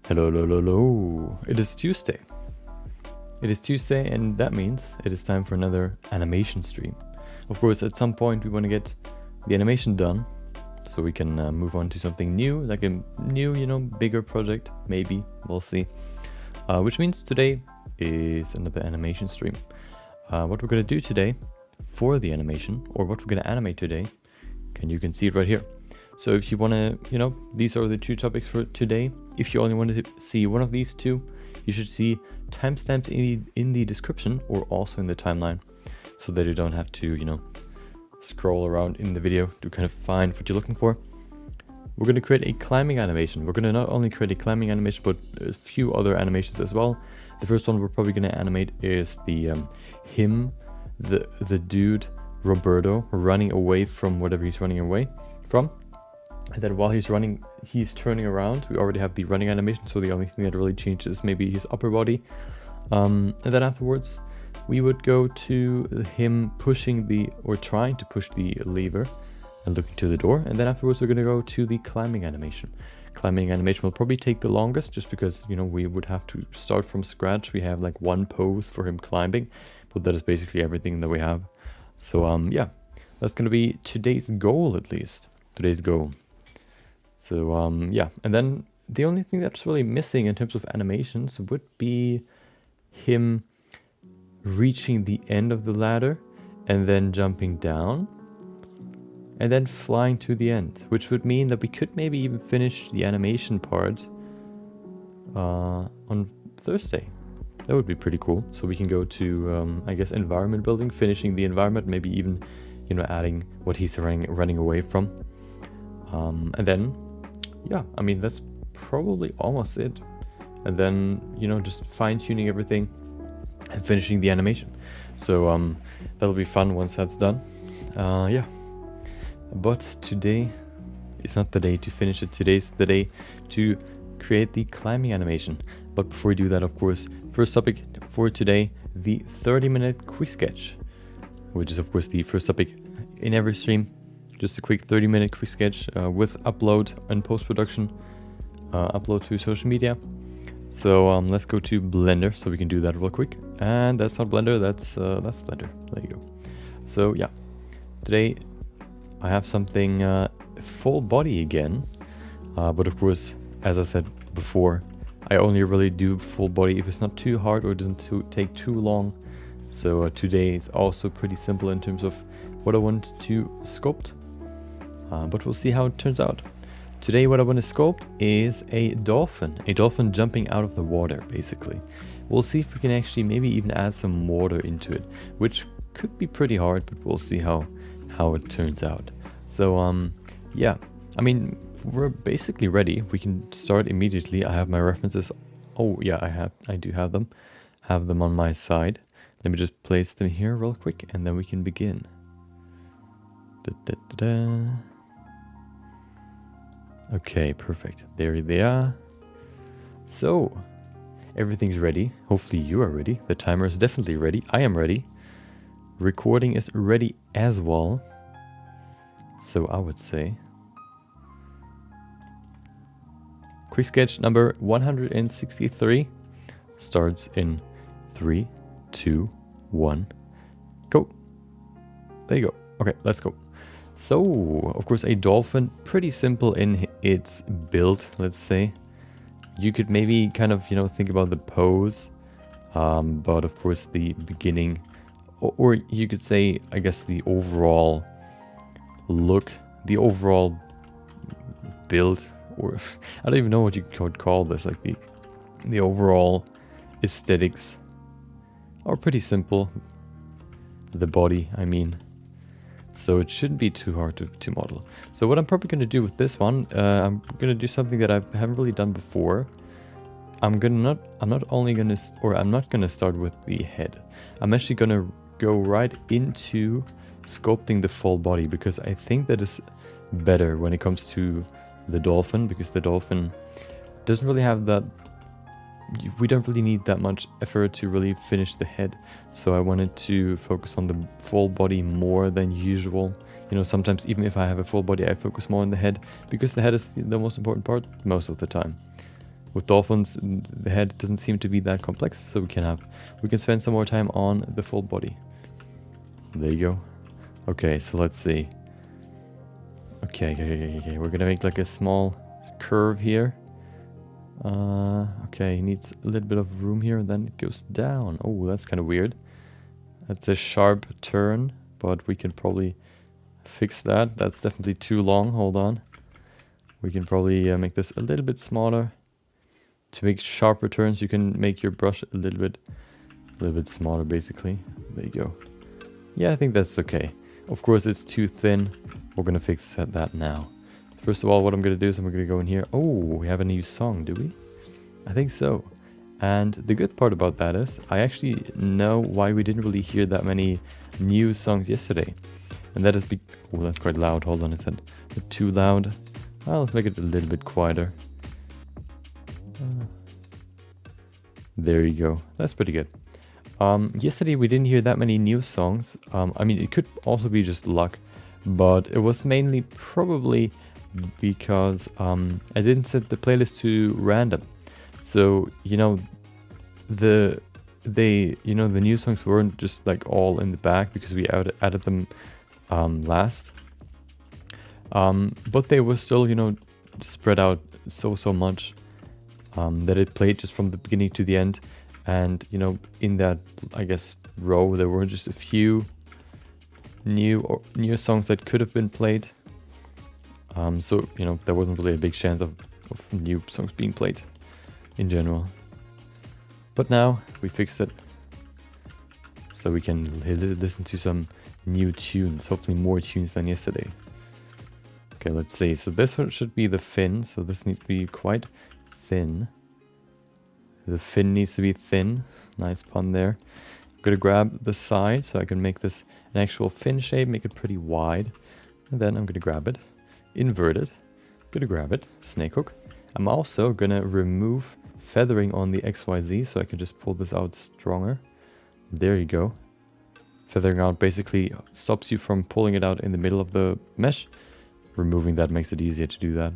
Hello, hello, hello, hello. It is Tuesday. It is Tuesday, and that means it is time for another animation stream. Of course, at some point we want to get the animation done, so we can move on to something new, like a new, bigger project, maybe, we'll see. Which means today is another animation stream. What we're going to do today for the animation, or what we're going to animate today, and you can see it right here. So if you want to, these are the two topics for today. If you only want to see one of these two, you should see timestamps in the description or also in the timeline, so that you don't have to, scroll around in the video to kind of find what you're looking for. We're going to create a climbing animation. We're going to not only create a climbing animation, but a few other animations as well. The first one we're probably going to animate is the the dude Roberto running away from whatever he's running away from. And then while he's running, he's turning around. We already have the running animation, so the only thing that really changes is maybe his upper body. And then afterwards, we would go to him pushing or trying to push the lever and looking to the door. And then afterwards, we're going to go to the climbing animation. Climbing animation will probably take the longest, just because, we would have to start from scratch. We have like one pose for him climbing, but that is basically everything that we have. So, yeah, that's going to be today's goal, at least. Today's goal. So, yeah, and then the only thing that's really missing in terms of animations would be him reaching the end of the ladder and then jumping down and then flying to the end, which would mean that we could maybe even finish the animation part on Thursday. That would be pretty cool. So we can go to, I guess, environment building, finishing the environment, maybe even, adding what he's running away from. And then, yeah, I mean, that's probably almost it. And then, just fine-tuning everything and finishing the animation. So that'll be fun once that's done. Yeah. But today is not the day to finish it. Today's the day to create the climbing animation. But before we do that, of course, first topic for today, the 30-minute quick sketch, which is, of course, the first topic in every stream. Just a quick 30-minute quick sketch with upload and post-production, upload to social media. So let's go to Blender so we can do that real quick. And that's not Blender, that's Blender. There you go. So yeah, today I have something full body again. But of course, as I said before, I only really do full body if it's not too hard or it doesn't take too long. So today is also pretty simple in terms of what I want to sculpt. But we'll see how it turns out. Today what I want to sculpt is a dolphin jumping out of the water, basically. We'll see if we can actually maybe even add some water into it, which could be pretty hard, but we'll see how it turns out. So yeah, I mean, we're basically ready. We can start immediately. I have my references. Oh yeah, I do have them on my side. Let me just place them here real quick and then we can begin. Okay, perfect. There they are. So, everything's ready. Hopefully you are ready. The timer is definitely ready. I am ready. Recording is ready as well. So I would say quick sketch number 163 starts in 3, 2, 1, go. There you go. Okay, let's go. So, of course, a dolphin, pretty simple in its build, let's say. You could maybe kind of, think about the pose, but of course the beginning, or you could say, I guess, the overall look, the overall build, or I don't even know what you could call this, like the overall aesthetics are pretty simple. The body, I mean. So it shouldn't be too hard to model. So what I'm probably going to do with this one, I'm going to do something that I haven't really done before. I'm not going to start with the head. I'm actually going to go right into sculpting the full body, because I think that is better when it comes to the dolphin, because the dolphin doesn't really have that. We don't really need that much effort to really finish the head. So I wanted to focus on the full body more than usual. Sometimes even if I have a full body, I focus more on the head, because the head is the most important part most of the time. with dolphins, the head doesn't seem to be that complex, so we can spend some more time on the full body. There you go. Okay, so let's see. Okay, we're gonna make like a small curve here. Okay, needs a little bit of room here, and then it goes down. Oh, that's kind of weird. That's a sharp turn, but we can probably fix that. That's definitely too long. Hold on. We can probably make this a little bit smaller. To make sharper turns, you can make your brush a little bit smaller, basically. There you go. Yeah, I think that's okay. Of course, it's too thin. We're gonna fix that now. First of all, what I'm gonna do is I'm gonna go in here. Oh, we have a new song, do we? I think so. And the good part about that is I actually know why we didn't really hear that many new songs yesterday. And that is oh, that's quite loud. Hold on a second. Too loud. Well, let's make it a little bit quieter. There you go. That's pretty good. Yesterday we didn't hear that many new songs. I mean, it could also be just luck, but it was mainly probably because I didn't set the playlist to random. So, you know, the new songs weren't just like all in the back because we added them last. But they were still, you know, spread out so much that it played just from the beginning to the end. And, you know, in that, I guess, row, there were just a few new songs that could have been played. So, you know, there wasn't really a big chance of new songs being played in general. But now we fixed it. So we can listen to some new tunes, hopefully more tunes than yesterday. Okay, let's see. So this one should be the fin. So this needs to be quite thin. The fin needs to be thin. Nice pun there. I'm gonna grab the side so I can make this an actual fin shape, make it pretty wide. And then I'm gonna grab it, invert it, gonna grab it, snake hook. I'm also gonna remove feathering on the XYZ so I can just pull this out stronger. There you go. Feathering out basically stops you from pulling it out in the middle of the mesh. Removing that makes it easier to do that.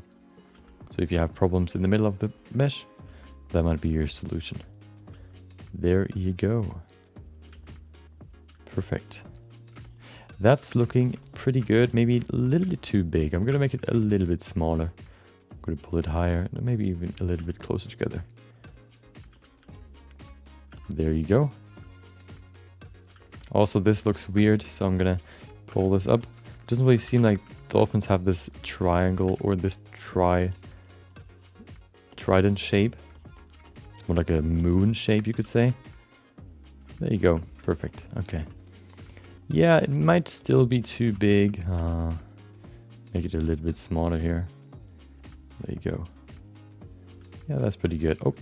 So if you have problems in the middle of the mesh, that might be your solution. There you go. Perfect. That's looking pretty good. Maybe a little bit too big. I'm gonna make it a little bit smaller. I'm gonna pull it higher, maybe even a little bit closer together. There you go. Also, this looks weird, so I'm gonna pull this up. Doesn't really seem like dolphins have this triangle or this trident shape. It's more like a moon shape, you could say. There you go. Perfect. Okay. Yeah, it might still be too big. Make it a little bit smaller here. There you go. Yeah, that's pretty good. Oh,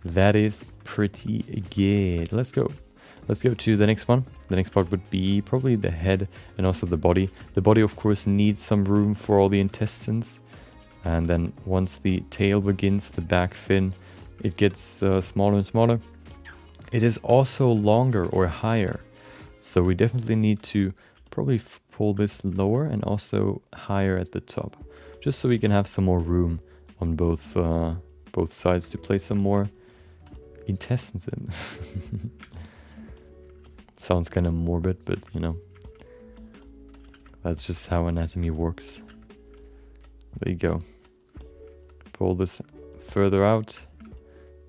that is pretty good. Let's go. Let's go to the next one. The next part would be probably the head and also the body. The body, of course, needs some room for all the intestines. And then once the tail begins, the back fin, it gets smaller and smaller. It is also longer or higher. So we definitely need to probably pull this lower and also higher at the top. Just so we can have some more room on both sides to place some more intestines in. Sounds kind of morbid, but you know, that's just how anatomy works. There you go. Pull this further out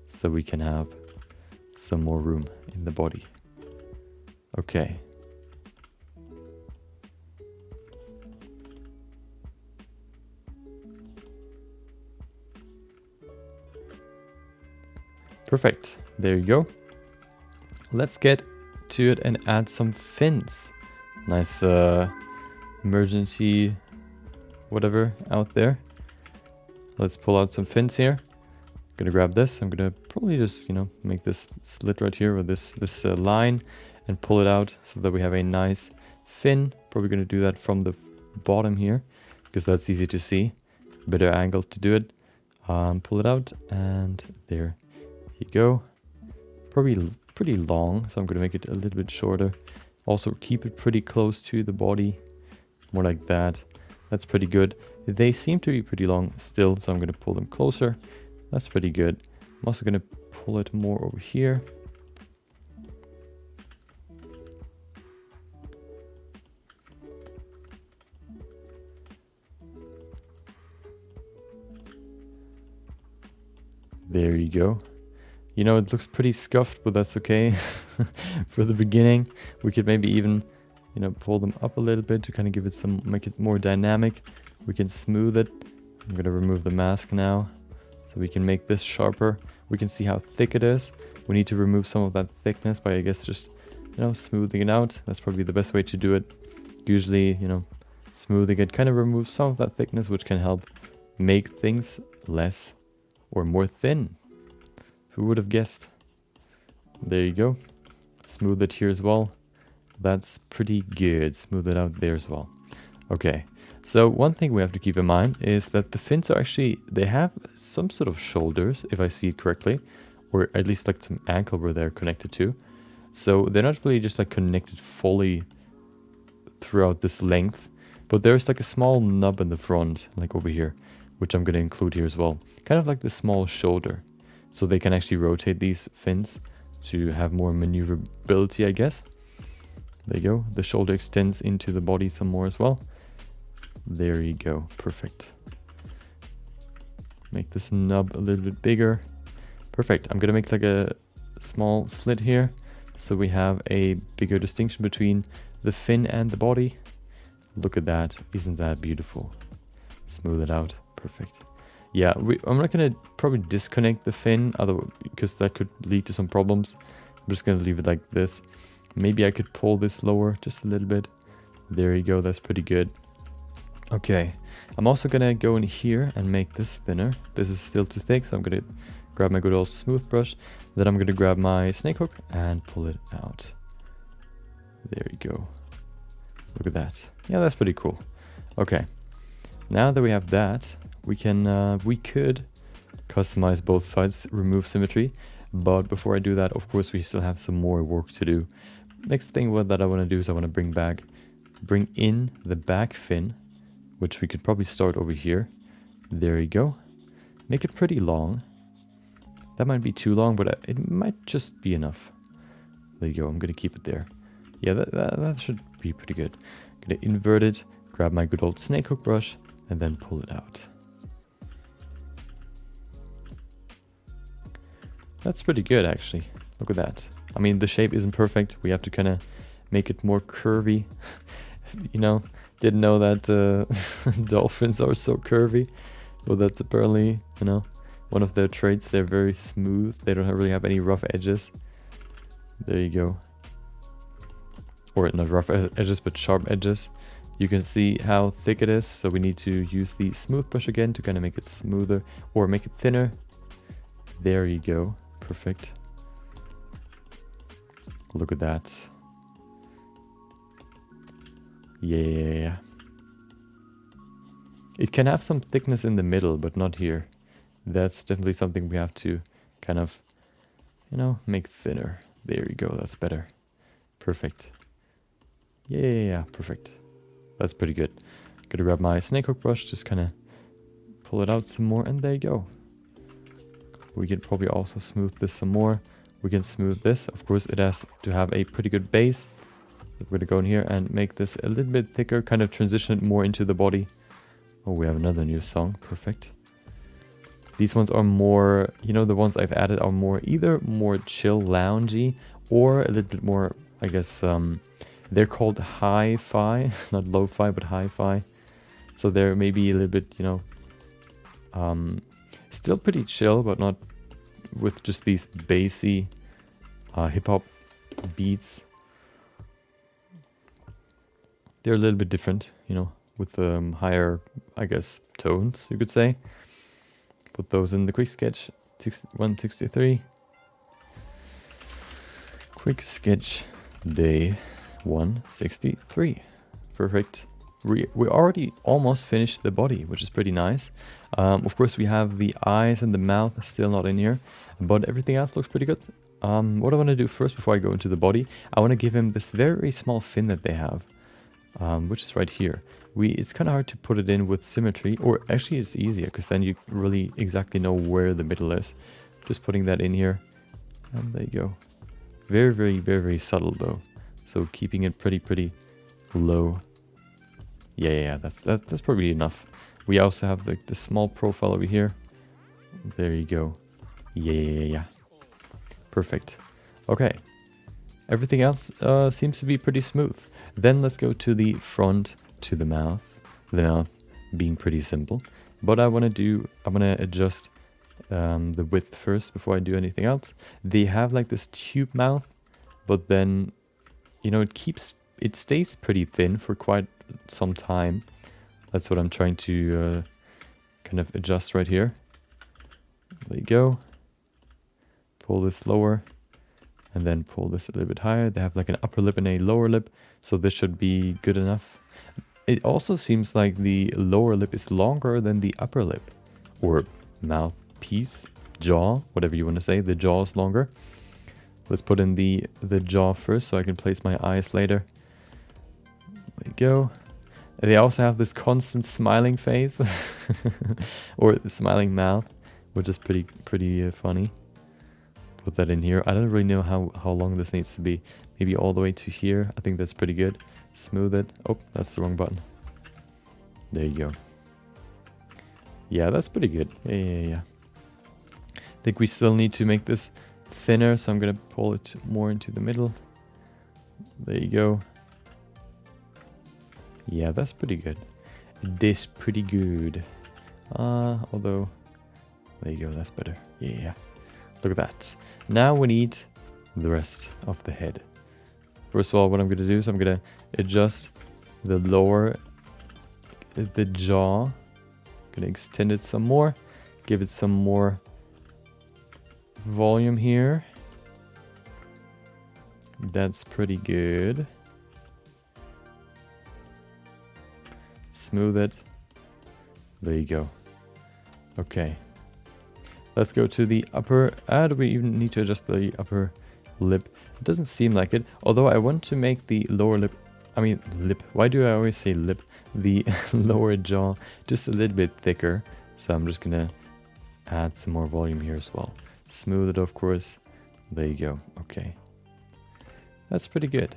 so we can have some more room in the body. Okay. Perfect. There you go. Let's get to it and add some fins. Nice emergency whatever out there. Let's pull out some fins here. Gonna grab this. I'm gonna probably just, you know, make this slit right here with this line and pull it out so that we have a nice fin. Probably gonna do that from the bottom here because that's easy to see. Better angle to do it. Pull it out and there you go. Probably pretty long, so I'm gonna make it a little bit shorter. Also keep it pretty close to the body, more like that. That's pretty good. They seem to be pretty long still, so I'm gonna pull them closer, That's pretty good. I'm also going to pull it more over here. There you go. You know, it looks pretty scuffed, but that's okay. For the beginning, we could maybe even, you know, pull them up a little bit to kind of give it some, make it more dynamic. We can smooth it. I'm going to remove the mask now so we can make this sharper. We can see how thick it is. We need to remove some of that thickness by, I guess, just, you know, smoothing it out. That's probably the best way to do it. Usually, you know, smoothing it kind of removes some of that thickness, which can help make things less or more thin. Who would have guessed? There you go. Smooth it here as well. That's pretty good. Smooth it out there as well. Okay. So one thing we have to keep in mind is that the fins are actually, they have some sort of shoulders, if I see it correctly, or at least like some ankle where they're connected to. So they're not really just like connected fully throughout this length, but there's like a small nub in the front, like over here, which I'm going to include here as well. Kind of like the small shoulder. So they can actually rotate these fins to have more maneuverability, I guess. There you go. The shoulder extends into the body some more as well. There you go. Perfect. Make this nub a little bit bigger. Perfect. I'm going to make like a small slit here, so we have a bigger distinction between the fin and the body. Look at that. Isn't that beautiful? Smooth it out. Perfect. Yeah, I'm not going to probably disconnect the fin, because that could lead to some problems. I'm just going to leave it like this. Maybe I could pull this lower just a little bit. There you go. That's pretty good. Okay. I'm also going to go in here and make this thinner. This is still too thick, so I'm going to grab my good old smooth brush. Then I'm going to grab my snake hook and pull it out. There you go. Look at that. Yeah, that's pretty cool. Okay. Now that we have that, we could customize both sides, remove symmetry. But before I do that, of course, we still have some more work to do. Next thing that I want to do is I want to bring in the back fin, which we could probably start over here. There you go. Make it pretty long. That might be too long, but it might just be enough. There you go. I'm going to keep it there. Yeah, that should be pretty good. I'm going to invert it, grab my good old snake hook brush, and then pull it out. That's pretty good, actually. Look at that. I mean, the shape isn't perfect. We have to kind of make it more curvy. You know, didn't know that dolphins are so curvy. But that's apparently, you know, one of their traits. They're very smooth. They don't really have any rough edges. There you go. Or not rough edges, but sharp edges. You can see how thick it is. So we need to use the smooth brush again to kind of make it smoother or make it thinner. There you go. Perfect. Look at that. Yeah. It can have some thickness in the middle, but not here. That's definitely something we have to kind of, you know, make thinner. There you go. That's better. Perfect. Yeah. Perfect. That's pretty good. Gonna grab my snake hook brush, just kind of pull it out some more, and there you go. We can probably also smooth this some more. We can smooth this. Of course, it has to have a pretty good base. We're going to go in here and make this a little bit thicker, kind of transition it more into the body. Oh, we have another new song. Perfect. These ones are more, you know, the ones I've added are more, either more chill, loungy, or a little bit more, I guess, they're called hi-fi, not lo-fi, but hi-fi. So they're maybe a little bit, you know, still pretty chill, but not with just these bassy hip-hop beats. They're a little bit different, you know, with higher, I guess, tones, you could say. Put those in the quick sketch 163. Quick sketch day 163. Perfect. We already almost finished the body, which is pretty nice. Of course, we have the eyes and the mouth still not in here, but everything else looks pretty good. What I want to do first before I go into the body, I want to give him this very small fin that they have. which is right here. It's kind of hard to put it in with symmetry, or actually it's easier because then you really exactly know where the middle is. Just putting that in here, and there you go. Very, very, very, very subtle though. So keeping it pretty low. Yeah, that's probably enough. We also have the small profile over here. There you go. Yeah. Perfect. Okay. Everything else seems to be pretty smooth. Then let's go to the front, to the mouth. The mouth being pretty simple. What I want to adjust the width first before I do anything else. They have like this tube mouth, but then, you know, it stays pretty thin for quite some time. That's what I'm trying to kind of adjust right here. There you go. Pull this lower and then pull this a little bit higher. They have like an upper lip and a lower lip, so this should be good enough. It also seems like the lower lip is longer than the upper lip, or mouthpiece, jaw, whatever you want to say. The jaw is longer. Let's put in the jaw first so I can place my eyes later. There you go. They also have this constant smiling face or the smiling mouth, which is pretty funny. Put that in here. I don't really know how long this needs to be. Maybe all the way to here. I think that's pretty good. Smooth it. Oh, that's the wrong button. There you go. Yeah, that's pretty good. Yeah. I think we still need to make this thinner, so I'm gonna pull it more into the middle. There you go. Yeah, that's pretty good. This pretty good. Although, there you go, that's better. Yeah. Look at that. Now we need the rest of the head. First of all, what I'm gonna do is I'm gonna adjust the jaw. Gonna extend it some more. Give it some more volume here. That's pretty good. Smooth it. There you go. Okay. Let's go to the upper. Do we even need to adjust the upper lip? It doesn't seem like it. Although I want to make the lower lip. Lip. Why do I always say lip? The lower jaw just a little bit thicker. So I'm just gonna add some more volume here as well. Smooth it, of course. There you go. Okay. That's pretty good.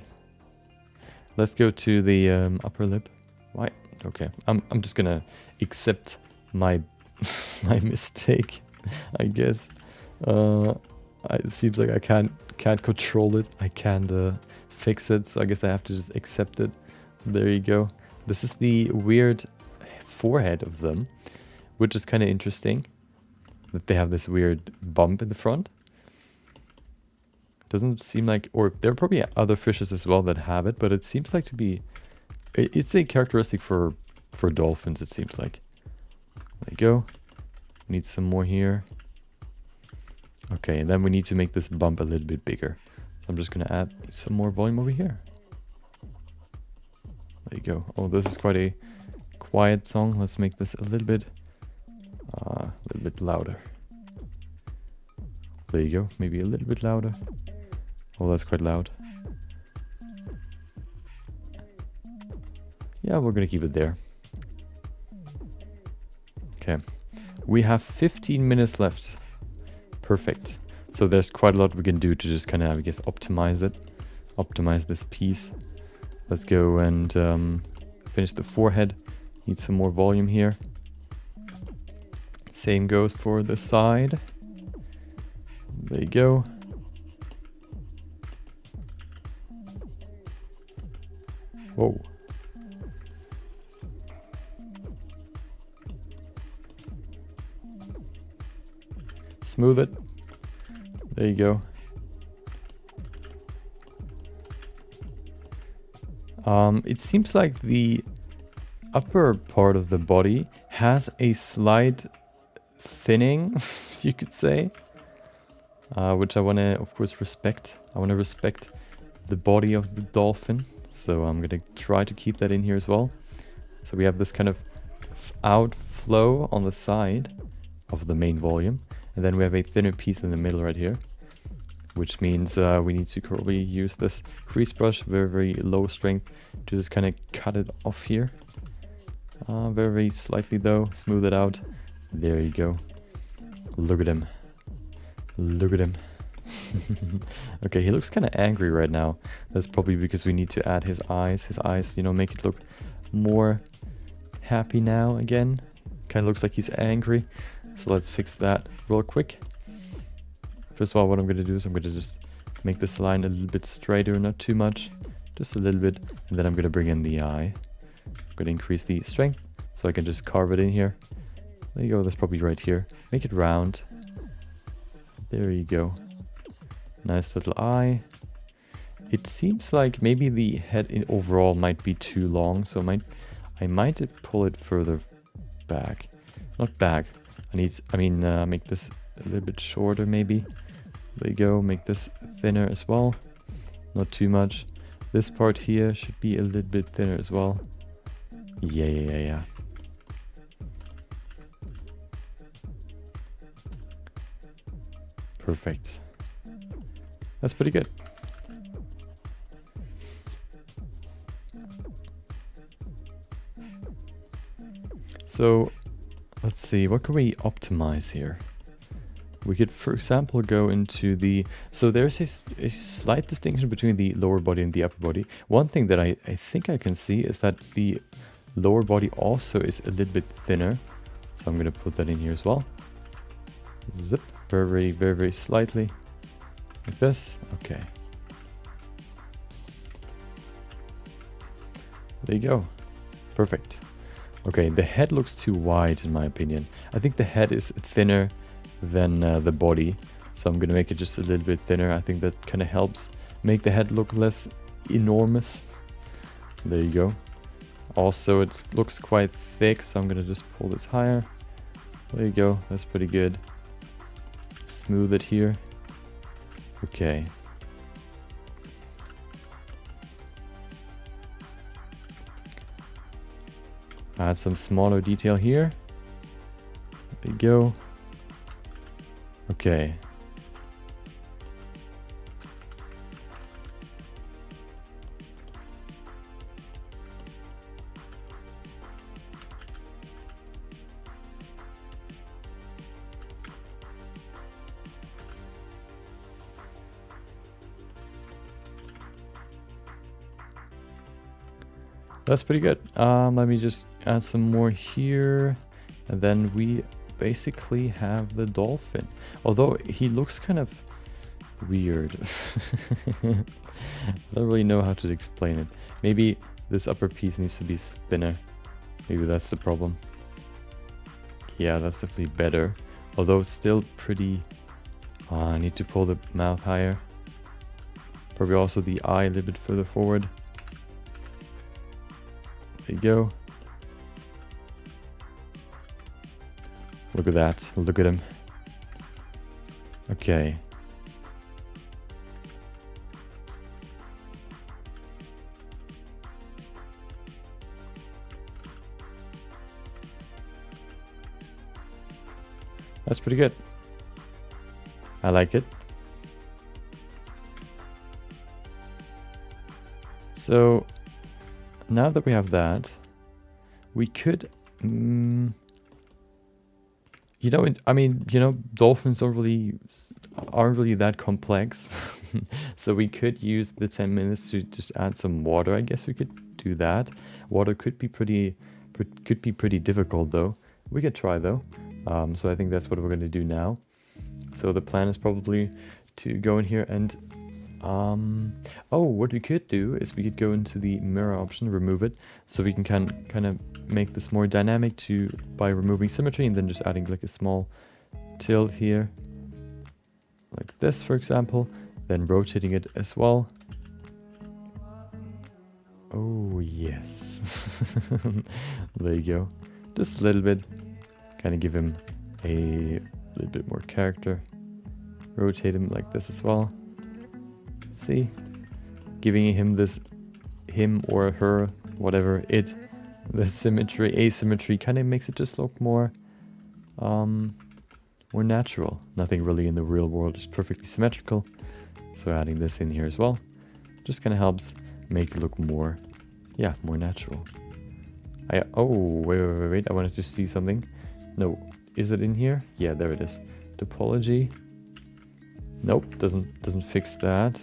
Let's go to the upper lip. Why? Okay. I'm just gonna accept my my mistake, I guess. It seems like I can't control it. I can't fix it, so I guess I have to just accept it. There you go. This is the weird forehead of them, which is kind of interesting. That they have this weird bump in the front. Doesn't seem like, or there are probably other fishes as well that have it, but it seems like to be, it's a characteristic for dolphins, it seems like. There you go. Need some more here. Okay, and then we need to make this bump a little bit bigger. So I'm just gonna add some more volume over here. There you go. Oh, this is quite a quiet song. Let's make this a little bit louder. There you go. Maybe a little bit louder. Oh, that's quite loud. Yeah, we're gonna keep it there. Okay. We have 15 minutes left. Perfect. So there's quite a lot we can do to just kind of, I guess, optimize it. Optimize this piece. Let's go and finish the forehead. Need some more volume here. Same goes for the side. There you go. Whoa. Smooth it. There you go. It seems like the upper part of the body has a slight thinning, you could say, which I want to, of course, respect. I want to respect the body of the dolphin, so I'm going to try to keep that in here as well. So we have this kind of outflow on the side of the main volume, and then we have a thinner piece in the middle right here, which means we need to probably use this crease brush, very low strength, to just kind of cut it off here. Very slightly though, smooth it out. There you go. Look at him. Look at him. Okay, he looks kind of angry right now. That's probably because we need to add his eyes. His eyes, you know, make it look more happy now again. Kind of looks like he's angry. So let's fix that real quick. First of all, what I'm going to do is I'm going to just make this line a little bit straighter, not too much, just a little bit. And then I'm going to bring in the eye. I'm going to increase the strength so I can just carve it in here. There you go, that's probably right here. Make it round. There you go. Nice little eye. It seems like maybe the head in overall might be too long, so I might pull it further back. Not back. Make this a little bit shorter maybe. There you go, make this thinner as well. Not too much. This part here should be a little bit thinner as well. Yeah. Perfect. That's pretty good. So let's see, what can we optimize here? We could, for example, go into the... So there's a slight distinction between the lower body and the upper body. One thing that I think I can see is that the lower body also is a little bit thinner. So I'm going to put that in here as well. Zip, very slightly. Like this. Okay. There you go. Perfect. Okay, the head looks too wide in my opinion. I think the head is thinner than the body. So I'm going to make it just a little bit thinner. I think that kind of helps make the head look less enormous. There you go. Also, it looks quite thick, so I'm going to just pull this higher. There you go. That's pretty good. Smooth it here. Okay. Add some smaller detail here. There you go. Okay. That's pretty good. Let me just add some more here. And then we basically have the dolphin. Although he looks kind of weird. I don't really know how to explain it. Maybe this upper piece needs to be thinner. Maybe that's the problem. Yeah, that's definitely better. Although it's still pretty... I need to pull the mouth higher. Probably also the eye a little bit further forward. There you go. Look at that. Look at him. Okay. That's pretty good. I like it. So now that we have that, we could, dolphins aren't really that complex. So we could use the 10 minutes to just add some water. I guess we could do that. Water could be pretty difficult though. We could try though. So I think that's what we're going to do now. So the plan is probably to go in here and what we could do is we could go into the mirror option, remove it, so we can kind of make this more dynamic by removing symmetry and then just adding like a small tilt here, like this for example, then rotating it as well. Oh yes. There you go. Just a little bit, kind of give him a little bit more character. Rotate him like this as well. See, giving him this, him or her, whatever it, the symmetry, asymmetry kind of makes it just look more natural. Nothing really in the real world is perfectly symmetrical. So adding this in here as well just kind of helps make it look more, yeah, more natural. Oh, wait, I wanted to see something. No, is it in here? Yeah, there it is. Topology. Nope, doesn't fix that.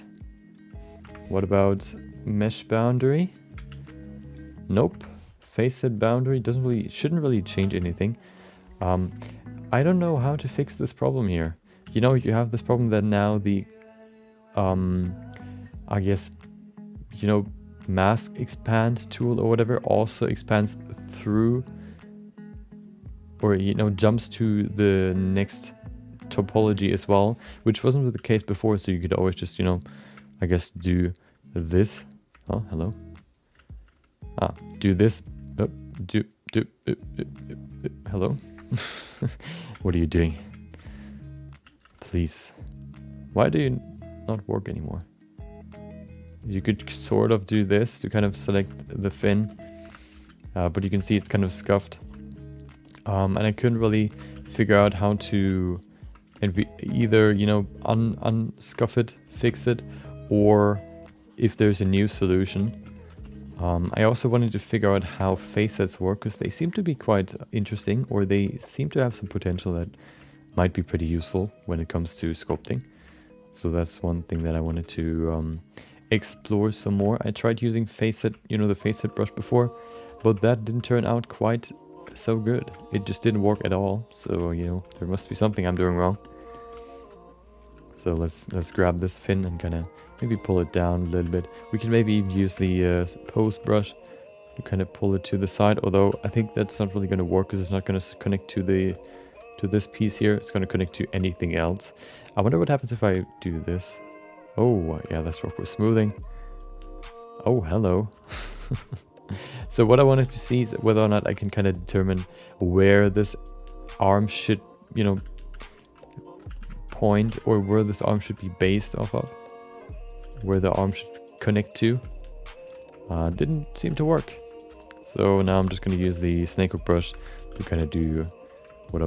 What about mesh boundary? Nope. Facet boundary shouldn't really change anything. I don't know how to fix this problem here. You know, you have this problem that now the I guess, you know, mask expand tool or whatever also expands through, or, you know, jumps to the next topology as well, which wasn't the case before. So you could always just, you know, I guess do this. Oh, hello. Do this. Oh, hello. What are you doing? Please. Why do you not work anymore? You could sort of do this to kind of select the fin, but you can see it's kind of scuffed. And I couldn't really figure out how to either, you know, unscuff it, fix it, or if there's a new solution. I also wanted to figure out how facets work, because they seem to be quite interesting, or they seem to have some potential that might be pretty useful when it comes to sculpting. So that's one thing that I wanted to explore some more. I tried using facet, you know, the facet brush before, but that didn't turn out quite so good. It just didn't work at all. So, you know, there must be something I'm doing wrong. So let's grab this fin and kind of maybe pull it down a little bit. We can maybe use the pose brush to kind of pull it to the side, although I think that's not really going to work because it's not going to connect to this piece here. It's going to connect to anything else. I wonder what happens if I do this. Oh, yeah, let's work with smoothing. Oh, hello. So what I wanted to see is whether or not I can kind of determine where this arm should, you know, point, or where this arm should be based off of. Where the arm should connect to. Didn't seem to work. So now I'm just going to use the snake hook brush to kind of do what I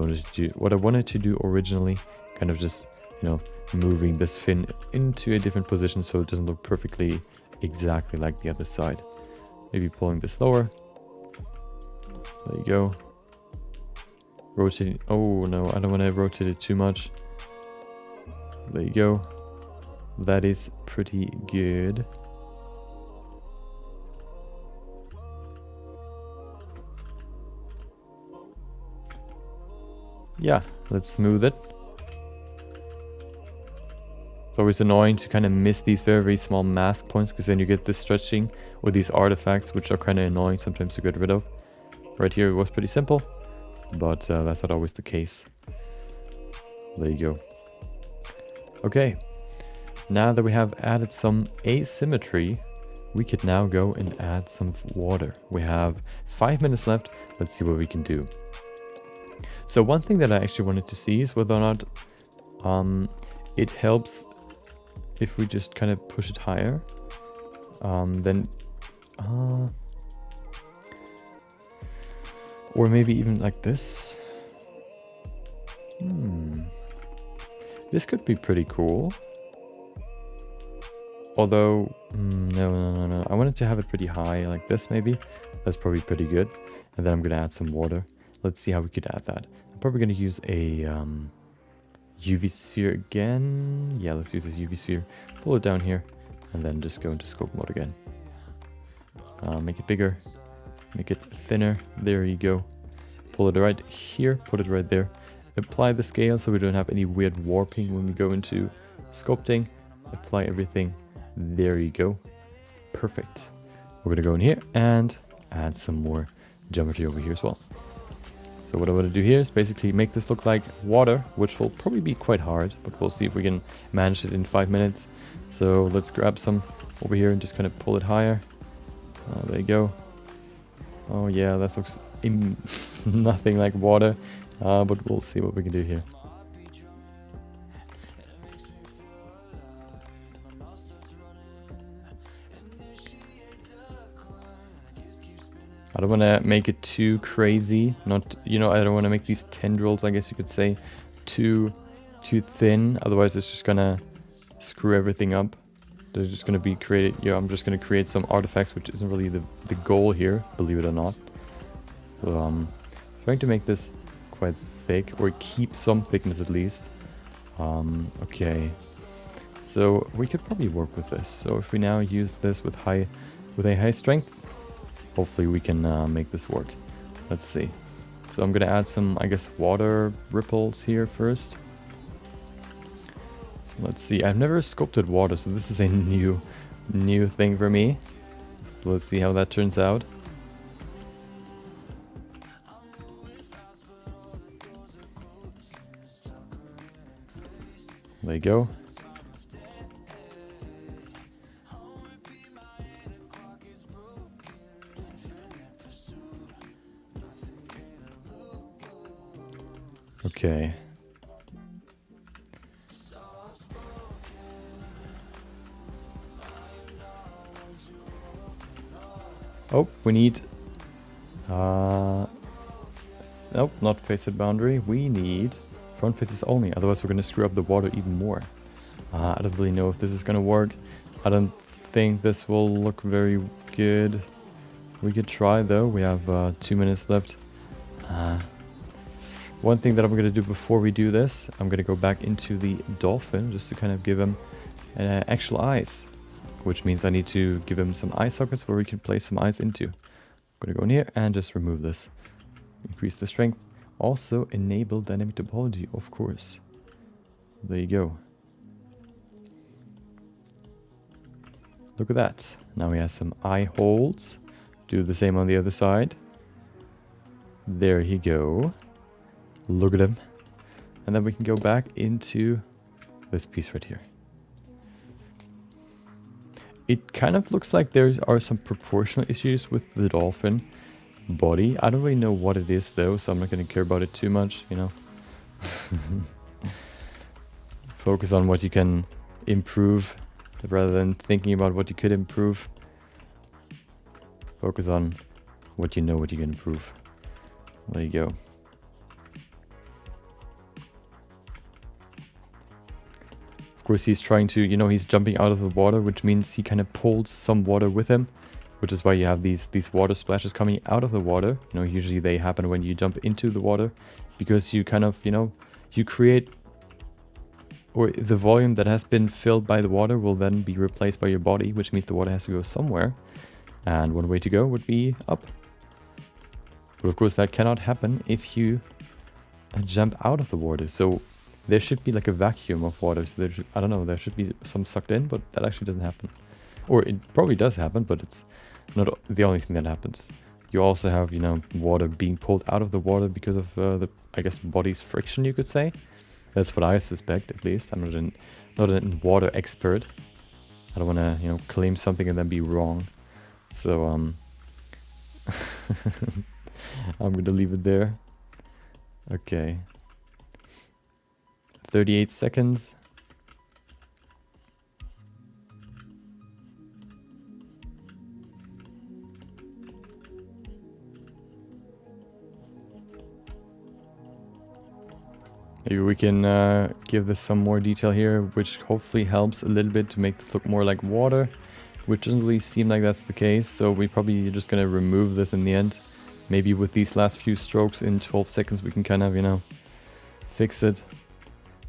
wanted to do originally. Kind of just, you know, moving this fin into a different position so it doesn't look perfectly exactly like the other side. Maybe pulling this lower. There you go. Rotating. Oh no, I don't want to rotate it too much. There you go. That is pretty good. Yeah, let's smooth it. It's always annoying to kind of miss these very, very small mask points, because then you get this stretching or these artifacts, which are kind of annoying sometimes to get rid of. Right here it was pretty simple, but that's not always the case. There you go. Okay, now that we have added some asymmetry, we could now go and add some water. We have 5 minutes left. Let's see what we can do. So one thing that I actually wanted to see is whether or not it helps if we just kind of push it higher. Or maybe even like this. This could be pretty cool. Although, no. I wanted to have it pretty high, like this maybe. That's probably pretty good. And then I'm going to add some water. Let's see how we could add that. I'm probably going to use a UV sphere again. Yeah, let's use this UV sphere. Pull it down here. And then just go into scope mode again. Make it bigger. Make it thinner. There you go. Pull it right here. Put it right there. Apply the scale so we don't have any weird warping when we go into sculpting. Apply everything. There you go. Perfect. We're going to go in here and add some more geometry over here as well. So what I want to do here is basically make this look like water, which will probably be quite hard, but we'll see if we can manage it in 5 minutes. So let's grab some over here and just kind of pull it higher. There you go. Oh yeah, that looks nothing like water, but we'll see what we can do here. I don't want to make it too crazy. Not, you know, I don't want to make these tendrils, I guess you could say, too thin. Otherwise, it's just gonna screw everything up. They're just gonna be created. Yeah, I'm just gonna create some artifacts, which isn't really the goal here, believe it or not. So trying to make this quite thick, or keep some thickness at least. Okay, so we could probably work with this. So if we now use this with a high strength, hopefully we can make this work. Let's see. So I'm gonna add some, I guess, water ripples here first. Let's see. I've never sculpted water, so this is a new thing for me. So let's see how that turns out. There you go. Okay. Oh, we need... nope, not facet boundary. We need front faces only, otherwise we're going to screw up the water even more. I don't really know if this is going to work. I don't think this will look very good. We could try though. We have 2 minutes left. One thing that I'm going to do before we do this, I'm going to go back into the dolphin just to kind of give him actual eyes. Which means I need to give him some eye sockets where we can place some eyes into. I'm going to go in here and just remove this. Increase the strength. Also enable dynamic topology, of course. There you go. Look at that. Now we have some eye holes. Do the same on the other side. There you go. Look at him. And then we can go back into this piece right here. It kind of looks like there are some proportional issues with the dolphin body. I don't really know what it is though, so I'm not going to care about it too much, you know. Focus on what you can improve rather than thinking about what you could improve. Focus on what you know what you can improve. There you go. Of course, he's trying to, you know, he's jumping out of the water, which means he kind of pulls some water with him, which is why you have these water splashes coming out of the water. You know, usually they happen when you jump into the water, because you kind of, you know, you create, or the volume that has been filled by the water will then be replaced by your body, which means the water has to go somewhere. And one way to go would be up. But of course that cannot happen if you jump out of the water. So there should be like a vacuum of water. So there should, I don't know, there should be some sucked in, but that actually doesn't happen. Or it probably does happen, but it's not the only thing that happens. You also have, you know, water being pulled out of the water because of the, I guess, body's friction, you could say. That's what I suspect, at least. I'm not a water expert. I don't want to, you know, claim something and then be wrong. So, I'm going to leave it there. Okay. 38 seconds. Maybe we can give this some more detail here, which hopefully helps a little bit to make this look more like water, which doesn't really seem like that's the case. So we probably just gonna remove this in the end. Maybe with these last few strokes in 12 seconds, we can kind of, you know, fix it.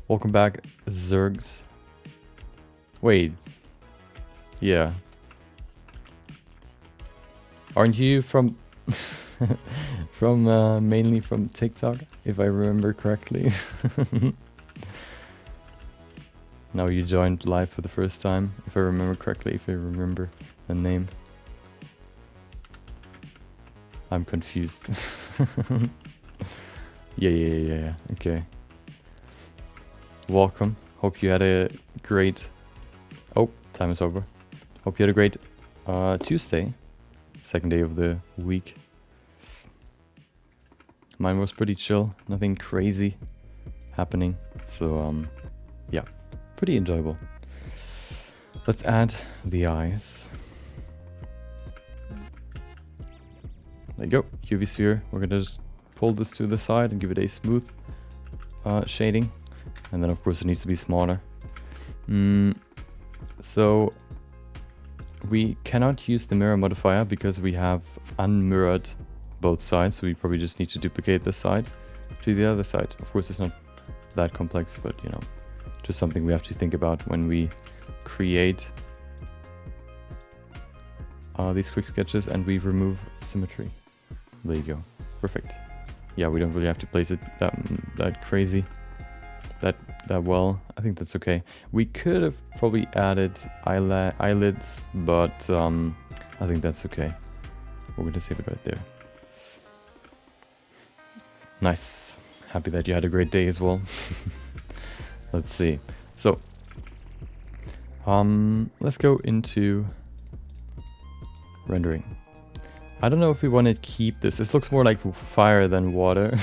Welcome back, Zergs. Wait. Yeah. Aren't you from... mainly from TikTok, if I remember correctly? Now you joined live for the first time, if I remember correctly, if I remember the name. I'm confused. Yeah, okay. Welcome. Hope you had a great... Oh, time is over. Hope you had a great Tuesday. Second day of the week. Mine was pretty chill, nothing crazy happening. So, yeah, pretty enjoyable. Let's add the eyes. There you go, UV sphere. We're gonna just pull this to the side and give it a smooth shading. And then of course it needs to be smaller. So we cannot use the mirror modifier because we have unmirrored both sides. So we probably just need to duplicate this side to the other side. Of course, it's not that complex, but you know, just something we have to think about when we create these quick sketches and we remove symmetry. There you go. Perfect. Yeah, we don't really have to place it that crazy, that well. I think that's okay. We could have probably added eyelids, but I think that's okay. We're going to save it right there. Nice. Happy that you had a great day as well. Let's see. So, let's go into rendering. I don't know if we want to keep this. This looks more like fire than water.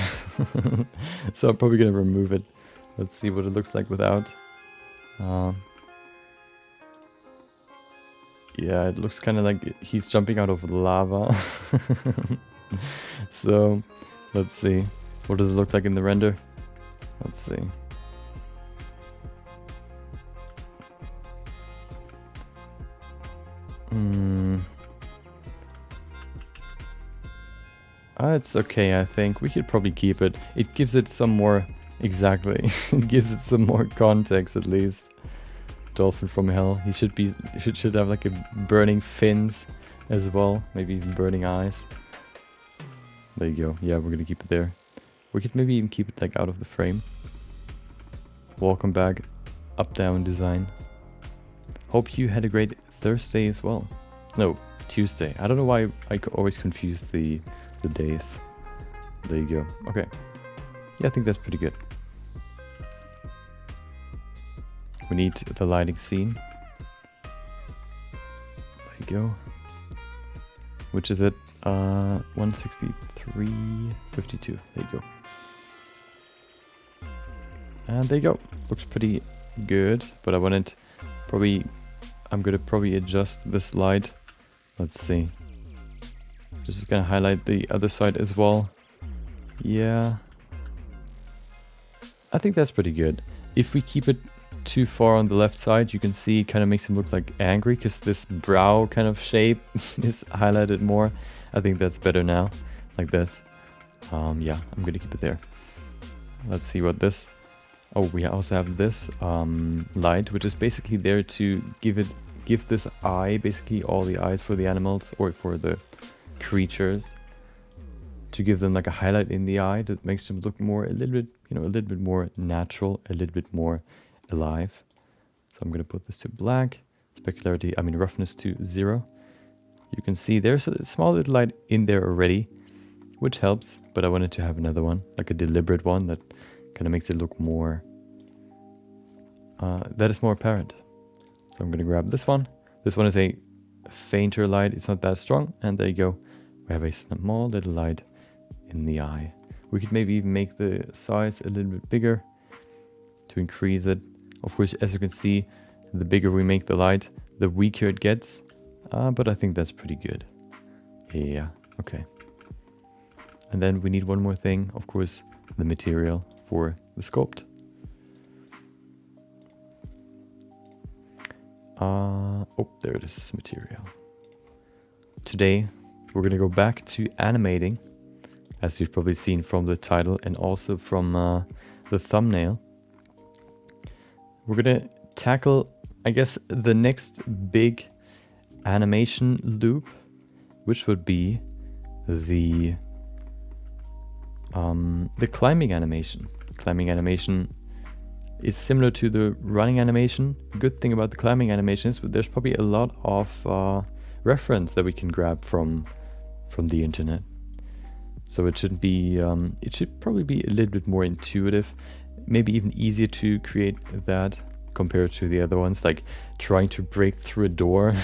So I'm probably going to remove it. Let's see what it looks like without. Yeah, it looks kind of like he's jumping out of lava. So, let's see. What does it look like in the render? Let's see. It's okay, I think. We could probably keep it. It gives it some more... Exactly. It gives it some more context, at least. Dolphin from hell. He should be... should have like a burning fins as well. Maybe even burning eyes. There you go. Yeah, we're gonna keep it there. We could maybe even keep it like out of the frame. Welcome back. Up-down design. Hope you had a great Thursday as well. No, Tuesday. I don't know why I always confuse the days. There you go. Okay. Yeah, I think that's pretty good. We need the lighting scene. There you go. Which is at 163.52. There you go. And there you go. Looks pretty good, but I wanted probably... I'm gonna probably adjust this light. Let's see. Just gonna highlight the other side as well. Yeah. I think that's pretty good. If we keep it too far on the left side, you can see it kind of makes him look like angry because this brow kind of shape is highlighted more. I think that's better now, like this. Yeah, I'm gonna keep it there. Let's see what this... Oh, we also have this light, which is basically there to give this eye, basically all the eyes for the animals or for the creatures, to give them like a highlight in the eye that makes them look more a little bit, you know, a little bit more natural, a little bit more alive. So I'm gonna put this to black, specularity, I mean roughness to 0. You can see there's a small little light in there already, which helps, but I wanted to have another one, like a deliberate one that kind of makes it look more, that is more apparent. So I'm gonna grab this one. This one is a fainter light, it's not that strong, and there you go. We have a small little light in the eye. We could maybe even make the size a little bit bigger to increase it. Of course, as you can see, the bigger we make the light, the weaker it gets. But I think that's pretty good. Yeah, okay. And then we need one more thing, of course, the material for the sculpt. Oh, there it is, material. Today, we're gonna go back to animating, as you've probably seen from the title and also from the thumbnail. We're gonna tackle, I guess, the next big animation loop, which would be the climbing animation. Climbing animation is similar to the running animation. Good thing about the climbing animation is there's probably a lot of reference that we can grab from the internet. So it should be, it should probably be a little bit more intuitive, maybe even easier to create that compared to the other ones, like trying to break through a door,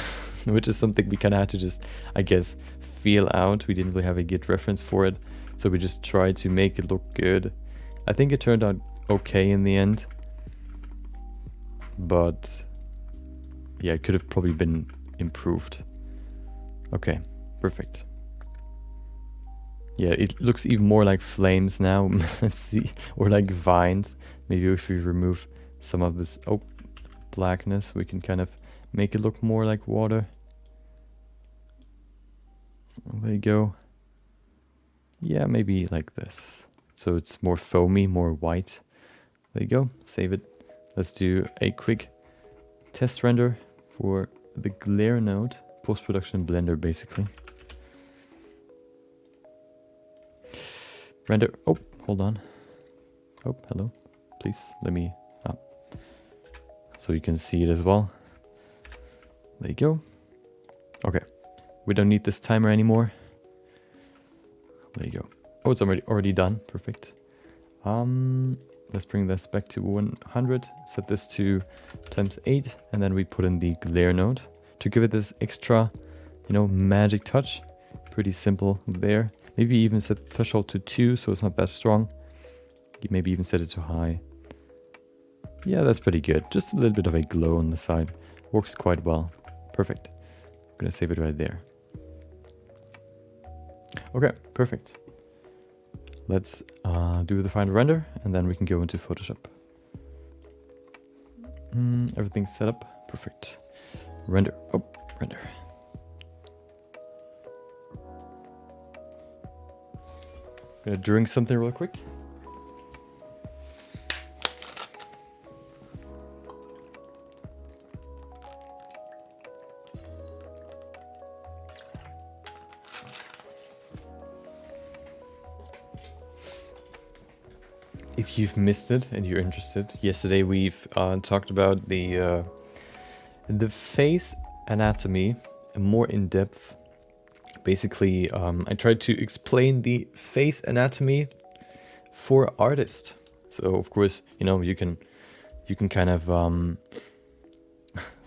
which is something we kind of had to just, I guess, feel out. We didn't really have a good reference for it, so we just tried to make it look good. I think it turned out okay in the end, but yeah, it could have probably been improved. Okay, perfect. Yeah, it looks even more like flames now. Let's see, or like vines. Maybe if we remove some of this. Oh, blackness, we can kind of make it look more like water. There you go. Yeah, maybe like this. So it's more foamy, more white. There you go, save it. Let's do a quick test render for the glare node, post-production Blender basically. Render, oh, hold on. Oh, hello, please, let me, so you can see it as well. There you go. Okay, we don't need this timer anymore. There you go. Oh, it's already done, perfect. Let's bring this back to 100, set this to ×8, and then we put in the glare node to give it this extra, magic touch. Pretty simple there. Maybe even set the threshold to 2, so it's not that strong. You maybe even set it to high. Yeah, that's pretty good. Just a little bit of a glow on the side. Works quite well. Perfect. I'm gonna save it right there. Okay, perfect. Let's do the final render, and then we can go into Photoshop. Everything's set up. Perfect. Render. Oh, render. Gonna drink something real quick. If you've missed it and you're interested, yesterday we've talked about the face anatomy more in depth. Basically, I tried to explain the face anatomy for artists. So of course, you can kind of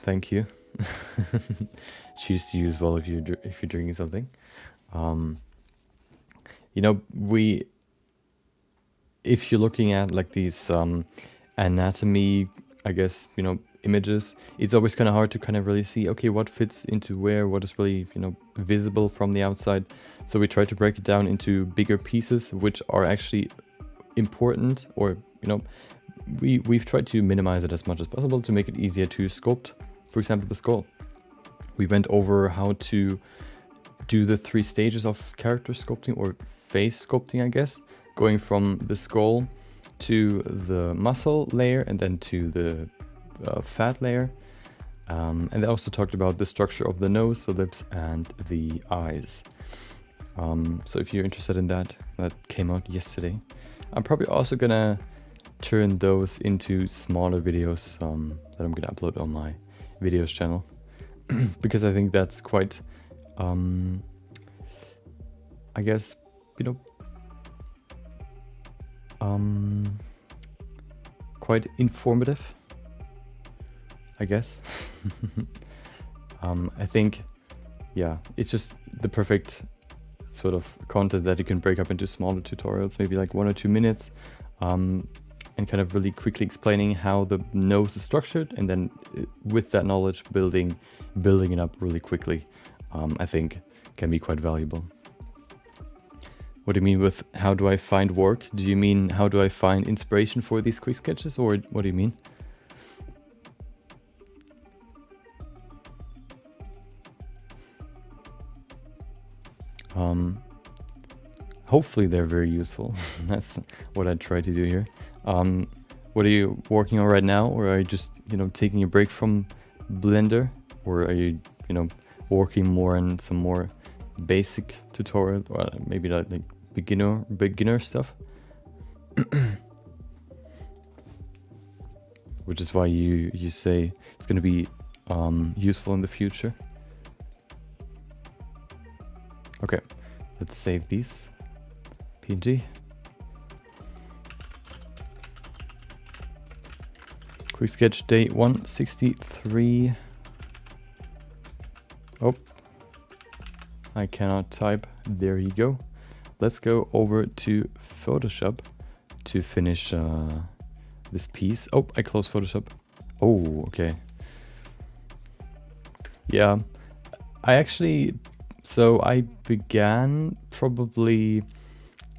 thank you. Choose to use well if you're drinking something. If you're looking at like these anatomy, I guess, images, it's always kind of hard to kind of really see, okay, what fits into where, what is really, visible from the outside. So we try to break it down into bigger pieces, which are actually important, or, we've tried to minimize it as much as possible to make it easier to sculpt. For example, the skull. We went over how to do the 3 stages of character sculpting, or face sculpting, I guess. Going from the skull to the muscle layer and then to the fat layer. And they also talked about the structure of the nose, the lips, and the eyes. So if you're interested in that came out yesterday. I'm probably also gonna turn those into smaller videos that I'm gonna upload on my videos channel. Because I think that's quite, I guess, quite informative, I guess. I think, yeah, it's just the perfect sort of content that you can break up into smaller tutorials, maybe like 1 or 2 minutes, and kind of really quickly explaining how the nose is structured, and then with that knowledge building it up really quickly. I think can be quite valuable. What do you mean with how do I find work? Do you mean how do I find inspiration for these quick sketches, or what do you mean? Hopefully they're very useful. That's what I try to do here. What are you working on right now, or are you just, taking a break from Blender, or are you, working more on some more basic tutorial, or maybe like beginner stuff? Which is why you say it's going to be useful in the future. Okay, let's save these. PNG. Quick sketch day 163. Oh, I cannot type. There you go. Let's go over to Photoshop to finish this piece. Oh, I closed Photoshop. Oh, okay. Yeah, I began probably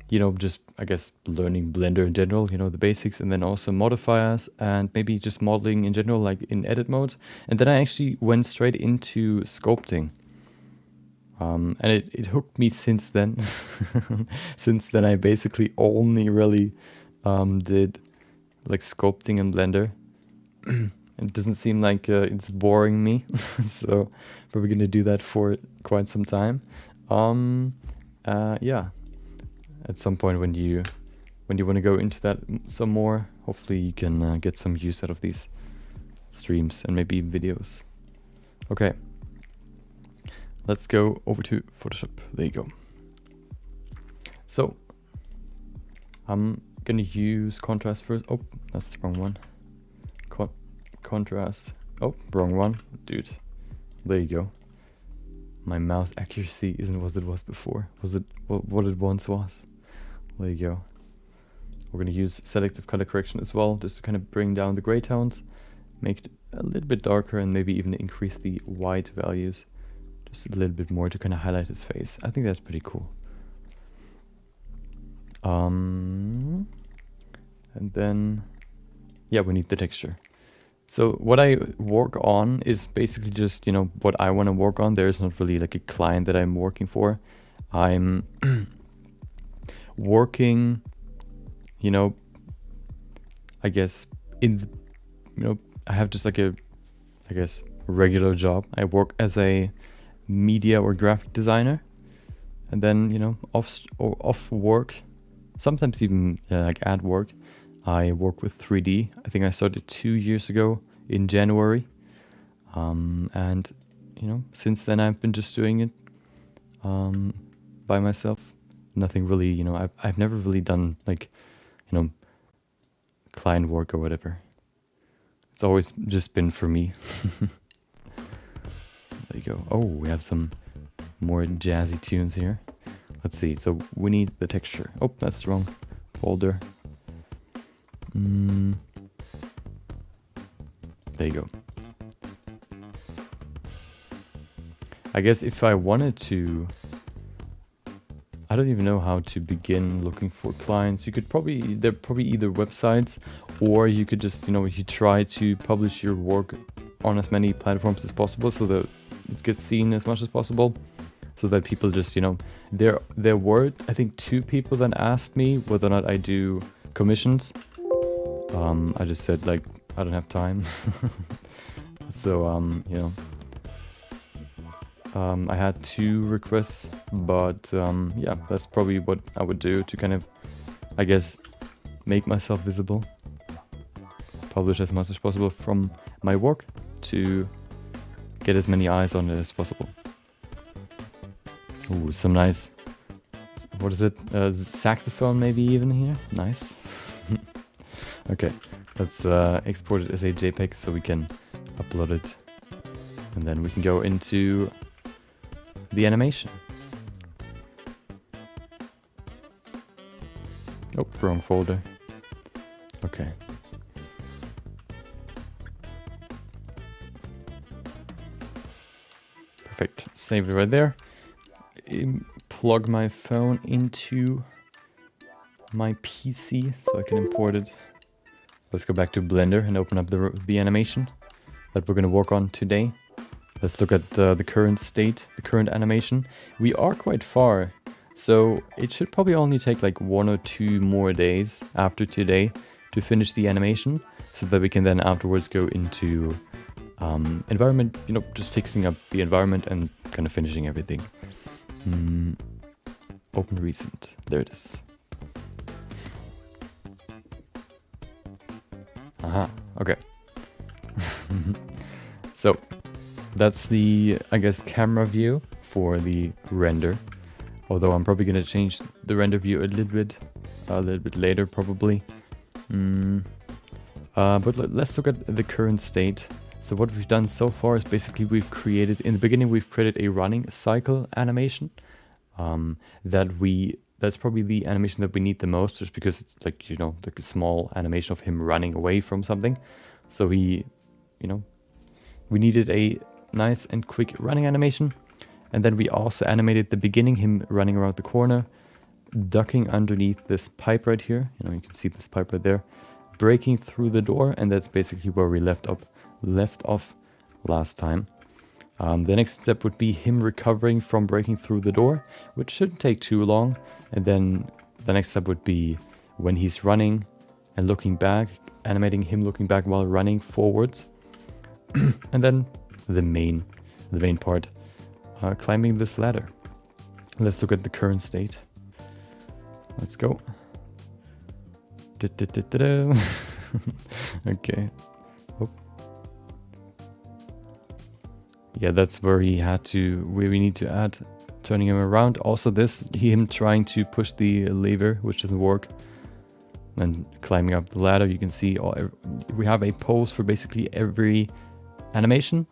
you know, just, I guess, learning Blender in general, you know, the basics, and then also modifiers and maybe just modeling in general, like in edit mode. And then I actually went straight into sculpting. And it hooked me since then. Since then, I basically only really did like sculpting in Blender. It doesn't seem like it's boring me, so probably gonna do that for quite some time. Yeah, at some point when you want to go into that some more, hopefully you can get some use out of these streams and maybe videos. Okay, let's go over to Photoshop. There you go. So I'm gonna use contrast first. Oh, that's the wrong one. Contrast. Oh, wrong one, dude. There you go. My mouse accuracy isn't what it was before. Was it what it once was? There you go. We're gonna use selective color correction as well, just to kind of bring down the gray tones, make it a little bit darker, and maybe even increase the white values just a little bit more to kind of highlight his face. I think that's pretty cool. And then, yeah, we need the texture. So what I work on is basically just, you know, what I want to work on. There's not really like a client that I'm working for. I'm working, you know, I guess in the, you know, I have just like a, I guess, regular job. I work as a media or graphic designer, and then, you know, off work, sometimes even like at work, I work with 3D. I think I started 2 years ago in January. And, you know, since then I've been just doing it by myself. Nothing really, you know, I've never really done like, you know, client work or whatever. It's always just been for me. There you go. Oh, we have some more jazzy tunes here. Let's see. So we need the texture. Oh, that's the wrong folder. There you go. I guess if I wanted to, I don't even know how to begin looking for clients. You could probably, they're probably either websites, or you could just, you know, you try to publish your work on as many platforms as possible so that it gets seen as much as possible, so that people just, you know, there were, I think, 2 people that asked me whether or not I do commissions. I just said, like, I don't have time. So, you know, I had 2 requests, but yeah, that's probably what I would do to kind of, I guess, make myself visible, publish as much as possible from my work to get as many eyes on it as possible. Ooh, some nice, what is it, saxophone maybe even here? Nice. Okay, let's export it as a JPEG so we can upload it, and then we can go into the animation. Oh, wrong folder. Okay. Perfect, save it right there. Plug my phone into my PC so I can import it. Let's go back to Blender and open up the animation that we're going to work on today. Let's look at the current state, the current animation. We are quite far, so it should probably only take like 1 or 2 more days after today to finish the animation, so that we can then afterwards go into environment, you know, just fixing up the environment and kind of finishing everything. Open recent, there it is. Aha, okay. So that's the, I guess, camera view for the render. Although I'm probably gonna change the render view a little bit later probably. But let's look at the current state. So what we've done so far is basically we've created, in the beginning we've created a running cycle animation. That's probably the animation that we need the most, just because it's like, you know, like a small animation of him running away from something. So we needed a nice and quick running animation. And then we also animated the beginning, him running around the corner. ducking underneath this pipe right here. You know, you can see this pipe right there, breaking through the door, and that's basically where we left off last time. The next step would be him recovering from breaking through the door, which shouldn't take too long. And then the next step would be when he's running and looking back, animating him looking back while running forwards. And then the main part, climbing this ladder. Let's look at the current state. Let's go. Okay. Oh. Yeah, that's where we need to add turning him around. Also him trying to push the lever, which doesn't work. And climbing up the ladder, you can see we have a pose for basically every animation,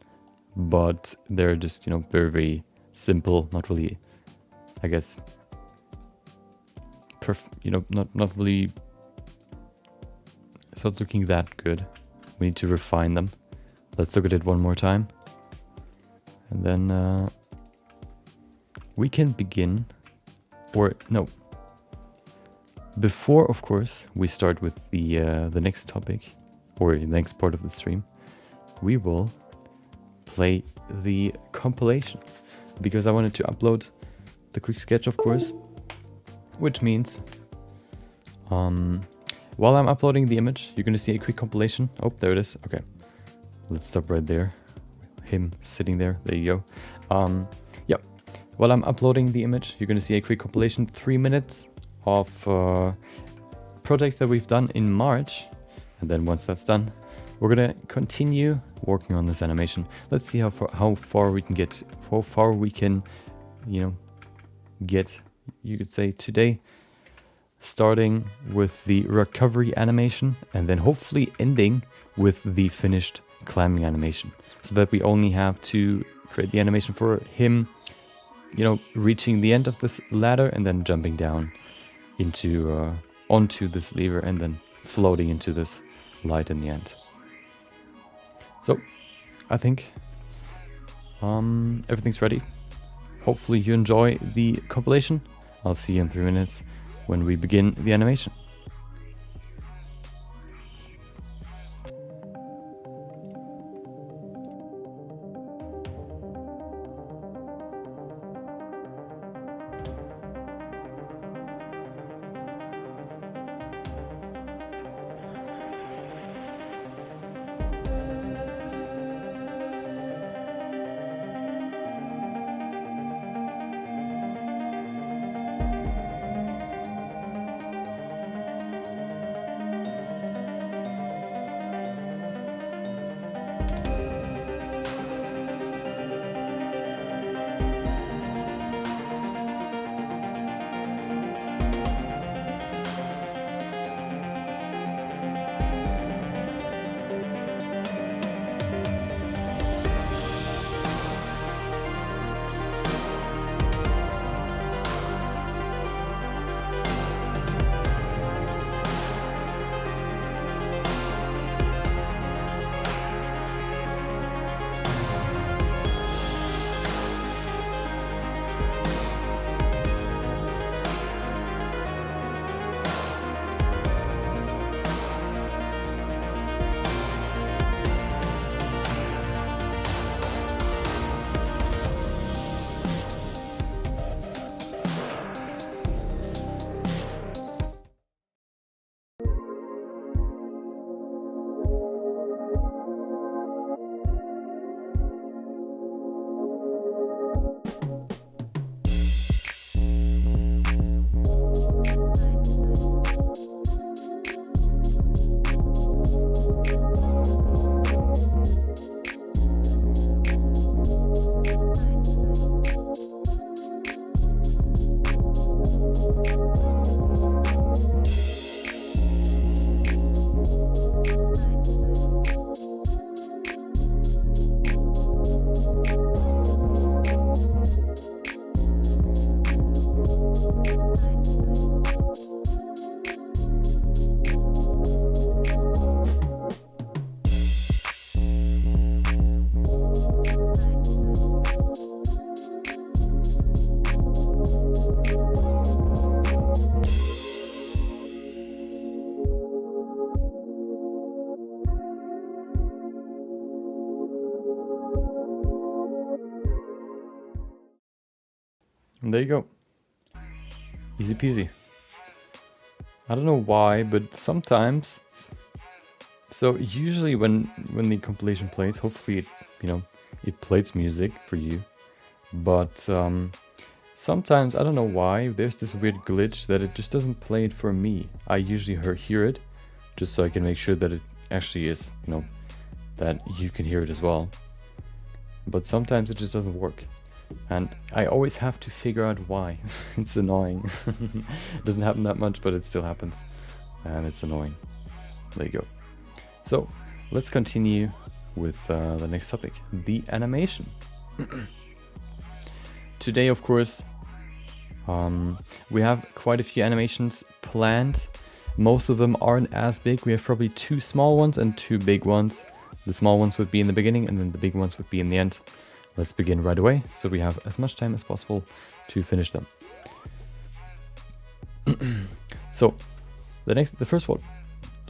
but they're just, you know, very, very simple, not really, I guess, not really, it's not looking that good. We need to refine them. Let's look at it one more time. And then we can begin, or no. Before, of course, we start with the next topic, or the next part of the stream, we will play the compilation, because I wanted to upload the quick sketch, of course, which means while I'm uploading the image, you're going to see a quick compilation. Oh, there it is. Okay, let's stop right there. Him sitting there. There you go. Yeah, while I'm uploading the image, you're going to see a quick compilation, 3 minutes of projects that we've done in March. And then once that's done, we're gonna continue working on this animation. Let's see how far we can get, you know, you could say today, starting with the recovery animation and then hopefully ending with the finished climbing animation, so that we only have to create the animation for him, you know, reaching the end of this ladder and then jumping down into onto this lever and then floating into this light in the end. So I think everything's ready. Hopefully you enjoy the compilation. I'll see you in 3 minutes when we begin the animation. And there you go. Easy peasy. I don't know why, but sometimes... So usually when the compilation plays, hopefully it, it plays music for you. But sometimes, I don't know why, there's this weird glitch that it just doesn't play it for me. I usually hear it, just so I can make sure that it actually is, that you can hear it as well. But sometimes it just doesn't work. And I always have to figure out why. It's annoying. It doesn't happen that much, but it still happens. And it's annoying. There you go. So, let's continue with the next topic, the animation. Today, of course, we have quite a few animations planned. Most of them aren't as big. We have probably 2 small ones and 2 big ones. The small ones would be in the beginning and then the big ones would be in the end. Let's begin right away, so we have as much time as possible to finish them. So, the first one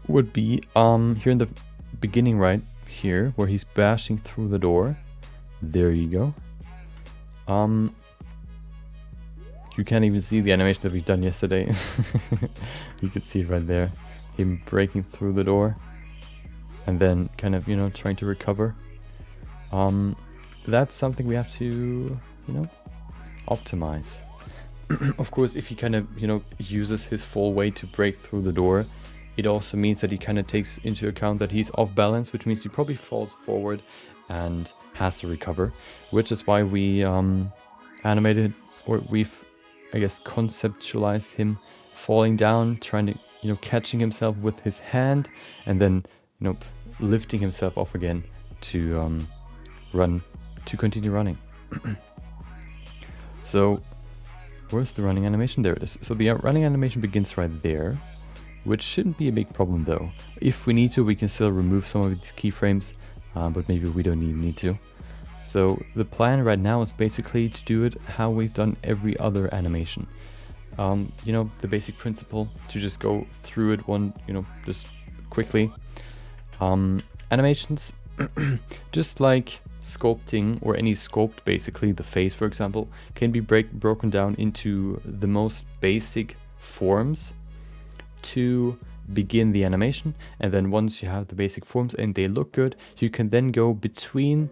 would be here in the beginning right here, where he's bashing through the door. There you go. You can't even see the animation that we've done yesterday. You could see it right there. Him breaking through the door. And then kind of, trying to recover. That's something we have to, optimize. Of course, if he kind of, uses his full weight to break through the door, it also means that he kind of takes into account that he's off balance, which means he probably falls forward and has to recover, which is why we animated, or we've, I guess, conceptualized him falling down, trying to, catching himself with his hand, and then, lifting himself off again to continue running. So, where's the running animation? There it is. So the running animation begins right there, which shouldn't be a big problem though. If we need to, we can still remove some of these keyframes, but maybe we don't even need to. So the plan right now is basically to do it how we've done every other animation. The basic principle, to just go through it just quickly. Animations, just like sculpting or any sculpt, basically the face, for example, can be broken down into the most basic forms to begin the animation. And then once you have the basic forms and they look good, you can then go between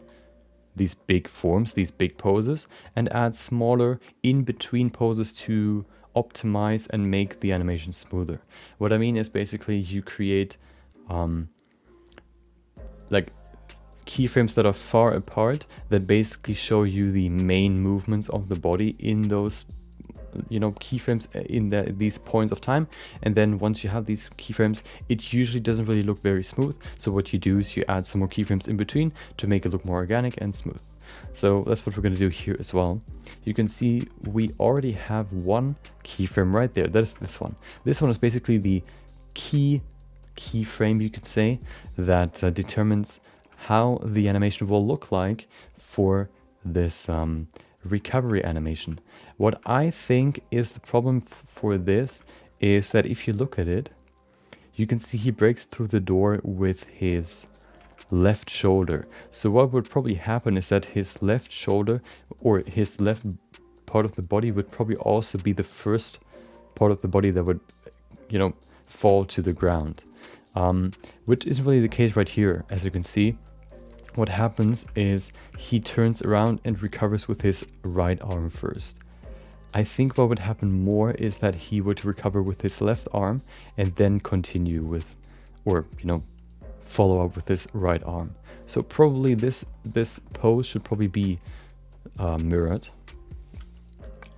these big forms, these big poses, and add smaller in-between poses to optimize and make the animation smoother. What I mean is basically you create like keyframes that are far apart that basically show you the main movements of the body in those keyframes in these points of time. And then once you have these keyframes, it usually doesn't really look very smooth. So what you do is you add some more keyframes in between to make it look more organic and smooth. So that's what we're going to do here as well. You can see we already have one keyframe right there. That is this one. This one is basically the keyframe, you could say, that determines how the animation will look like for this recovery animation. What I think is the problem for this is that if you look at it, you can see he breaks through the door with his left shoulder. So what would probably happen is that his left shoulder, or his left part of the body, would probably also be the first part of the body that would, fall to the ground. Which isn't really the case right here. As you can see, what happens is he turns around and recovers with his right arm first. I think what would happen more is that he would recover with his left arm and then continue with, or follow up with his right arm. So probably this pose should probably be mirrored.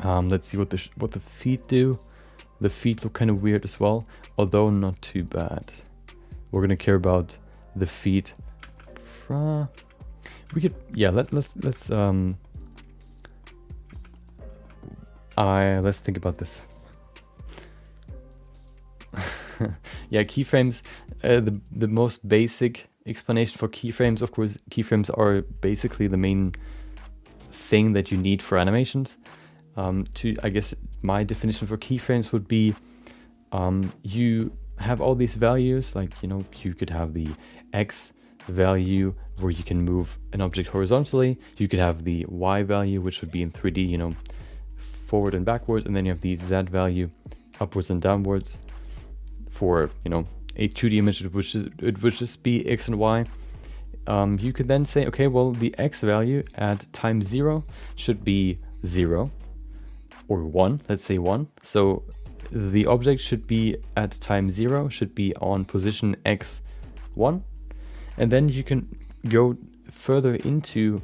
Let's see what the feet do. The feet look kind of weird as well, although not too bad. We're gonna care about the feet. We could, yeah. Let's think about this. Yeah, keyframes. The most basic explanation for keyframes, of course, keyframes are basically the main thing that you need for animations. I guess my definition for keyframes would be, you have all these values, like, you could have the X value where you can move an object horizontally. You could have the Y value, which would be in 3D, forward and backwards, and then you have the Z value upwards and downwards for, you know, a 2D image, it would just be X and Y. You could then say, okay, well, the X value at time 0 should be 0 or 1, let's say 1. So the object should be at time 0, should be on position X1. And then you can go further into,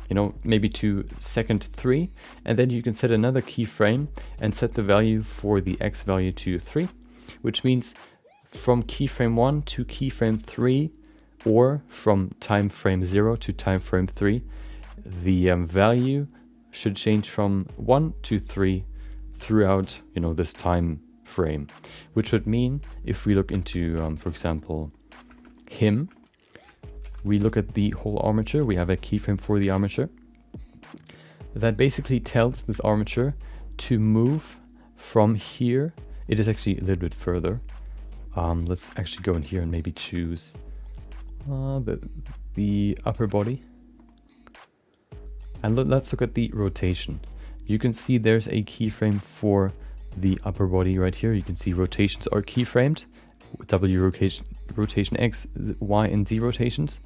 you know, maybe to second 3, and then you can set another keyframe and set the value for the X value to 3, which means from keyframe 1 to keyframe 3, or from time frame 0 to time frame 3, the value should change from 1 to 3 throughout, you know, this time frame, which would mean if we look into, for example, him, we look at the whole armature, we have a keyframe for the armature that basically tells this armature to move from here. It is actually a little bit further. Let's actually go in here and maybe choose the upper body. And let's look at the rotation. You can see there's a keyframe for the upper body right here. You can see rotations are keyframed. W rotation X, Y, and Z rotations.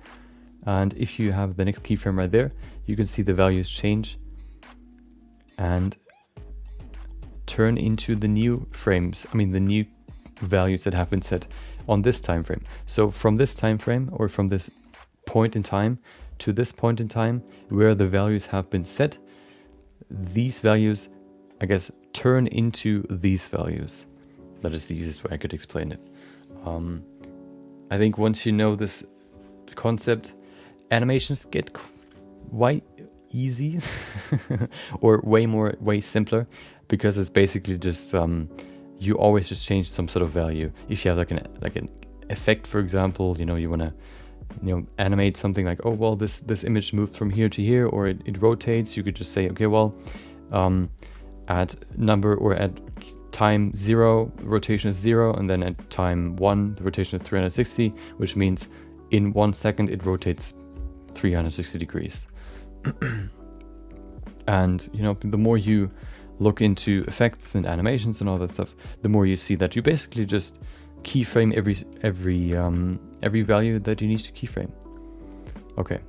And if you have the next keyframe right there, you can see the values change and turn into the new frames. I mean, the new values that have been set on this time frame. So from this time frame, or from this point in time to this point in time where the values have been set, these values, I guess, turn into these values. That is the easiest way I could explain it. I think once you know this concept, animations get quite easy or way simpler, because it's basically just you always just change some sort of value. If you have like an effect, for example, you know, you want to, you know, animate something like, oh well, this image moved from here to here, or it rotates. You could just say, okay, well, at number or at time 0, rotation is 0, and then at time 1, the rotation is 360, which means in 1 second it rotates 360 degrees. And, you know, the more you look into effects and animations and all that stuff, the more you see that you basically just keyframe every value that you need to keyframe. Okay,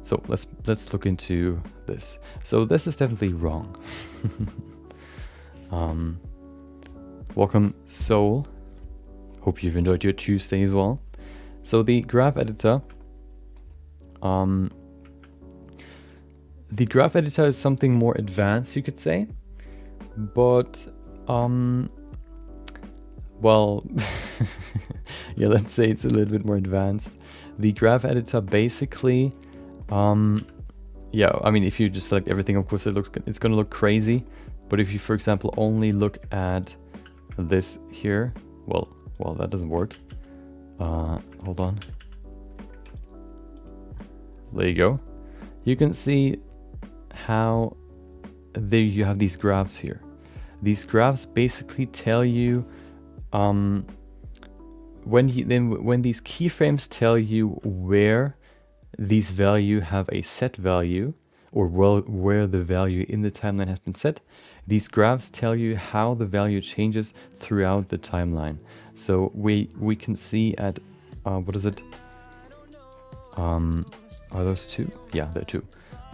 so let's look into this. So this is definitely wrong. Welcome, Soul. Hope you've enjoyed your Tuesday as well. So the graph editor, is something more advanced, you could say, but well, yeah, let's say it's a little bit more advanced. The graph editor basically, yeah, I mean, if you just select everything, of course it's gonna look crazy. But if you, for example, only look at this here, well, that doesn't work. Hold on. There you go. You can see how there you have these graphs here. These graphs basically tell you when these keyframes tell you where these values have a set value, or where the value in the timeline has been set. These graphs tell you how the value changes throughout the timeline. So we can see at what is it? Are those 2? Yeah, they're 2.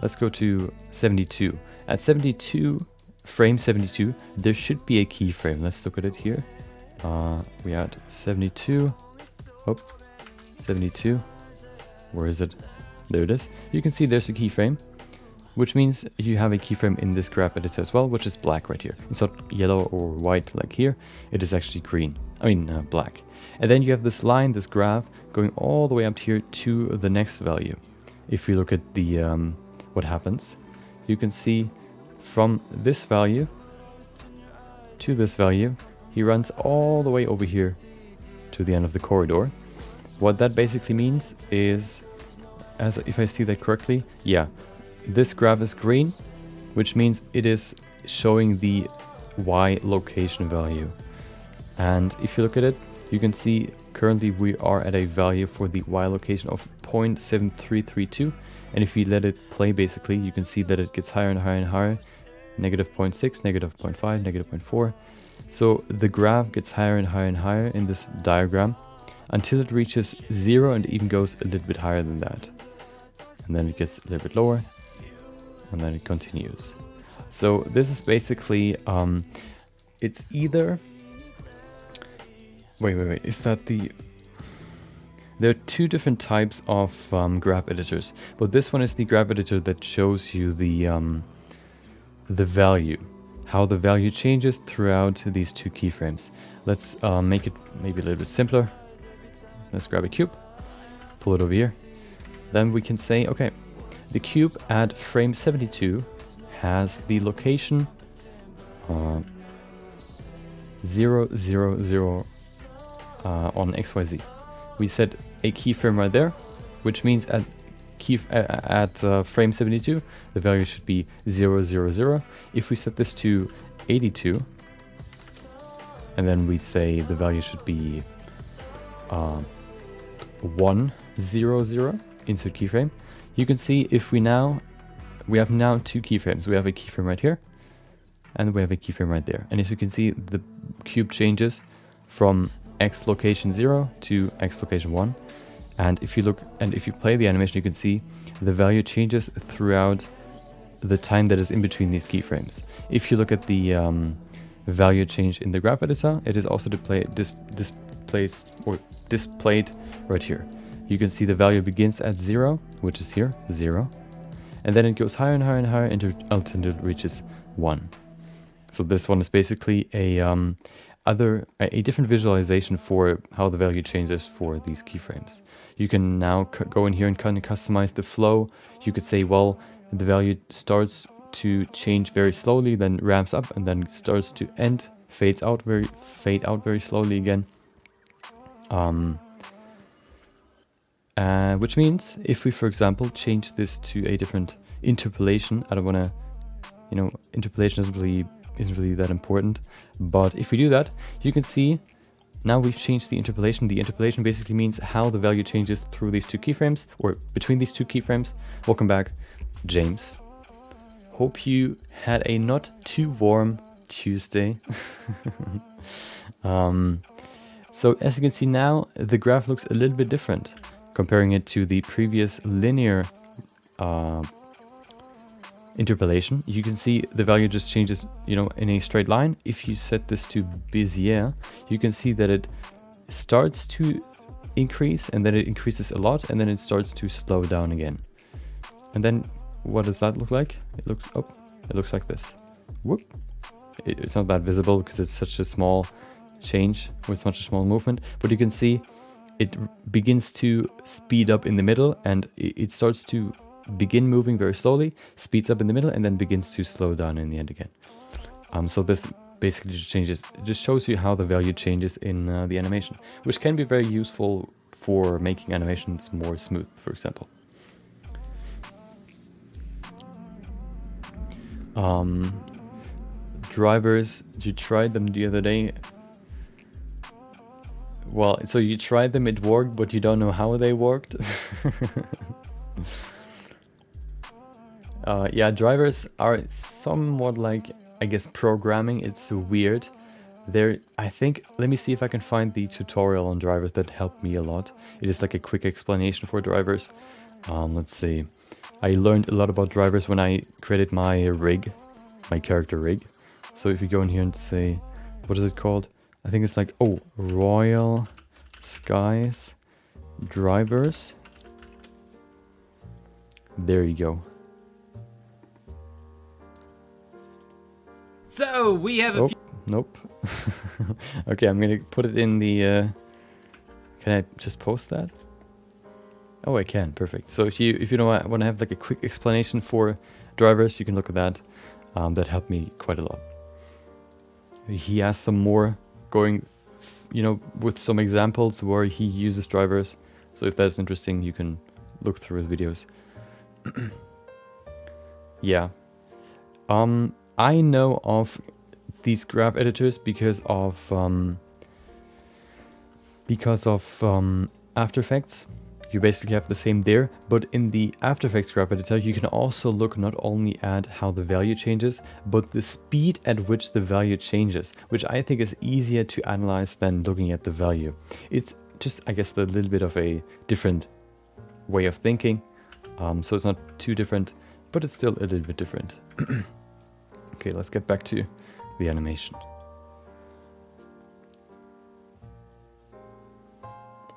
Let's go to 72. At 72, frame 72, there should be a keyframe. Let's look at it here. We had 72. Oh, 72. Where is it? There it is. You can see there's a keyframe, which means you have a keyframe in this graph editor as well, which is black right here. It's not yellow or white like here. It is actually green. I mean, black. And then you have this line, this graph, going all the way up here to the next value. If you look at the what happens, you can see from this value to this value, he runs all the way over here to the end of the corridor. What that basically means is, as if I see that correctly, yeah, this graph is green, which means it is showing the Y location value. And if you look at it, you can see currently we are at a value for the Y location of 0.7332. And if you let it play, basically, you can see that it gets higher and higher and higher negative 0.6, negative 0.5, negative 0.4. So the graph gets higher and higher and higher in this diagram until it reaches 0 and even goes a little bit higher than that. And then it gets a little bit lower, and then it continues. So this is basically, it's either... Wait, is that the... There are two different types of graph editors, but this one is the graph editor that shows you the value, how the value changes throughout these two keyframes. Let's make it maybe a little bit simpler. Let's grab a cube, pull it over here. Then we can say, okay, the cube at frame 72 has the location 0, 0, 0 on XYZ. We set a keyframe right there, which means at frame 72, the value should be 0, 0, 0. If we set this to 82, and then we say the value should be 1, 0, 0, insert keyframe, you can see if we have now two keyframes. We have a keyframe right here, and we have a keyframe right there. And as you can see, the cube changes from X location 0 to X location 1. And if you play the animation, you can see the value changes throughout the time that is in between these keyframes. If you look at the value change in the graph editor, it is also displayed right here. You can see the value begins at 0, which is here, 0. And then it goes higher and higher and higher until it reaches 1. So this one is basically a different visualization for how the value changes for these keyframes. You can now go in here and kind of customize the flow. You could say, well, the value starts to change very slowly, then ramps up, and then starts to fade out very slowly again. Which means if we, for example, change this to a different interpolation, I don't want to, interpolation isn't really that important. But if we do that, you can see now we've changed the interpolation. The interpolation basically means how the value changes through these two keyframes or between these two keyframes. Welcome back, James. Hope you had a not too warm Tuesday. So as you can see now, the graph looks a little bit different comparing it to the previous linear interpolation. You can see the value just changes, in a straight line. If you set this to Bezier, you can see that it starts to increase, and then it increases a lot, and then it starts to slow down again. And then what does that look like? It looks like this. Whoop. It's not that visible because it's such a small change with such a small movement, but you can see it begins to speed up in the middle, and it starts to begin moving very slowly, speeds up in the middle, and then begins to slow down in the end again. So this basically just shows you how the value changes in the animation, which can be very useful for making animations more smooth, for example. Drivers, you tried them the other day. Well, so you tried them, it worked, but you don't know how they worked. Yeah, drivers are somewhat like, I guess, programming. It's weird. I think, let me see if I can find the tutorial on drivers that helped me a lot. It is like a quick explanation for drivers. Let's see. I learned a lot about drivers when I created my rig, my character rig. So if you go in here and say, what is it called? I think it's like, Royal Skies Drivers. There you go. So we have a few... Nope. Okay, I'm gonna put it in the... Can I just post that? Oh, I can. Perfect. So if you don't want to have like a quick explanation for drivers, you can look at that. That helped me quite a lot. He has some more going, with some examples where he uses drivers. So if that's interesting, you can look through his videos. Yeah. I know of these graph editors because of After Effects. you basically have the same there, but in the After Effects graph editor, you can also look not only at how the value changes, but the speed at which the value changes, which I think is easier to analyze than looking at the value. It's just, I guess, a little bit of a different way of thinking. So it's not too different, but it's still a little bit different. Okay, let's get back to the animation.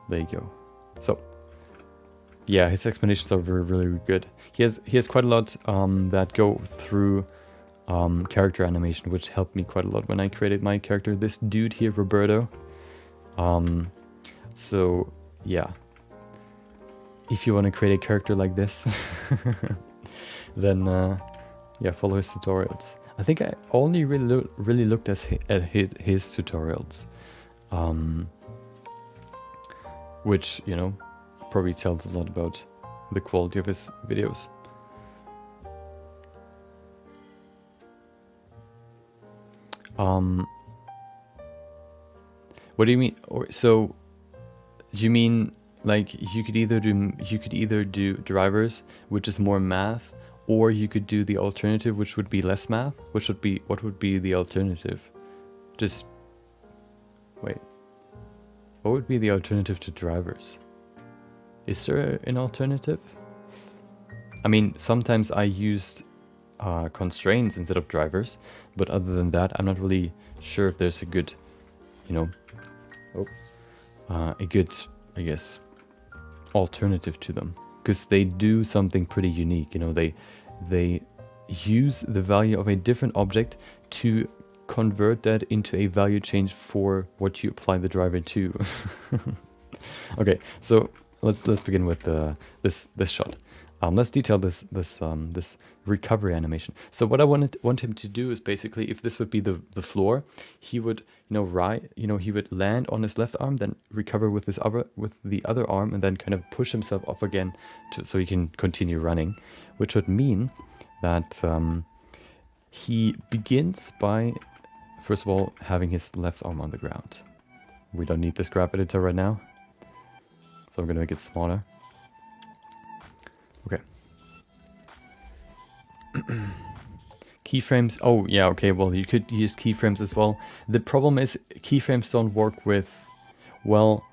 There you go. So, yeah, his explanations are really good. He has quite a lot that go through character animation, which helped me quite a lot when I created my character. This dude here, Roberto. So, yeah. If you want to create a character like this, then yeah, follow his tutorials. I think I only really looked at his tutorials, which, you know, probably tells a lot about the quality of his videos. What do you mean? So you mean like you could either do drivers, which is more math, or you could do the alternative, which would be less math. What would be the alternative? Just wait. What would be the alternative to drivers? Is there an alternative? I mean, sometimes I used constraints instead of drivers, but other than that, I'm not really sure if there's a good, you know, a good, I guess, alternative to them, because they do something pretty unique. You know, they use the value of a different object to convert that into a value change for what you apply the driver to. Okay, so let's begin with this shot. Let's detail this recovery animation. So what I want him to do is basically, if this would be the floor, he would, he would land on his left arm, then recover with the other arm, and then kind of push himself off again so he can continue running, which would mean that he begins by, first of all, having his left arm on the ground. We don't need this graph editor right now, so I'm gonna make it smaller. Okay. Keyframes. Oh, yeah, okay, well, you could use keyframes as well. The problem is keyframes don't work with, well,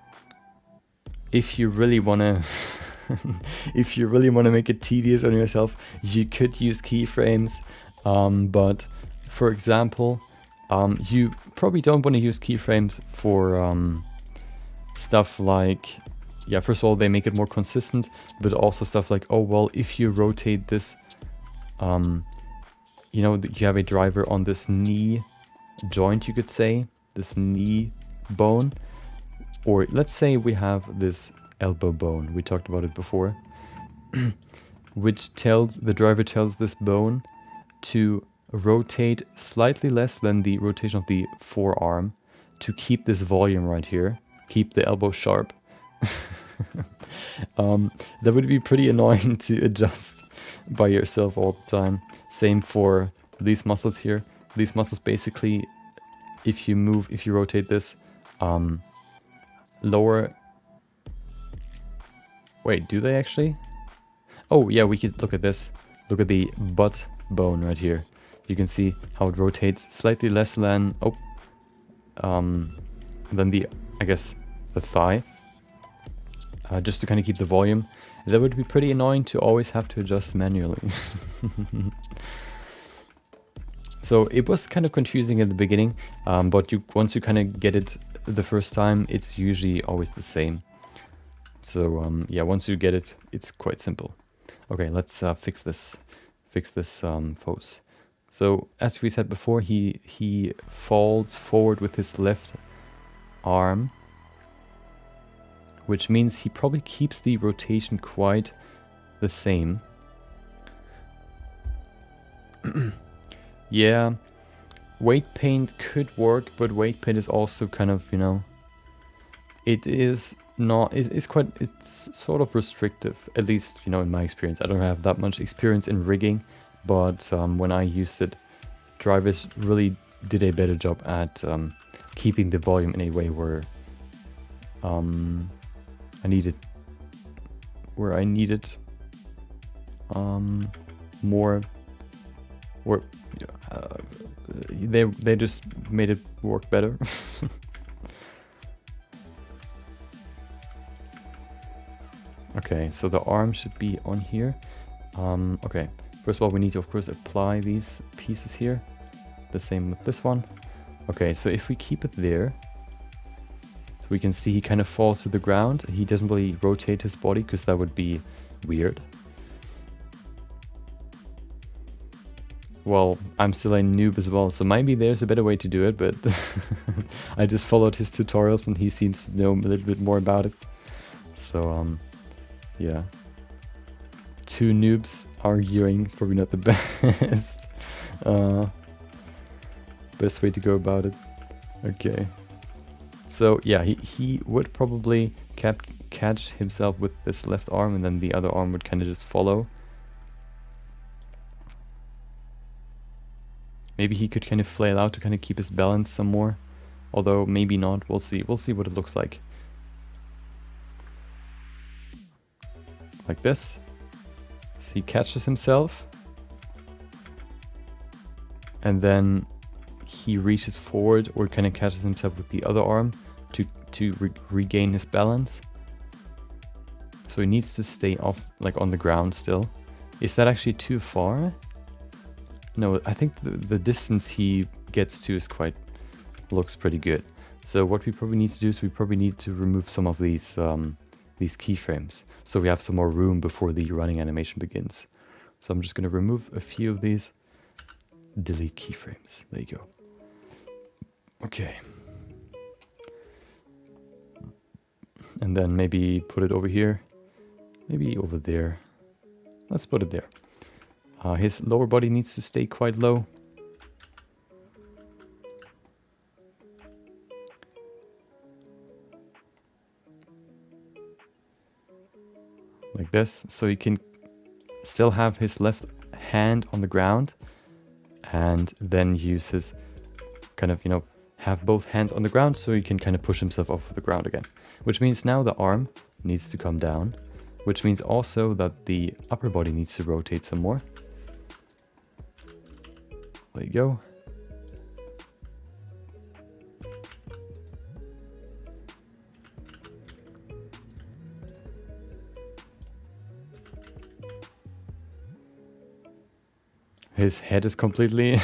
if you really want to make it tedious on yourself, you could use keyframes, but for example, you probably don't want to use keyframes for stuff like, yeah, first of all, they make it more consistent, but also stuff like, oh, well, if you rotate this, you know, you have a driver on this knee joint, you could say, this knee bone, or let's say we have this elbow bone, we talked about it before, which the driver tells this bone to rotate slightly less than the rotation of the forearm to keep this volume right here, keep the elbow sharp. That would be pretty annoying to adjust by yourself all the time. Same for these muscles here. These muscles basically, if you rotate this lower. Wait, do they actually? Oh yeah, we could look at this. Look at the butt bone right here. You can see how it rotates slightly less than the, I guess, the thigh. Just to kind of keep the volume. That would be pretty annoying to always have to adjust manually. So it was kind of confusing at the beginning, but once you kind of get it the first time, it's usually always the same. So yeah, once you get it, it's quite simple. Okay, let's fix this pose. So as we said before, he falls forward with his left arm, which means he probably keeps the rotation quite the same. Yeah, weight paint could work, but weight paint is also kind of, you know, it's sort of restrictive, at least, you know, in my experience. I don't have that much experience in rigging, but when I used it, drivers really did a better job at keeping the volume in a way where I needed where I needed more, or they just made it work better. Okay, so the arm should be on here. Okay, first of all, we need to, of course, apply these pieces here. The same with this one. Okay, so if we keep it there, so we can see he kind of falls to the ground. He doesn't really rotate his body because that would be weird. Well, I'm still a noob as well, so maybe there's a better way to do it, but I just followed his tutorials and he seems to know a little bit more about it. So, yeah. Two noobs arguing is probably not the best. Best way to go about it. Okay. So yeah, he would probably catch himself with this left arm, and then the other arm would kind of just follow. Maybe he could kind of flail out to kind of keep his balance some more. Although maybe not. We'll see. We'll see what it looks like. Like this. So he catches himself. And then he reaches forward or kind of catches himself with the other arm to regain his balance. So he needs to stay off, like on the ground still. Is that actually too far? No, I think the distance he gets to is looks pretty good. So what we probably need to do is we probably need to remove some of these keyframes, so we have some more room before the running animation begins. So I'm just going to remove a few of these. Delete keyframes. There you go. Okay. And then maybe put it over here. Maybe over there. Let's put it there. His lower body needs to stay quite low. Like this. So he can still have his left hand on the ground. And then use his kind of, have both hands on the ground so he can kind of push himself off the ground again. Which means now the arm needs to come down. Which means also that the upper body needs to rotate some more. There you go. His head is completely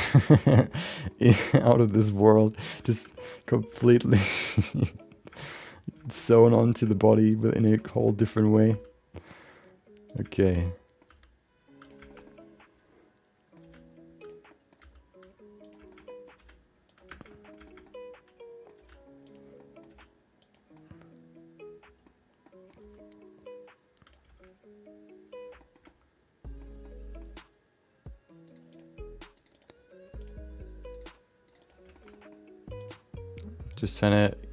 out of this world. Just completely sewn onto the body, but in a whole different way. Okay. Just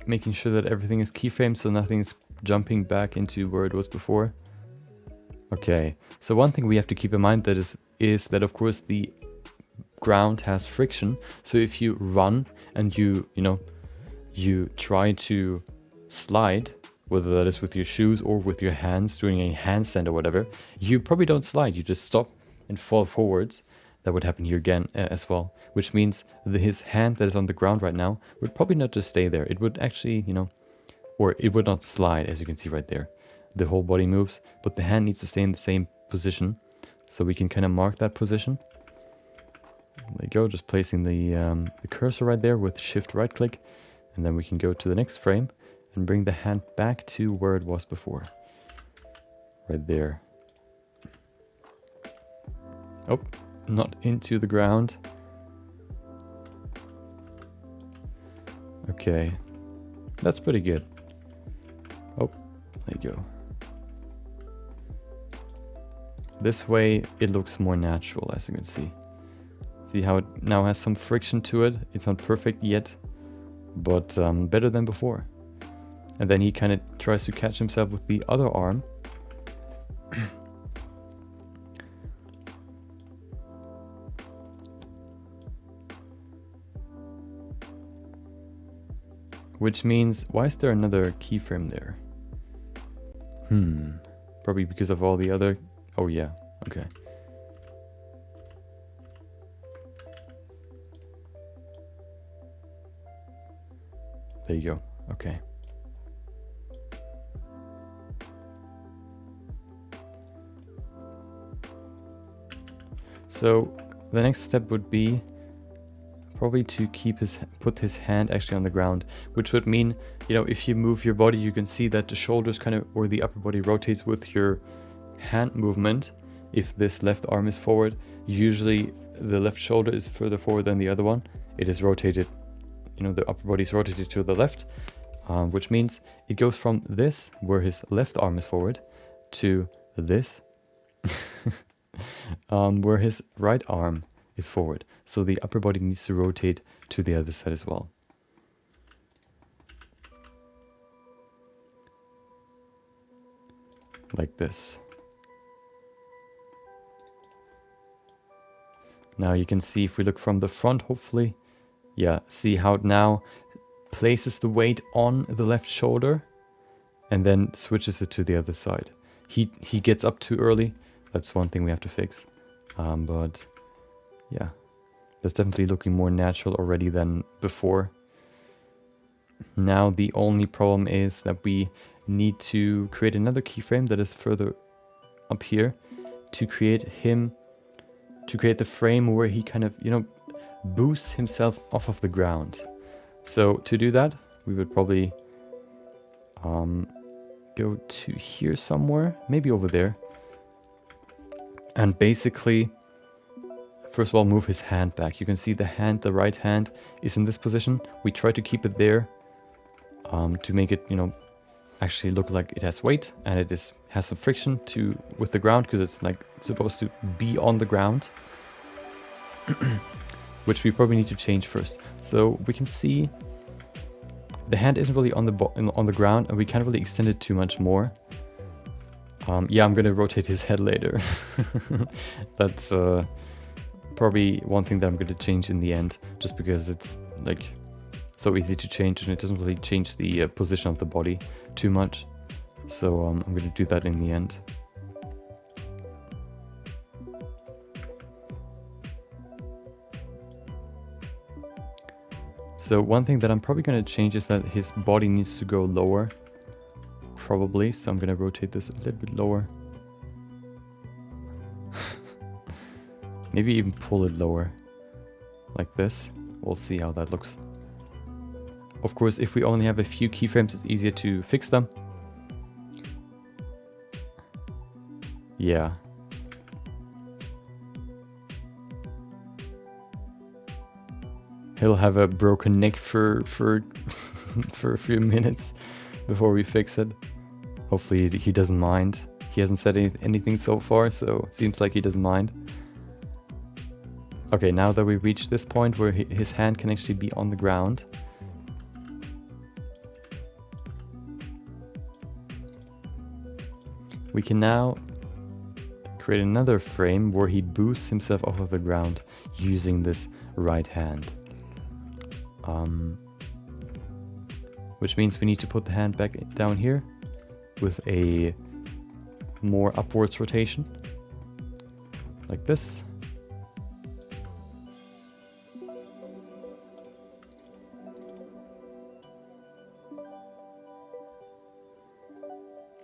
making sure that everything is keyframed so nothing's jumping back into where it was before. Okay, so one thing we have to keep in mind that is that of course the ground has friction. So if you run and you try to slide, whether that is with your shoes or with your hands doing a handstand or whatever, you probably don't slide, you just stop and fall forwards. That would happen here again as well, which means his hand that is on the ground right now would probably not just stay there. It would actually, or it would not slide, as you can see right there. The whole body moves, but the hand needs to stay in the same position. So we can kind of mark that position. There you go, just placing the cursor right there with shift right click. And then we can go to the next frame and bring the hand back to where it was before. Right there. Oh. Not into the ground. Okay. That's pretty good. Oh, there you go. This way it looks more natural, as you can see. See how it now has some friction to it? It's not perfect yet, but better than before. And then he kind of tries to catch himself with the other arm. Which means, why is there another keyframe there? probably because of all the other... Oh yeah, okay. There you go, okay. So the next step would be probably to put his hand actually on the ground, which would mean, you know, if you move your body, you can see that the shoulders kind of, or the upper body rotates with your hand movement. If this left arm is forward, usually the left shoulder is further forward than the other one. It is rotated, you know, the upper body is rotated to the left, which means it goes from this, where his left arm is forward, to this, where his right arm is forward. So the upper body needs to rotate to the other side as well. Like this. Now you can see, if we look from the front, hopefully, yeah, see how it now places the weight on the left shoulder and then switches it to the other side. He gets up too early. That's one thing we have to fix. But yeah, that's definitely looking more natural already than before. Now the only problem is that we need to create another keyframe that is further up here to create the frame where he kind of, you know, boosts himself off of the ground. So to do that, we would probably go to here somewhere, maybe over there. And basically, first of all, move his hand back. You can see the right hand is in this position. We try to keep it there to make it, you know, actually look like it has weight, and it has some friction with the ground, because it's like supposed to be on the ground, which we probably need to change first. So we can see the hand isn't really on the ground, and we can't really extend it too much more. Yeah, I'm gonna rotate his head later. That's probably one thing that I'm gonna change in the end, just because it's like so easy to change, and it doesn't really change the position of the body too much. So I'm gonna do that in the end. So one thing that I'm probably gonna change is that his body needs to go lower. Probably, so I'm gonna rotate this a little bit lower. Maybe even pull it lower, like this. We'll see how that looks. Of course, if we only have a few keyframes, it's easier to fix them. Yeah. He'll have a broken neck for for a few minutes before we fix it. Hopefully he doesn't mind. He hasn't said anything so far, so seems like he doesn't mind. Okay, now that we've reached this point where his hand can actually be on the ground, we can now create another frame where he boosts himself off of the ground using this right hand. Which means we need to put the hand back down here with a more upwards rotation, like this.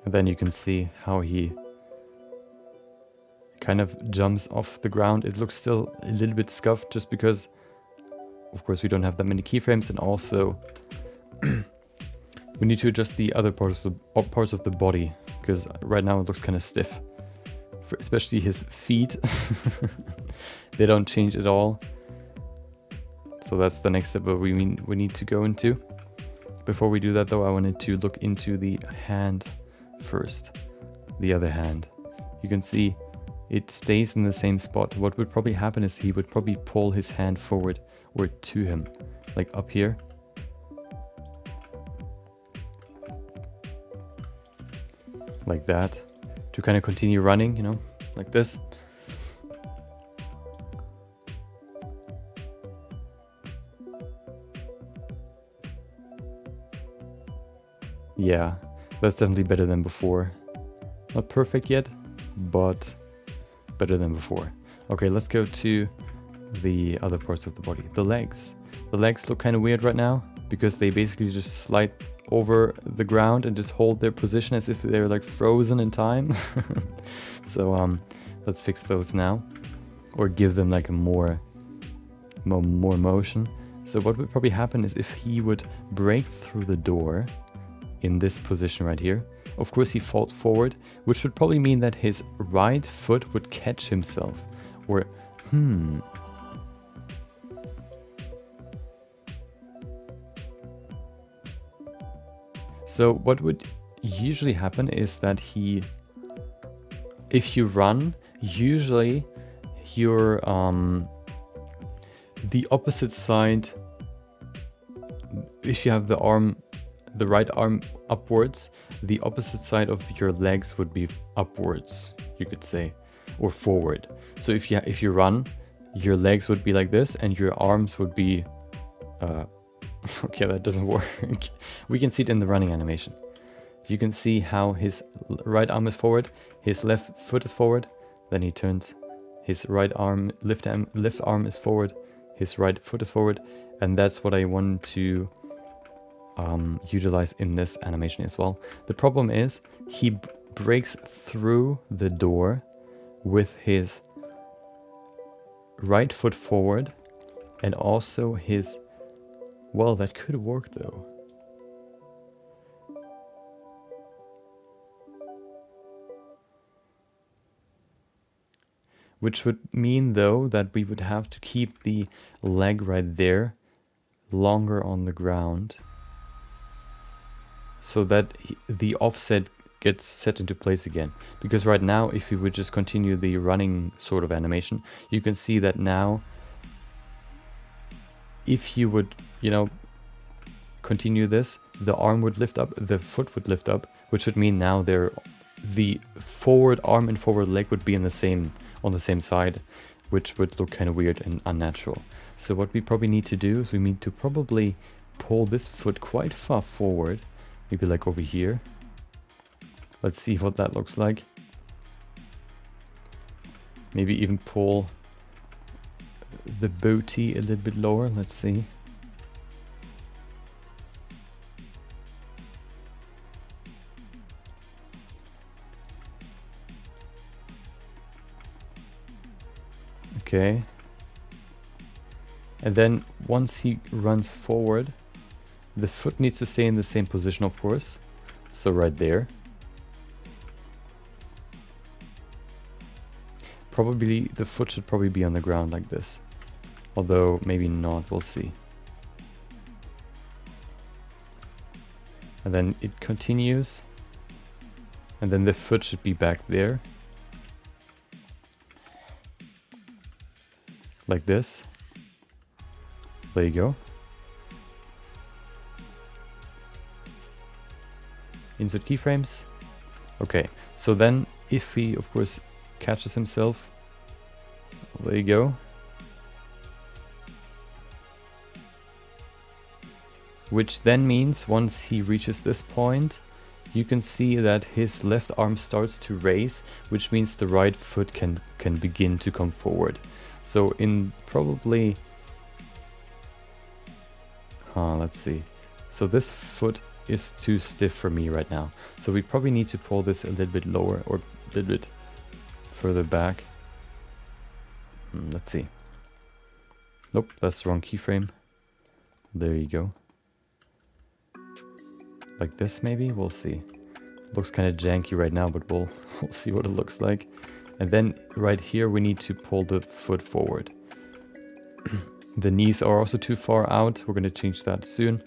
And then you can see how he kind of jumps off the ground. It looks still a little bit scuffed, just because, of course, we don't have that many keyframes, and also we need to adjust the other parts of the body, because right now it looks kind of stiff. Especially his feet. They don't change at all. So that's the next step that we need to go into. Before we do that though, I wanted to look into the hand first. The other hand. You can see it stays in the same spot. What would probably happen is he would probably pull his hand forward or to him, like up here. Like that, to kind of continue running, you know, like this. Yeah, that's definitely better than before. Not perfect yet, but better than before. Okay, let's go to the other parts of the body. The legs. The legs look kind of weird right now because they basically just slide over the ground and just hold their position as if they're like frozen in time. So let's fix those now, or give them like a more motion. So what would probably happen is if he would break through the door in this position right here, of course he falls forward, which would probably mean that his right foot would catch himself. Or so what would usually happen is that if you run, usually your the opposite side, if you have the right arm upwards, the opposite side of your legs would be upwards, you could say, or forward. So if you run, your legs would be like this and your arms would be okay, that doesn't work. We can see it in the running animation. You can see how his right arm is forward, his left foot is forward, then he turns, his right arm, left arm is forward, his right foot is forward, and that's what I want to utilize in this animation as well. The problem is he breaks through the door with his right foot forward and also his, well, that could work though. Which would mean though that we would have to keep the leg right there longer on the ground, so that the offset gets set into place again. Because right now, if we would just continue the running sort of animation, you can see that now, if you would, you know, continue this, the arm would lift up, the foot would lift up, which would mean now the forward arm and forward leg would be on the same side, which would look kind of weird and unnatural. So what we probably need to do is we need to probably pull this foot quite far forward, maybe like over here. Let's see what that looks like. Maybe even pull the booty a little bit lower. Let's see. Okay. And then once he runs forward, the foot needs to stay in the same position, of course. So right there. Probably the foot should probably be on the ground like this. Although maybe not, we'll see. And then it continues. And then the foot should be back there. Like this. There you go. Insert keyframes. Okay, so then if he, of course, catches himself, there you go. Which then means once he reaches this point, you can see that his left arm starts to raise, which means the right foot can begin to come forward. So in probably, let's see. So this foot is too stiff for me right now. So we probably need to pull this a little bit lower or a little bit further back. Let's see. Nope, that's the wrong keyframe. There you go. Like this maybe, we'll see. Looks kind of janky right now, but we'll see what it looks like. And then right here we need to pull the foot forward. The knees are also too far out. We're going to change that soon.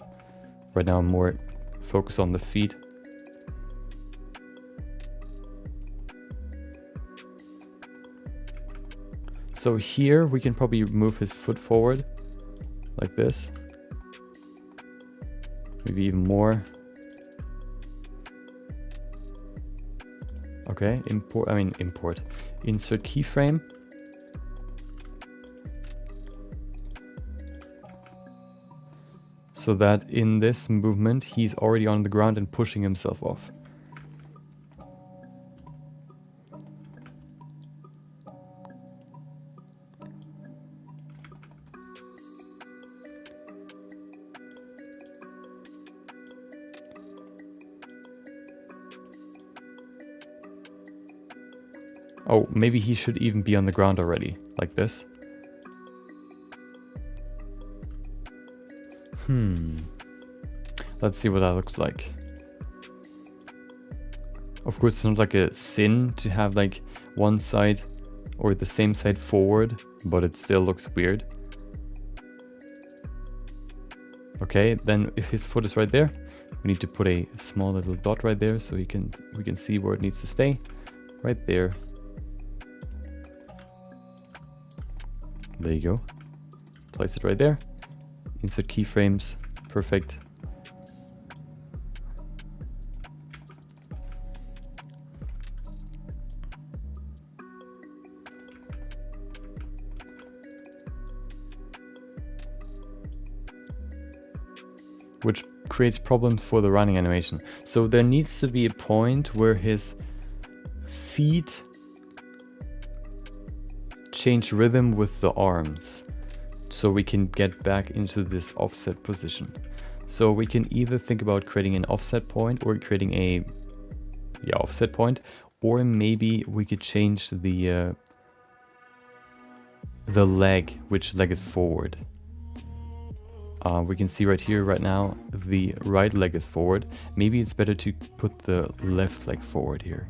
Right now I'm more focused on the feet. So here we can probably move his foot forward like this. Maybe even more. Okay, insert keyframe. So that in this movement, he's already on the ground and pushing himself off. Oh, maybe he should even be on the ground already, like this. Let's see what that looks like. Of course, it's not like a sin to have like one side or the same side forward, but it still looks weird. Okay, then if his foot is right there, we need to put a small little dot right there so we can see where it needs to stay. Right there. There you go. Place it right there. Insert keyframes. Perfect. Which creates problems for the running animation. So there needs to be a point where his feet change rhythm with the arms, so we can get back into this offset position. So we can either think about creating an offset point or creating a offset point, or maybe we could change the leg, which leg is forward. We can see right here, right now, the right leg is forward. Maybe it's better to put the left leg forward here,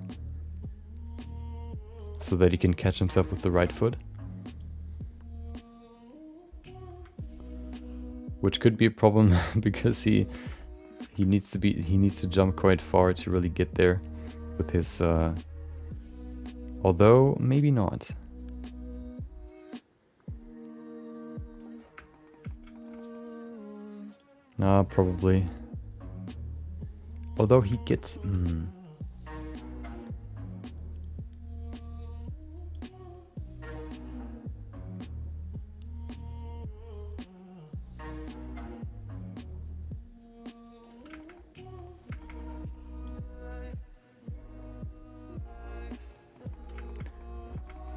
so that he can catch himself with the right foot. Which could be a problem because he needs to jump quite far to really get there with his although maybe not. Nah, probably. Although he gets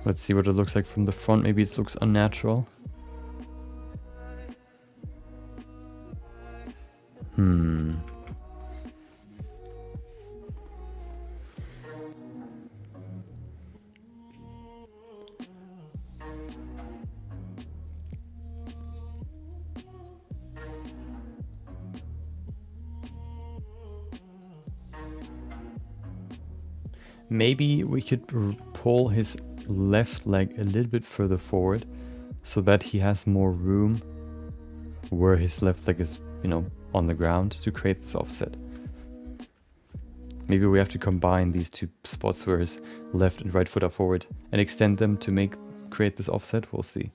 Let's see what it looks like from the front. Maybe it looks unnatural. Maybe we could pull his left leg a little bit further forward so that he has more room where his left leg is, on the ground to create this offset. Maybe we have to combine these two spots where his left and right foot are forward and extend them to create this offset. We'll see.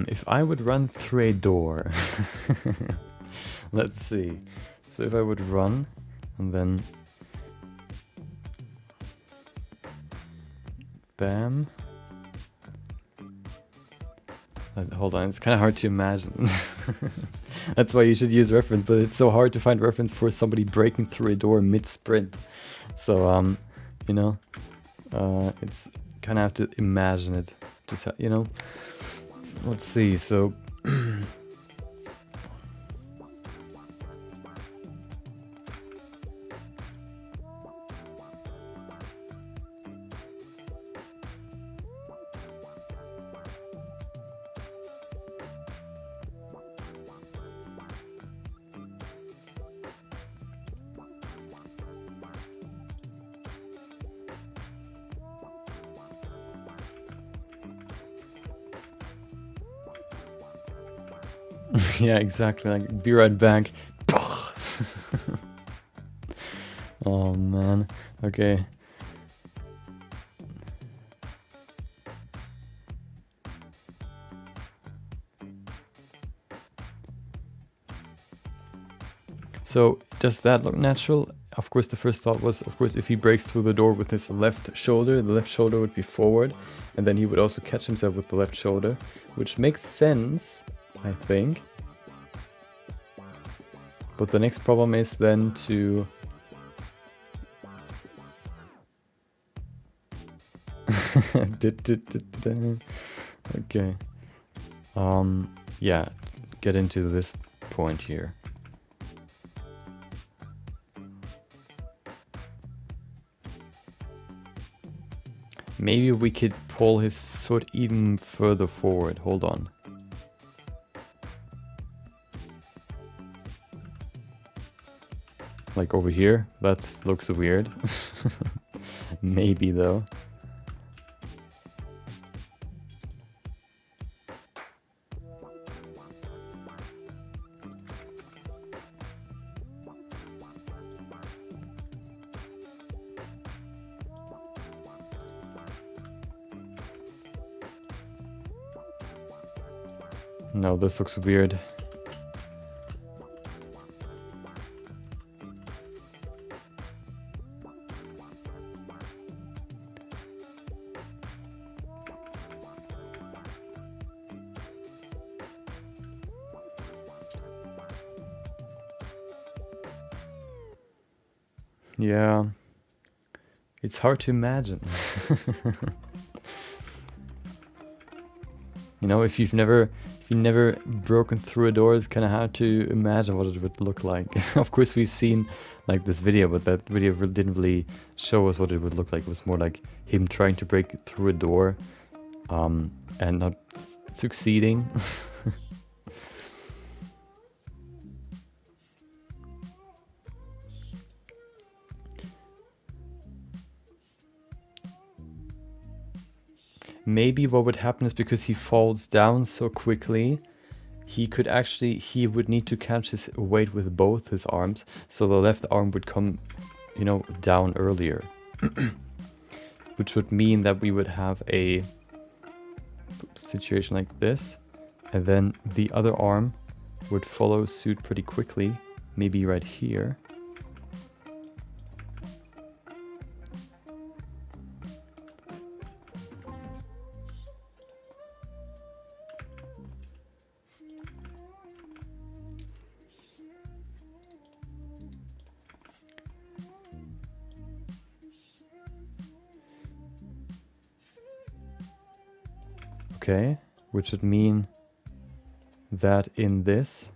If I would run through a door, let's see. So if I would run and then bam. Hold on, it's kind of hard to imagine. That's why you should use reference, but it's so hard to find reference for somebody breaking through a door mid-sprint. So, it's kind of have to imagine it. Just, Let's see, so... yeah, exactly, like, be right back. Oh, man. Okay. So, does that look natural? of course, the first thought was, of course, if he breaks through the door with his left shoulder, the left shoulder would be forward, and then he would also catch himself with the left shoulder, which makes sense, I think. But the next problem is then to... Okay. Yeah, get into this point here. Maybe we could pull his foot even further forward. Hold on. Like over here. That looks weird. Maybe though. No, this looks weird. Yeah, it's hard to imagine. You know, if you've never broken through a door, it's kind of hard to imagine what it would look like. Of course, we've seen like this video, but that video didn't really show us what it would look like. It was more like him trying to break through a door, and not succeeding. Maybe what would happen is because he falls down so quickly, he would need to catch his weight with both his arms, so the left arm would come, you know, down earlier. Which would mean that we would have a situation like this, and then the other arm would follow suit pretty quickly, maybe right here. Okay, which would mean that in this,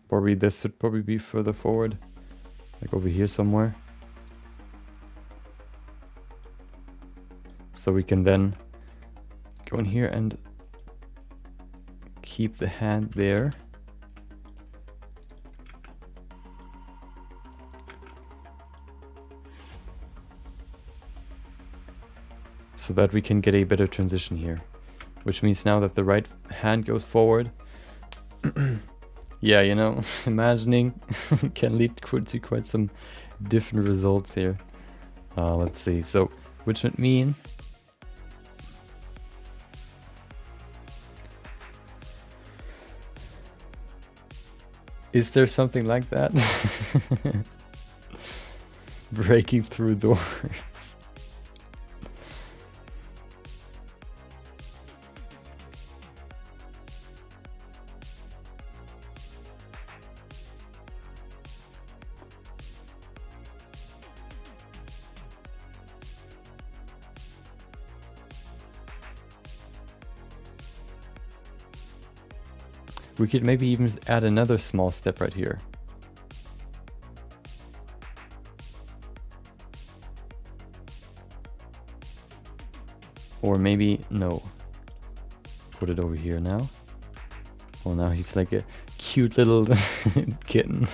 probably this should probably be further forward, like over here somewhere. So we can then go in here and keep the hand there. So that we can get a better transition here. Which means now that the right hand goes forward. Yeah, you know, imagining can lead to quite some different results here. Let's see. So, which would mean is there something like that? Breaking through doors. We could maybe even add another small step right here. Or maybe, no. Put it over here now. Well, now he's like a cute little kitten.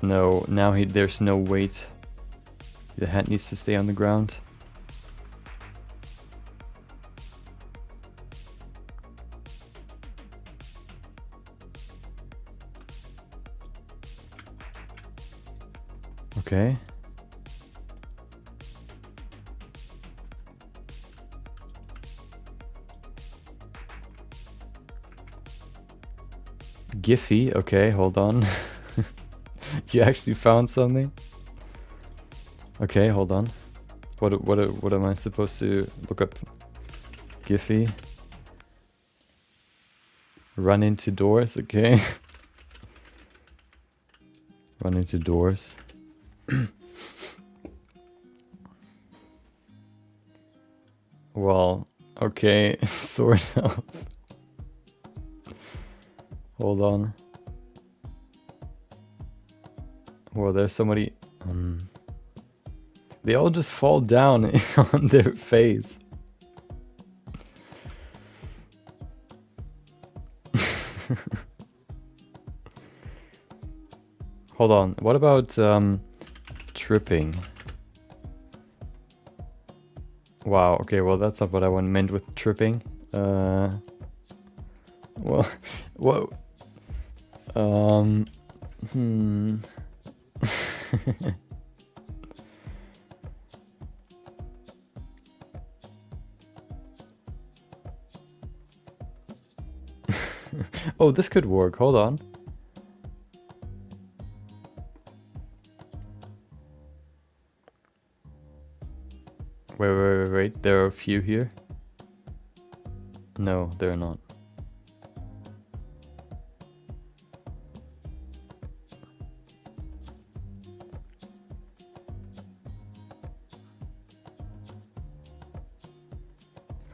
No, now there's no weight. The head needs to stay on the ground. Okay. Giphy, okay, hold on. You actually found something? Okay, hold on. What am I supposed to look up? Giphy. Run into doors, okay. Run into doors. Well, okay, sort of. Hold on. Well, there's somebody. They all just fall down on their face. Hold on. What about tripping? Wow. Okay. Well, that's not what I meant with tripping. Well, whoa. Oh, this could work. Hold on. Wait. There are a few here. No, there are not.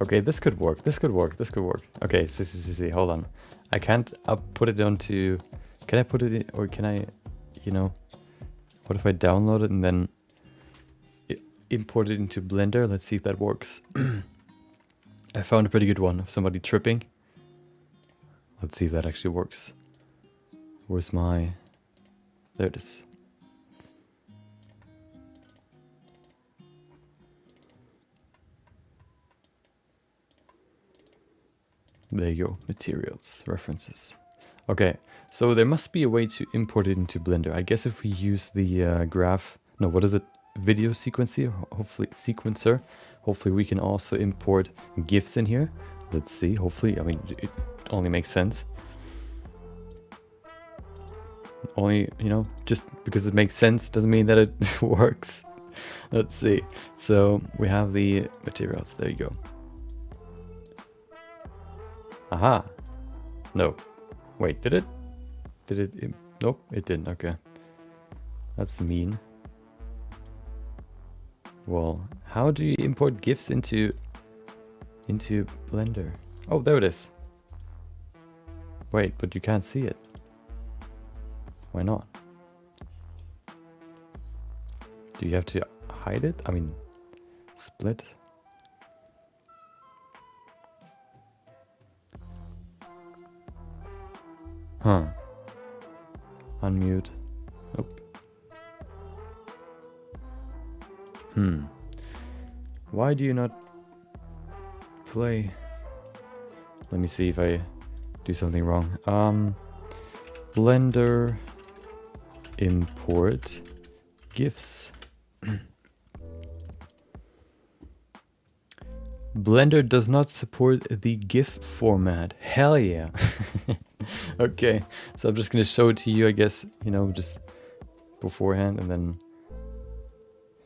Okay, this could work. This could work. Okay, see. Hold on. I can't put it onto. Can I put it in, or can I, what if I download it and then import it into Blender? Let's see if that works. I found a pretty good one of somebody tripping. Let's see if that actually works. Where's my... There it is. There you go. Materials, references. Okay, so there must be a way to import it into Blender. I guess if we use the graph... No, what is it? Video sequencer, hopefully we can also import GIFs in here. Let's see, hopefully, I mean, it only makes sense. Only, just because it makes sense doesn't mean that it works. Let's see. So we have the materials, there you go. Aha. No. Wait, did it? Nope, it didn't, okay. That's mean. Well, how do you import GIFs into Blender? Oh, there it is. Wait, but you can't see it. Why not? Do you have to hide it? I mean, split? Huh. Unmute. Nope. Why do you not play? Let me see if I do something wrong. Blender import GIFs. Blender does not support the GIF format. Hell yeah. Okay, so I'm just gonna show it to you, I guess, just beforehand, and then...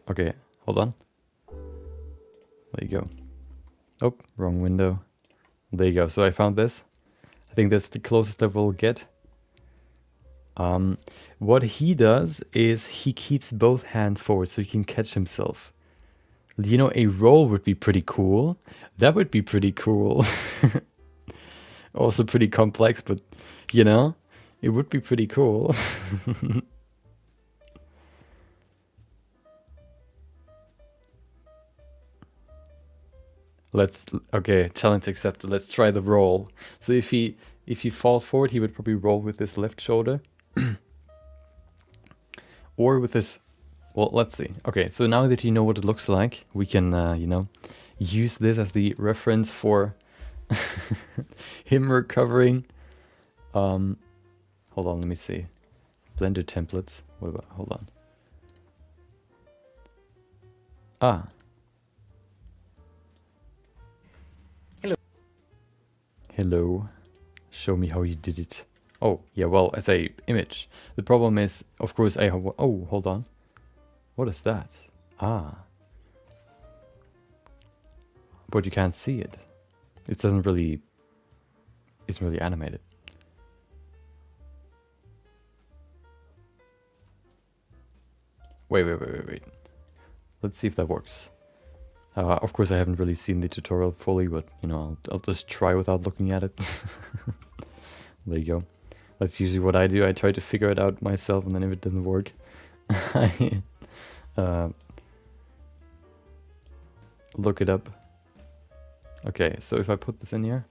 Okay, hold on. There you go. Oh, wrong window. There you go. So I found this. I think that's the closest I will get. What he does is he keeps both hands forward so he can catch himself. A roll would be pretty cool. That would be pretty cool. Also pretty complex, but you know, it would be pretty cool. Okay, challenge accepted. Let's try the roll. So if he falls forward, he would probably roll with his left shoulder. Or with his, well, let's see. Okay, so now that you know what it looks like, we can, you know, use this as the reference for him recovering. Hold on, let me see. Blender templates. What about, hold on. Ah. Hello. Show me how you did it. Oh, yeah, well, as a image. The problem is, of course, I have... Oh, hold on. What is that? Ah. But you can't see it. It doesn't really... It's really animated. Wait. Let's see if that works. Of course, I haven't really seen the tutorial fully, but, you know, I'll just try without looking at it. There you go. That's usually what I do. I try to figure it out myself, and then if it doesn't work, I look it up. Okay, so if I put this in here.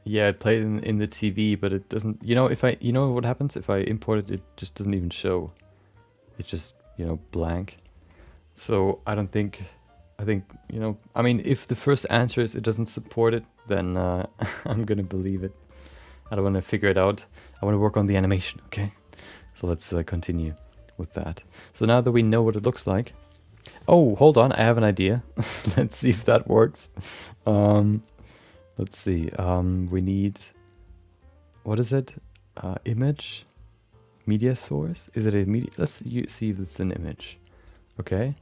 Yeah, it played in the TV, but it doesn't... You know, if I... You know what happens? If I import it, it just doesn't even show. It's just, you know, blank. So I don't think... I think, you know... I mean, if the first answer is it doesn't support it, then I'm gonna believe it. I don't want to figure it out. I want to work on the animation, okay? So let's continue with that. So now that we know what it looks like... Oh, hold on, I have an idea. Let's see if that works. Let's see. We need... What is it? Image? Media source? Is it a media? Let's see if it's an image. Okay.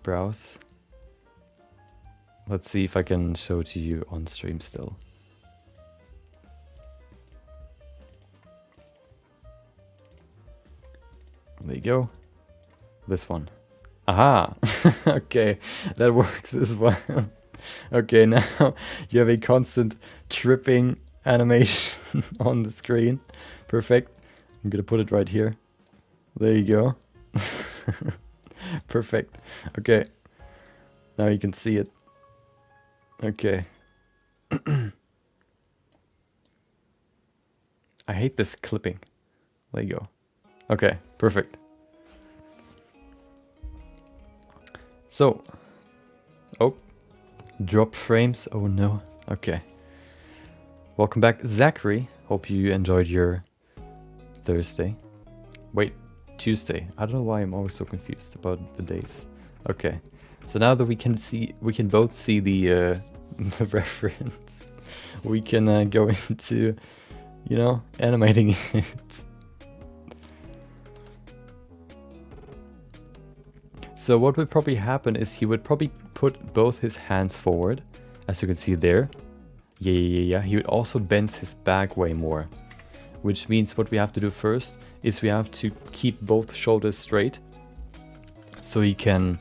Browse. Let's see if I can show it to you on stream still. There you go. This one. Aha! Okay, that works as well. Okay, now you have a constant tripping animation on the screen. Perfect. I'm gonna put it right here. There you go. Perfect. Okay. Now you can see it. Okay. I hate this clipping. There you go. Okay, perfect. So, oh, drop frames. Oh no. Okay. Welcome back, Zachary. Hope you enjoyed your Thursday. Wait, Tuesday. I don't know why I'm always so confused about the days. Okay. So now that we can both see the the reference, we can go into, you know, animating it. So what would probably happen is he would probably put both his hands forward, as you can see there. Yeah. He would also bend his back way more, which means what we have to do first is we have to keep both shoulders straight, so he can,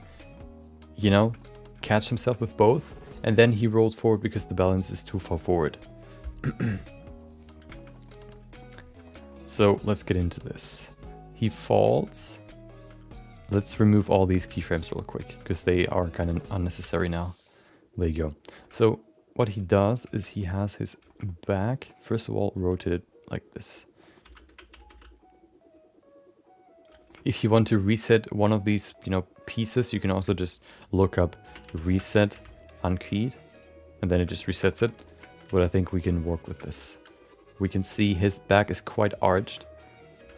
you know, catch himself with both, and then he rolls forward because the balance is too far forward. So let's get into this. He falls. Let's remove all these keyframes real quick, because they are kind of unnecessary now. There you go. So what he does is he has his back, first of all, rotated like this. If you want to reset one of these, you know, pieces, you can also just look up reset unkeyed, and then it just resets it. But I think we can work with this. We can see his back is quite arched,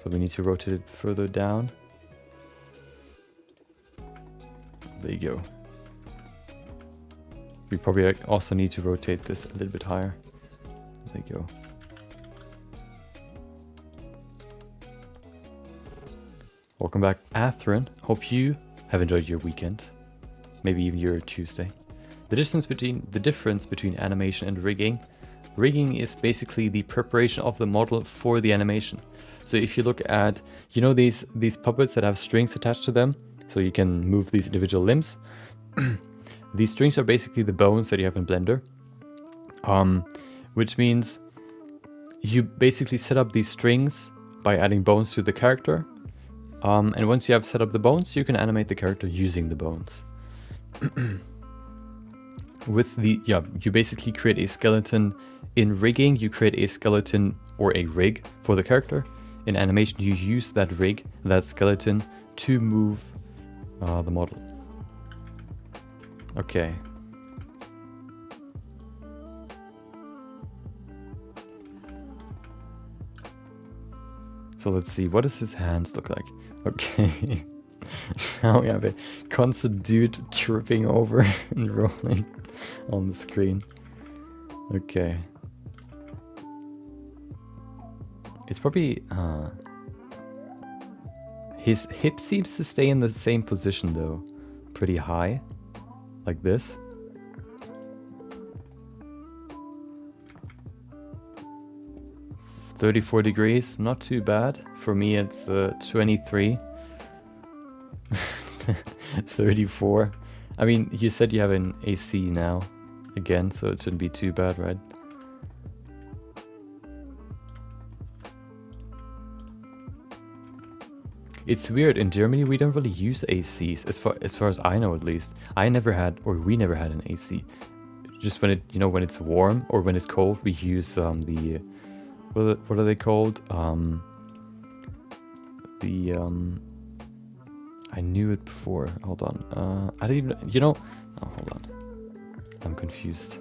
so we need to rotate it further down. There you go. We probably also need to rotate this a little bit higher. There you go. Welcome back, Atherin. Hope you have enjoyed your weekend. Maybe even your Tuesday. The difference between animation and rigging. Rigging is basically the preparation of the model for the animation. So if you look at, you know, these puppets that have strings attached to them, so you can move these individual limbs. These strings are basically the bones that you have in Blender, which means you basically set up these strings by adding bones to the character. And once you have set up the bones, you can animate the character using the bones. With the, you basically create a skeleton. In rigging, you create a skeleton or a rig for the character. In animation, you use that rig, that skeleton, to move the model. Okay. So let's see, what does his hands look like? Okay. Now we have a constant dude tripping over and rolling on the screen. Okay. It's probably... his hip seems to stay in the same position though. Pretty high. Like this. "34 degrees, not too bad. For me it's 23. 34. I mean, you said you have an AC now. Again, so it shouldn't be too bad, right? It's weird, in Germany we don't really use ACs, as far as I know at least. I never had, or we never had an AC. Just when it, you know, when it's warm or when it's cold, we use the... What are they called? I knew it before. Hold on. I didn't even... You know... Oh, hold on. I'm confused.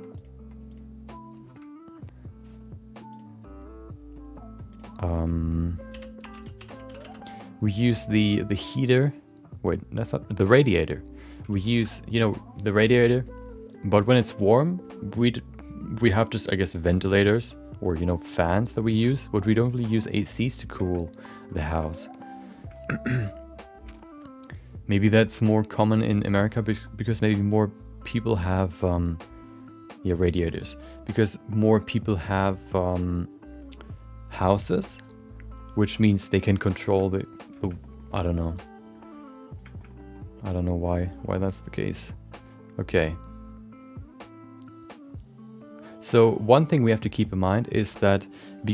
We use the heater. Wait, that's not... The radiator. We use, you know, the radiator. But when it's warm, we have just, I guess, ventilators. Or, you know, fans that we use. But we don't really use ACs to cool the house. Maybe that's more common in America because maybe more people have radiators. Because more people have houses, which means they can control the I don't know. I don't know why that's the case. Okay. So one thing we have to keep in mind is that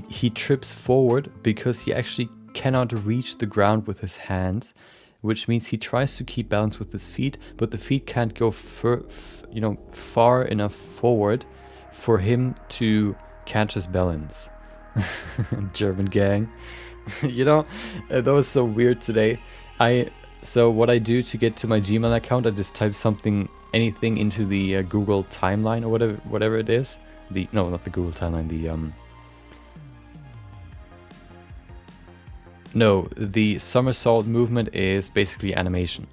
he trips forward because he actually cannot reach the ground with his hands, which means he tries to keep balance with his feet, but the feet can't go far enough forward for him to catch his balance. German gang. You know, that was so weird today. So what I do to get to my Gmail account, I just type anything into the Google timeline or whatever it is. No, not the Google timeline. The somersault movement is basically animation.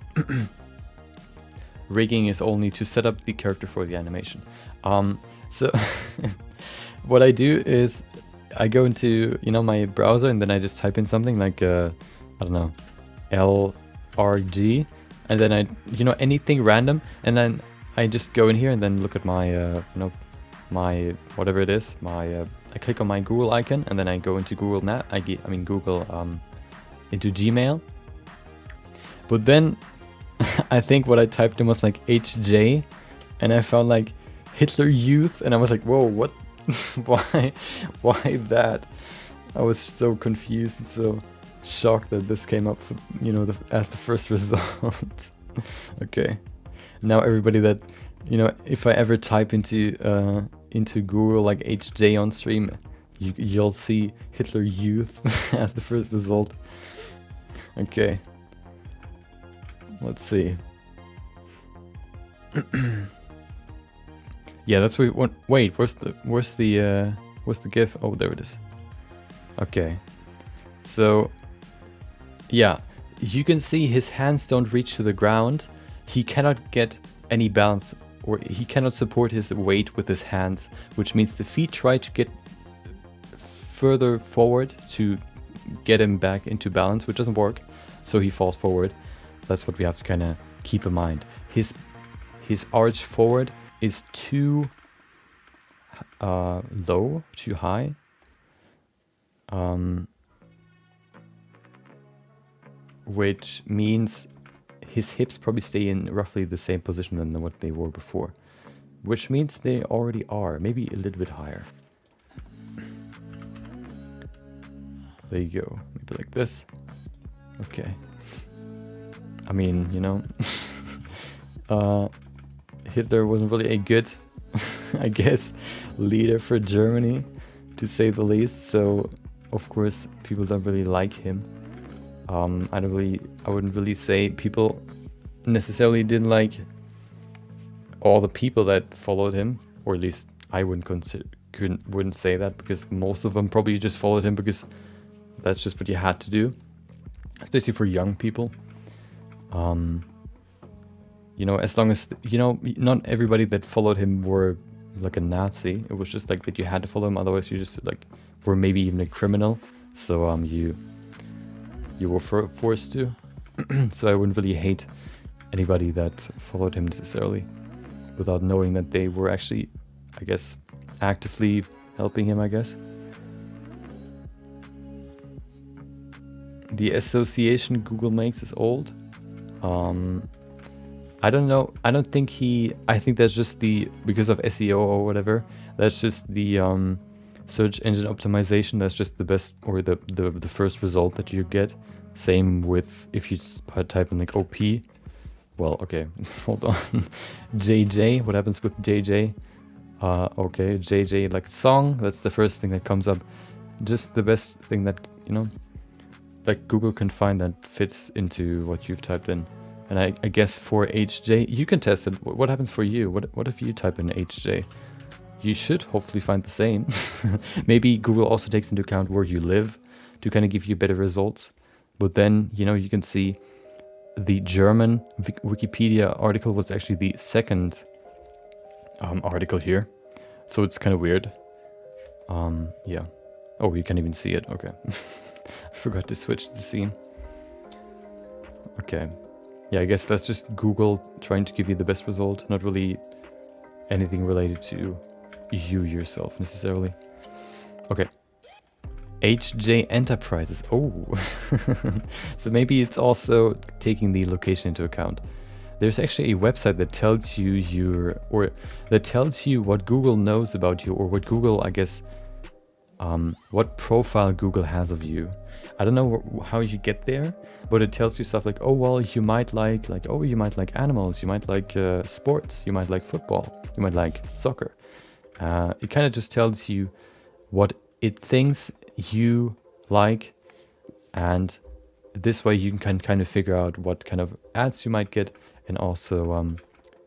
Rigging is only to set up the character for the animation. So what I do is I go into, you know, my browser and then I just type in something like I don't know, LRG, and then I, you know, anything random, and then I just go in here and then look at my my whatever it is, I click on my Google icon and then I go into Google into Gmail. But then I think what I typed in was like HJ, and I found like Hitler Youth, and I was like, whoa, what? why that? I was so confused and so shocked that this came up, you know, as the first result. Okay, now everybody that, you know, if I ever type into Google like HJ on stream, you'll see Hitler Youth as the first result. Okay, let's see. Yeah, that's what we want. Wait, where's the GIF? Oh, there it is. Okay, so yeah, you can see his hands don't reach to the ground. He cannot get any balance, or he cannot support his weight with his hands, which means the feet try to get further forward to get him back into balance, which doesn't work, so he falls forward. That's what we have to kind of keep in mind. His arch forward is too low, too high. Which means his hips probably stay in roughly the same position than what they were before. Which means they already are, maybe a little bit higher. There you go, maybe like this. Okay. I mean, you know, Hitler wasn't really a good, I guess, leader for Germany, to say the least. So, of course, people don't really like him. I wouldn't really say people necessarily didn't like all the people that followed him, or at least I wouldn't say that, because most of them probably just followed him because that's just what you had to do, especially for young people. You know, as long as, you know, not everybody that followed him were like a Nazi. It was just like that you had to follow him, otherwise you just like were maybe even a criminal. So you were forced to. So I wouldn't really hate anybody that followed him necessarily, without knowing that they were actually, I guess, actively helping him, I guess. The association Google makes is old. I don't know. I don't think I think that's just because of SEO or whatever. That's just the search engine optimization. That's just the best, or the first result that you get. Same with if you type in like OP. Well, okay, hold on. JJ, what happens with JJ? Okay, JJ, like song, that's the first thing that comes up. Just the best thing that, you know, like Google can find that fits into what you've typed in. And I guess for HJ, you can test it. What happens for you? What if you type in HJ? You should hopefully find the same. Maybe Google also takes into account where you live to kind of give you better results. But then, you know, you can see the German Wikipedia article was actually the second article here. So it's kind of weird. Yeah. Oh, you can't even see it. Okay. I forgot to switch the scene. Okay. Yeah, I guess that's just Google trying to give you the best result, not really anything related to you yourself necessarily. Okay. HJ Enterprises. Oh. So maybe it's also taking the location into account. There's actually a website that tells you that tells you what Google knows about you, or what Google, I guess, what profile Google has of you. I don't know how you get there, but it tells you stuff like, oh, well, you might like animals, you might like sports, you might like football, you might like soccer. It kind of just tells you what it thinks you like, and this way you can kind of figure out what kind of ads you might get, and also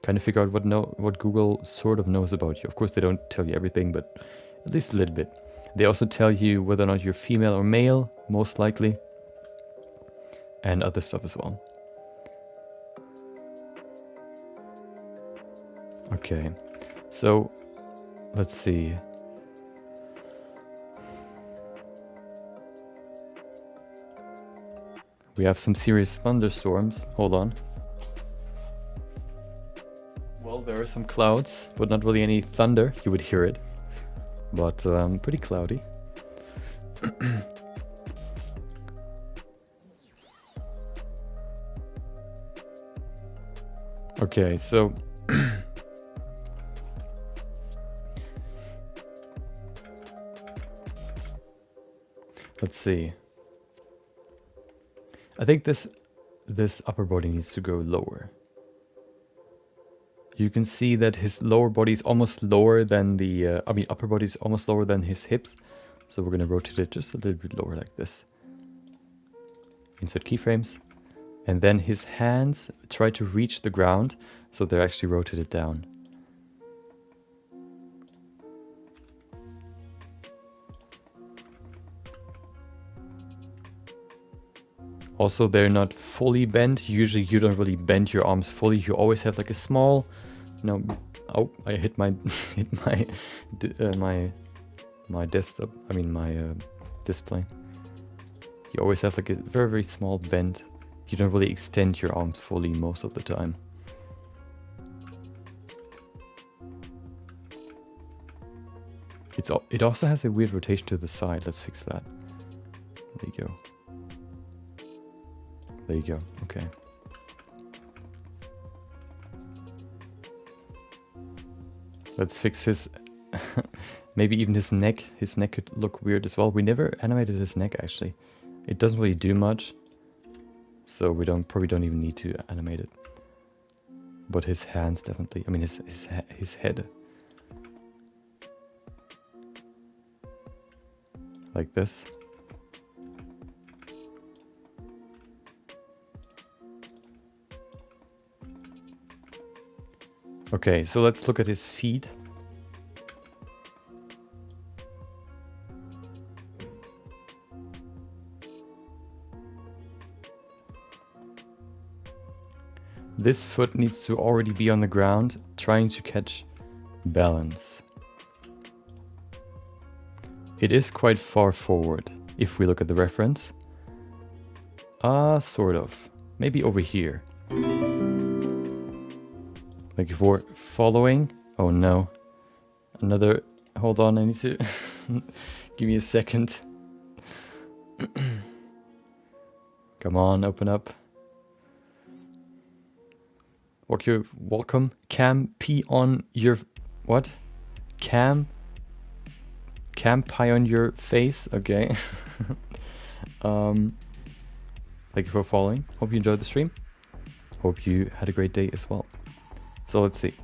kind of figure out what Google sort of knows about you. Of course, they don't tell you everything, but at least a little bit. They also tell you whether or not you're female or male, most likely, and other stuff as well. Okay, so let's see. We have some serious thunderstorms. Hold on. Well, there are some clouds, but not really any thunder. You would hear it, but pretty cloudy. Okay, so let's see. I think this upper body needs to go lower. You can see that his lower body is almost lower than the, upper body is almost lower than his hips. So we're gonna rotate it just a little bit lower like this. Insert keyframes. And then his hands try to reach the ground, so they're actually rotated down. Also, they're not fully bent. Usually you don't really bend your arms fully. You always have like a small, oh, I hit my my desktop. My display. You always have like a very, very small bend. You don't really extend your arms fully most of the time. It also has a weird rotation to the side. Let's fix that. There you go. There you go. Okay. Let's fix his... maybe even his neck. His neck could look weird as well. We never animated his neck, actually. It doesn't really do much. So we probably don't even need to animate it. But his hands definitely... I mean, his head. Like this. Okay, so let's look at his feet. This foot needs to already be on the ground, trying to catch balance. It is quite far forward, if we look at the reference. Sort of. Maybe over here. Like if we're following... Oh no. Another... Hold on, I need to... Give me a second. Come on, open up. Welcome. Cam P on your... What? Cam pie on your face? Okay. Thank you for following. Hope you enjoyed the stream. Hope you had a great day as well. So let's see.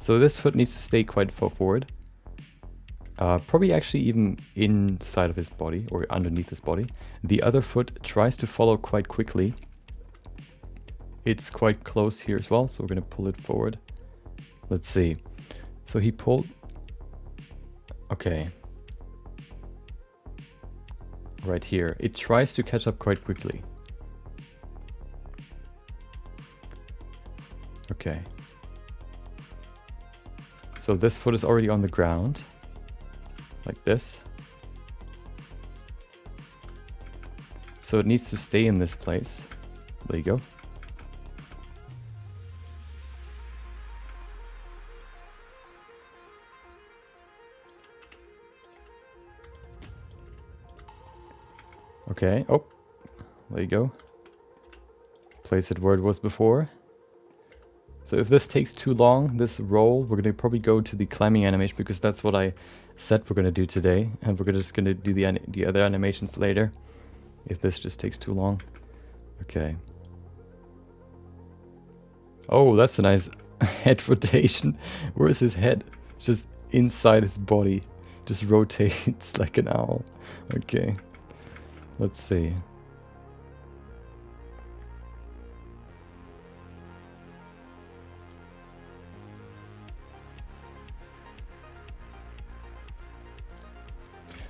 So this foot needs to stay quite far forward. Probably actually even inside of his body or underneath his body. The other foot tries to follow quite quickly. It's quite close here as well, so we're going to pull it forward. Let's see. So he pulled... Okay. Right here. It tries to catch up quite quickly. Okay. So this foot is already on the ground. Like this. So it needs to stay in this place. There you go. Okay, oh, there you go. Place it where it was before. So if this takes too long, this roll, we're gonna probably go to the climbing animation because that's what I said we're gonna do today. And we're just gonna do the other animations later. If this just takes too long. Okay. Oh, that's a nice head rotation. Where's his head? It's just inside his body. Just rotates like an owl. Okay. Let's see.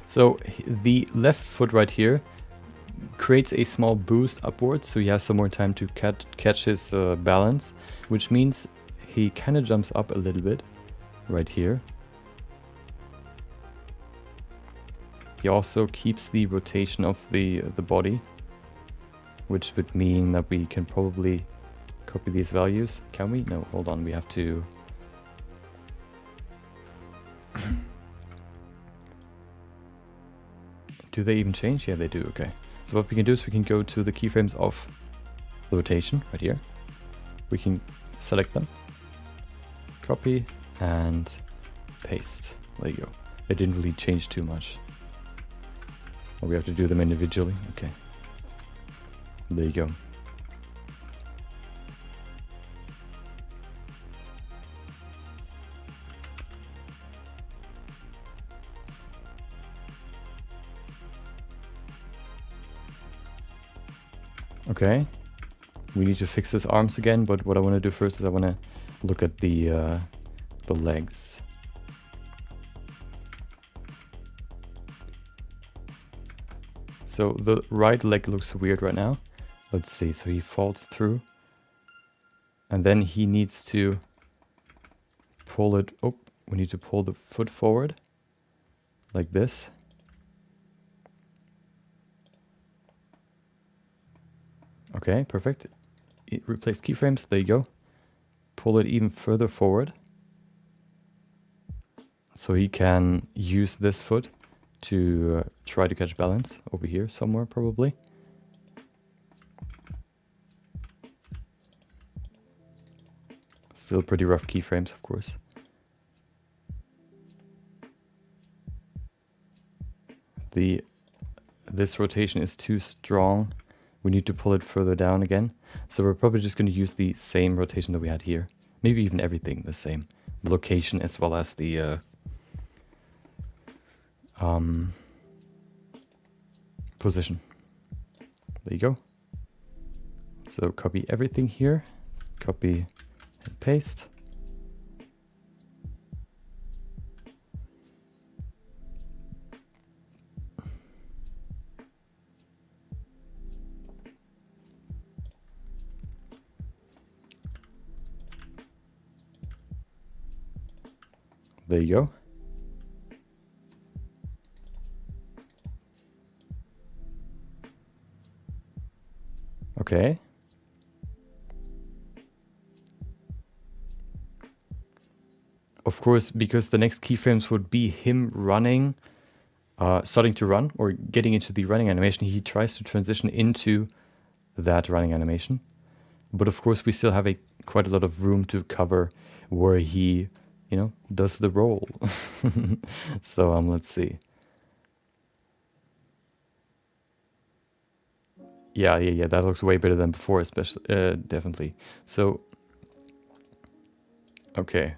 So the left foot right here creates a small boost upwards, so you have some more time to catch his balance, which means he kind of jumps up a little bit right here. He also keeps the rotation of the body, which would mean that we can probably copy these values. Can we? No, hold on, we have to... Do they even change? Yeah, they do, okay. So what we can do is we can go to the keyframes of the rotation, right here. We can select them, copy, and paste. There you go. They didn't really change too much. Or we have to do them individually. Okay. There you go. Okay. We need to fix his arms again, but what I want to do first is I want to look at the legs. So the right leg looks weird right now. Let's see, so he falls through. And then he needs to pull it, oh, we need to pull the foot forward. Like this. Okay, perfect. Replace keyframes, there you go. Pull it even further forward. So he can use this foot to try to catch balance over here somewhere probably. Still pretty rough keyframes, of course. this rotation is too strong. We need to pull it further down again. So we're probably just going to use the same rotation that we had here. Maybe even everything the same. Location as well as the position. There you go. So copy everything here. Copy and paste. There you go. Okay. Of course, because the next keyframes would be him running, starting to run or getting into the running animation, he tries to transition into that running animation. But of course, we still have quite a lot of room to cover where he, you know, does the roll. So let's see. Yeah, that looks way better than before, especially, definitely. So, okay.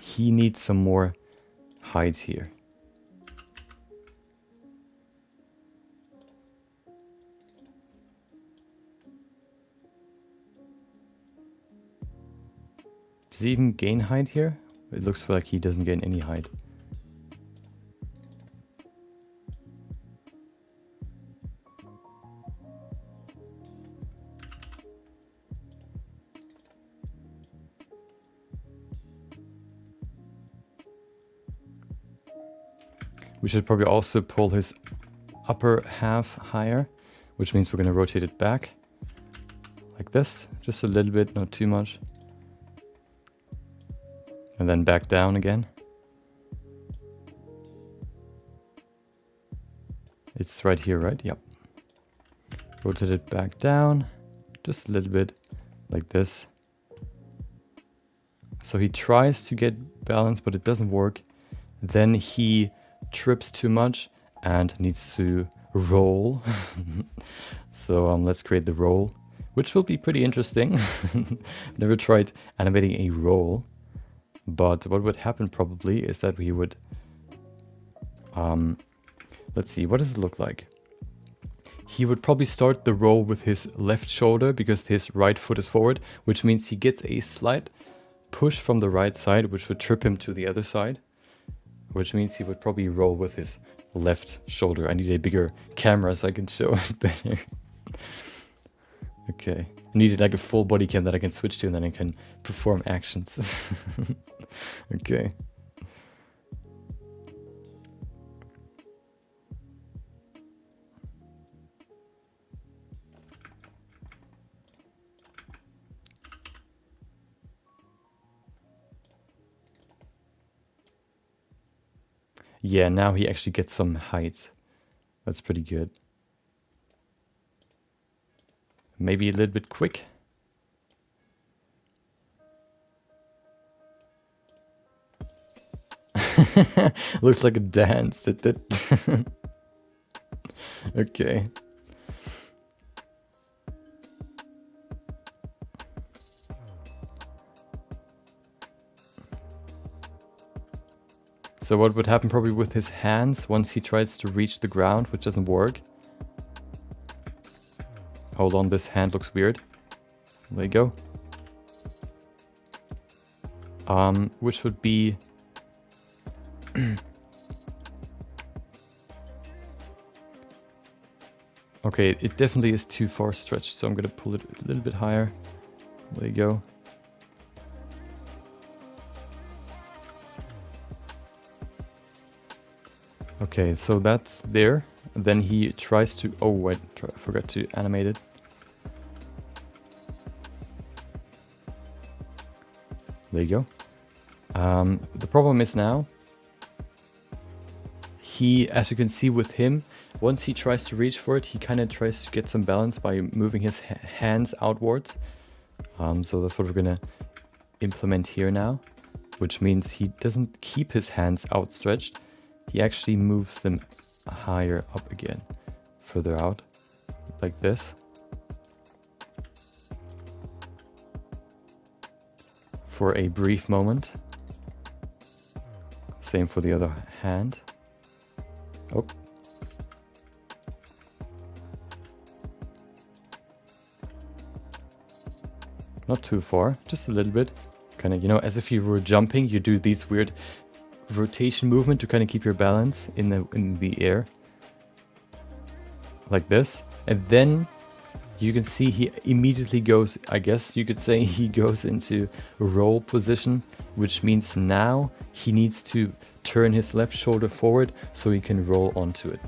He needs some more height here. Does he even gain height here? It looks like he doesn't gain any height. We should probably also pull his upper half higher, which means we're going to rotate it back like this, just a little bit, not too much. And then back down again. It's right here, right? Yep. Rotate it back down, just a little bit, like this. So he tries to get balance, but it doesn't work. Then he trips too much and needs to roll. So let's create the roll, which will be pretty interesting. Never tried animating a roll, but what would happen probably is that we would let's see, what does it look like? He would probably start the roll with his left shoulder because his right foot is forward, which means he gets a slight push from the right side, which would trip him to the other side, which means he would probably roll with his left shoulder. I need a bigger camera so I can show it better. Okay. I needed like a full body cam that I can switch to and then I can perform actions. Okay. Yeah, now he actually gets some height. That's pretty good. Maybe a little bit quick. Looks like a dance. Okay. So what would happen probably with his hands once he tries to reach the ground, which doesn't work. Hold on, this hand looks weird. There you go. Which would be... Okay, it definitely is too far stretched, so I'm gonna pull it a little bit higher. There you go. Okay, so that's there. Then he tries to... Oh, wait, I forgot to animate it. There you go. The problem is now, as you can see with him, once he tries to reach for it, he kind of tries to get some balance by moving his hands outwards. So that's what we're gonna implement here now. which means he doesn't keep his hands outstretched. He actually moves them higher up again, further out, like this. For a brief moment. Same for the other hand. Oh. Not too far, just a little bit. Kind of, you know, as if you were jumping, you do these weird rotation movement to kind of keep your balance in the air. Like this. And then you can see he immediately goes, I guess you could say he goes into roll position, which means now he needs to turn his left shoulder forward so he can roll onto it.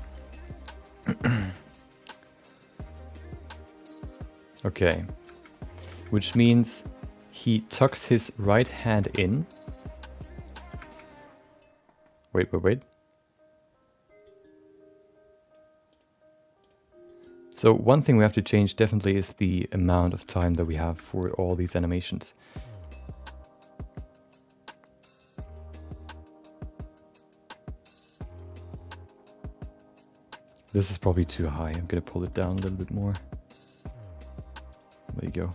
Okay. Which means he tucks his right hand in. Wait. So one thing we have to change definitely is the amount of time that we have for all these animations. This is probably too high. I'm gonna pull it down a little bit more. There you go.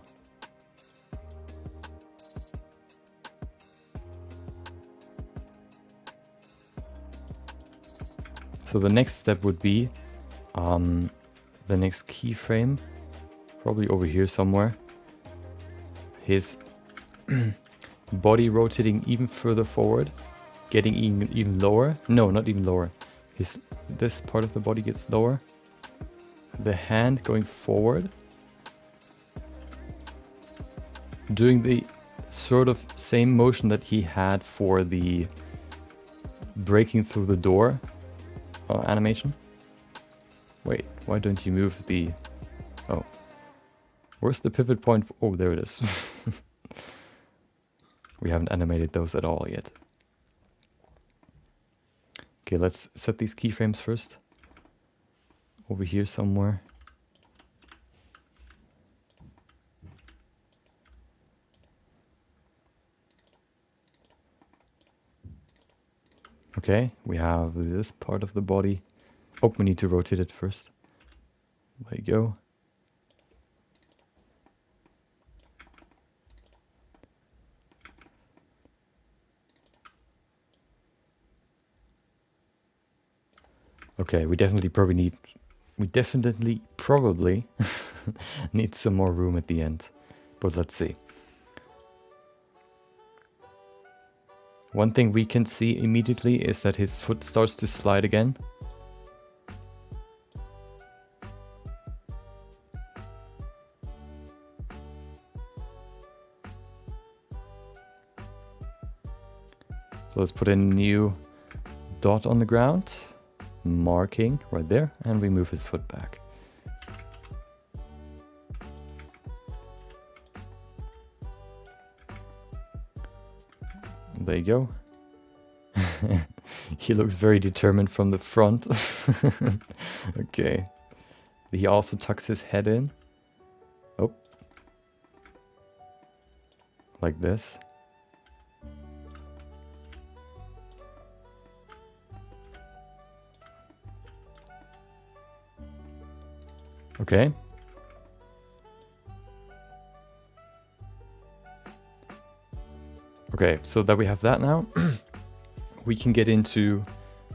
So the next step would be the next keyframe, probably over here somewhere. His body rotating even further forward, getting even lower. No, not even lower. This part of the body gets lower. The hand going forward, doing the sort of same motion that he had for the breaking through the door animation. Wait, why don't you move the... Oh. Where's the pivot point? Oh, there it is. We haven't animated those at all yet. Okay, let's set these keyframes first. Over here somewhere. Okay, we have this part of the body. Oh, we need to rotate it first. There you go. Okay, we definitely probably need some more room at the end. But let's see. One thing we can see immediately is that his foot starts to slide again. So let's put a new dot on the ground, marking right there, and we move his foot back. There you go. He looks very determined from the front. Okay. He also tucks his head in. Oh. Like this. Okay. Okay, so that we have that now, we can get into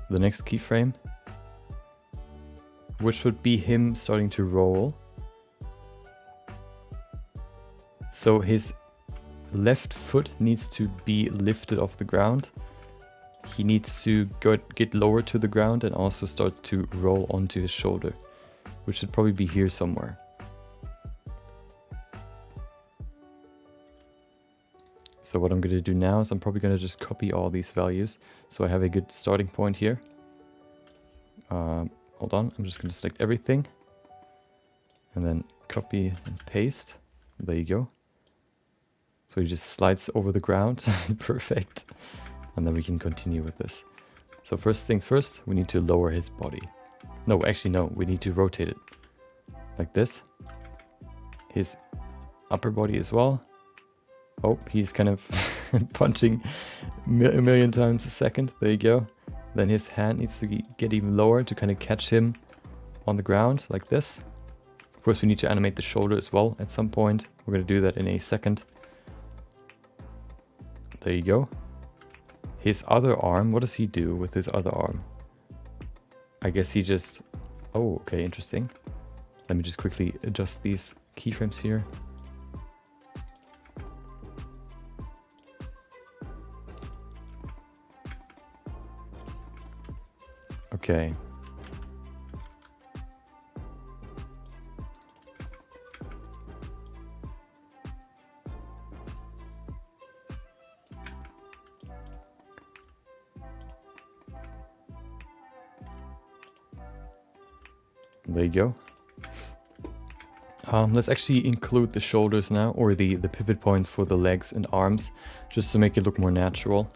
the next keyframe, which would be him starting to roll. So his left foot needs to be lifted off the ground. He needs to get lower to the ground and also start to roll onto his shoulder, which should probably be here somewhere. So what I'm going to do now is I'm probably going to just copy all these values so I have a good starting point here. Hold on, I'm just going to select everything and then copy and paste. There you go. So he just slides over the ground. Perfect. And then we can continue with this. So first things first, we need to lower his body. No, actually no, we need to rotate it like this. His upper body as well. Oh, he's kind of punching a million times a second. There you go. Then his hand needs to get even lower to kind of catch him on the ground like this. Of course, we need to animate the shoulder as well at some point. We're going to do that in a second. There you go. His other arm, what does he do with his other arm? I guess he just... Oh, okay, interesting. Let me just quickly adjust these keyframes here. Okay. There you go. Let's actually include the shoulders now, or the pivot points for the legs and arms, just to make it look more natural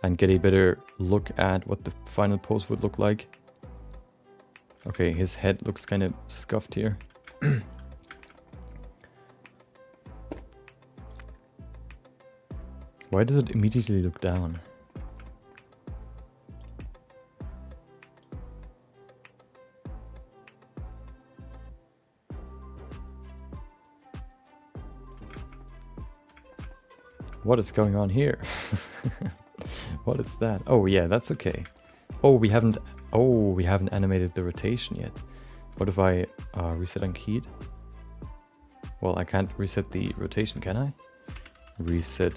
and get a better look at what the final pose would look like. Okay, his head looks kind of scuffed here. Why does it immediately look down? What is going on here? What is that? Oh yeah, that's okay. Oh, we haven't animated the rotation yet. What if I reset unkeyed? Well, I can't reset the rotation, can I? Reset.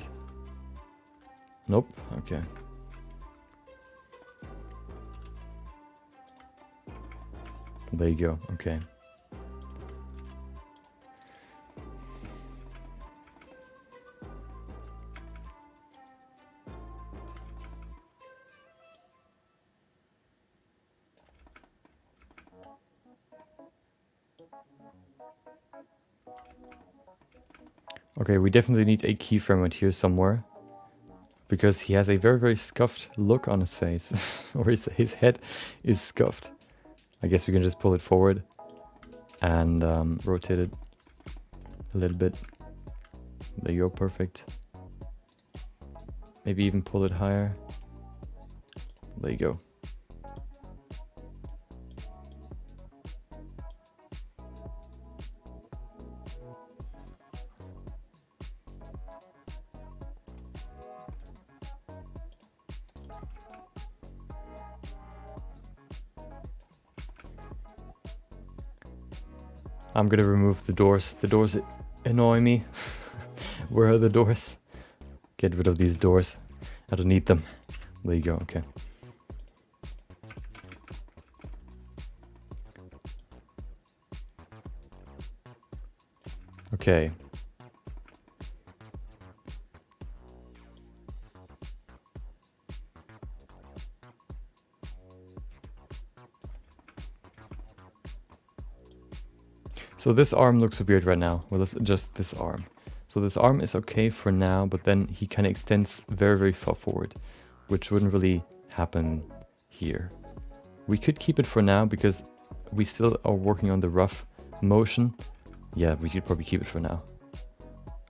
Nope. Okay. There you go. Okay. Okay, we definitely need a keyframe right here somewhere, because he has a very, very scuffed look on his face, or his head is scuffed. I guess we can just pull it forward and rotate it a little bit. There you go, perfect. Maybe even pull it higher. There you go. I'm gonna remove the doors. The doors annoy me. Where are the doors? Get rid of these doors. I don't need them. There you go, okay. Okay. So this arm looks weird right now. Well, let's adjust this arm. So this arm is okay for now, but then he kind of extends very, very far forward, which wouldn't really happen here. We could keep it for now because we still are working on the rough motion. Yeah, we could probably keep it for now.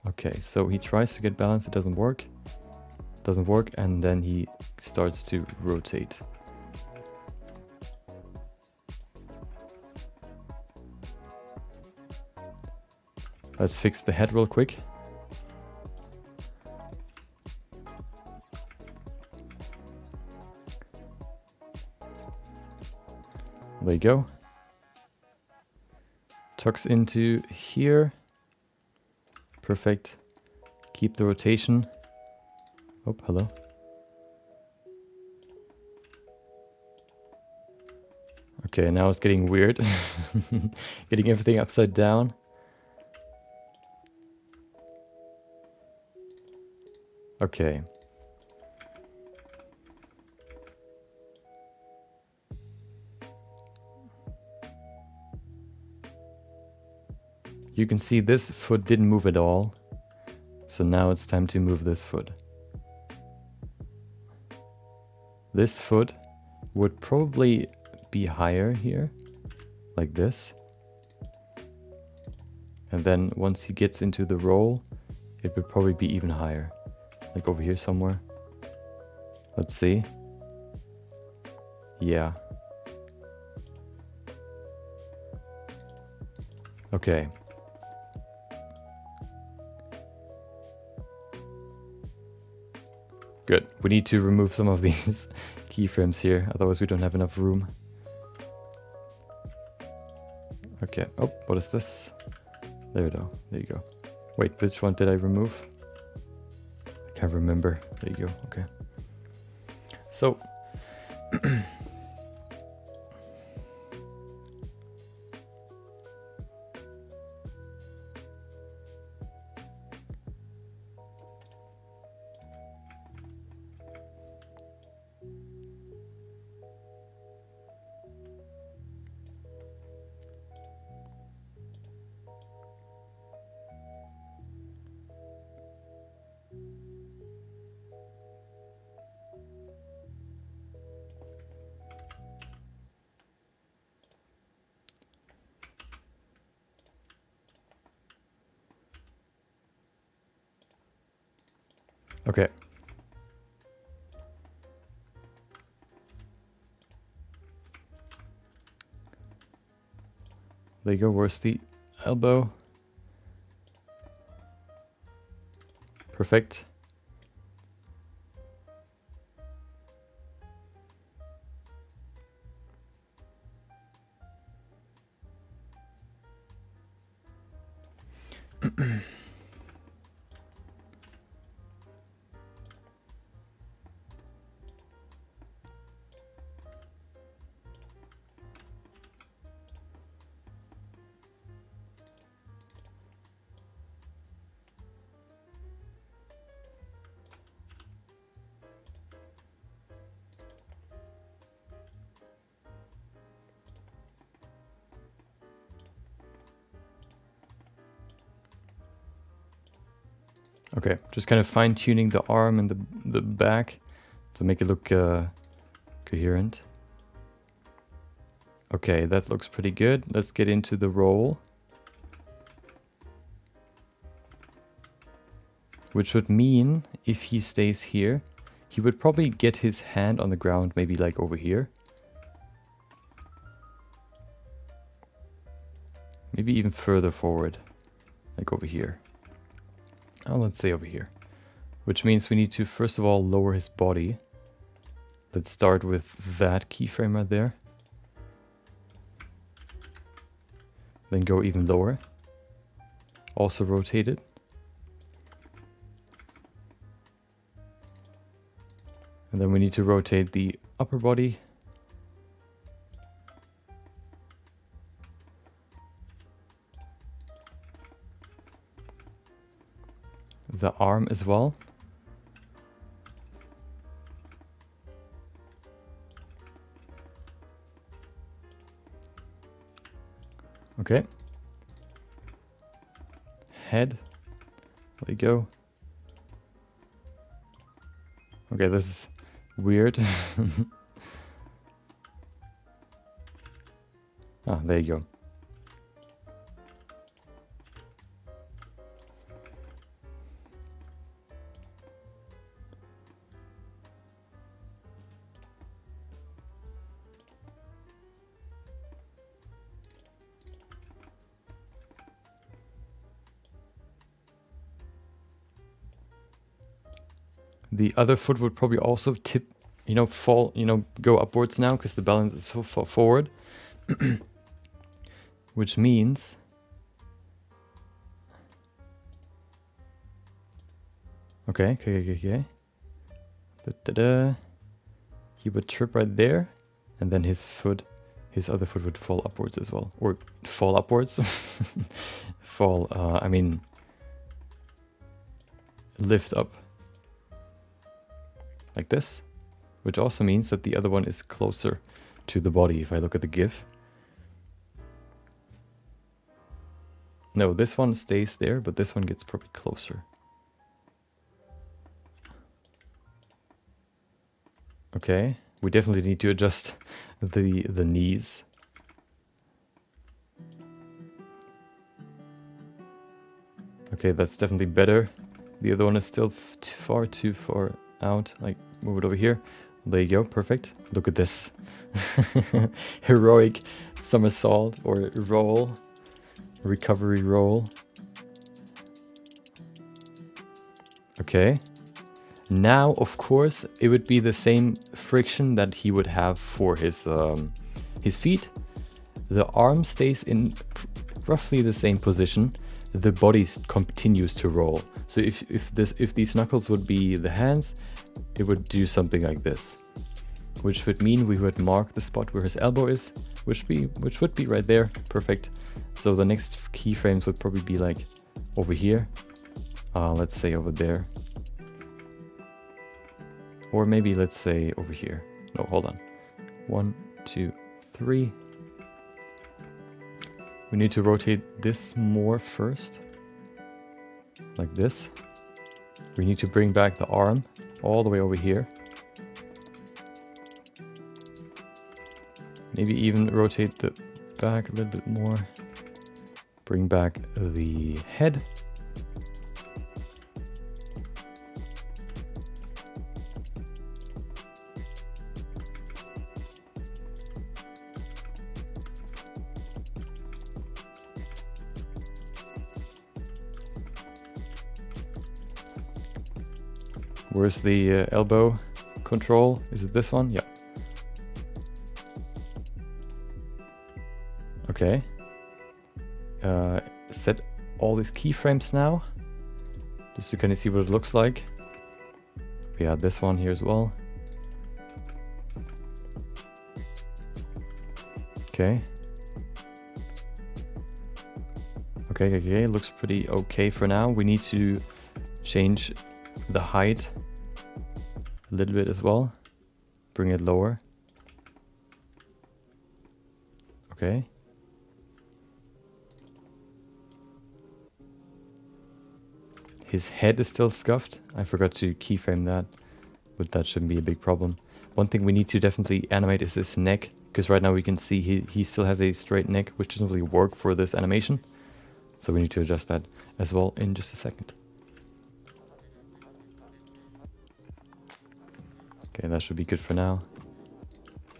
Okay, so he tries to get balance, it doesn't work. Doesn't work, and then he starts to rotate. Let's fix the head real quick. There you go. Tucks into here. Perfect. Keep the rotation. Oh, hello. Okay, now it's getting weird. Getting everything upside down. Okay. You can see this foot didn't move at all. So now it's time to move this foot. This foot would probably be higher here, like this. And then once he gets into the roll, it would probably be even higher, like over here somewhere. Let's see. Yeah. Okay. Good. We need to remove some of these keyframes here, otherwise we don't have enough room. Okay. Oh, what is this? There we go. There you go. Wait, which one did I remove? I can't remember. There you go. Okay. So okay. There you go. Where's the elbow? Perfect. Okay, just kind of fine-tuning the arm and the back to make it look coherent. Okay, that looks pretty good. Let's get into the roll. Which would mean, if he stays here, he would probably get his hand on the ground, maybe like over here. Maybe even further forward, like over here. Oh, let's say over here. Which means we need to first of all lower his body. Let's start with that keyframe right there. Then go even lower. Also rotate it. And then we need to rotate the upper body. The arm as well. Okay. Head. There you go. Okay, this is weird. Ah, there you go. The other foot would probably also tip, fall, go upwards now because the balance is so far forward. Which means okay. Da-da-da. He would trip right there, and then his other foot would fall upwards as well, or fall upwards. Fall. I mean, lift up. Like this, which also means that the other one is closer to the body if I look at the GIF. No, this one stays there, but this one gets probably closer. Okay, we definitely need to adjust the knees. Okay, that's definitely better. The other one is still far too far out, like move it over here. There you go, perfect. Look at this. Heroic somersault or roll, recovery roll. Okay. Now, of course, it would be the same friction that he would have for his feet. The arm stays in roughly the same position. The body continues to roll. So if these knuckles would be the hands, it would do something like this, which would mean we would mark the spot where his elbow is, which would be right there. Perfect. So the next keyframes would probably be like over here. Let's say over there. Or maybe let's say over here. No, hold on. 1, 2, 3. We need to rotate this more first. Like this. We need to bring back the arm all the way over here. Maybe even rotate the back a little bit more. Bring back the head. Where's the elbow control? Is it this one? Yeah. Okay. Set all these keyframes now, just to kind of see what it looks like. We add this one here as well. Okay. Okay, looks pretty okay for now. We need to change the height a little bit as well. Bring it lower. Okay. His head is still scuffed. I forgot to keyframe that, but that shouldn't be a big problem. One thing we need to definitely animate is his neck, because right now we can see he still has a straight neck, which doesn't really work for this animation. So we need to adjust that as well in just a second. Okay, that should be good for now.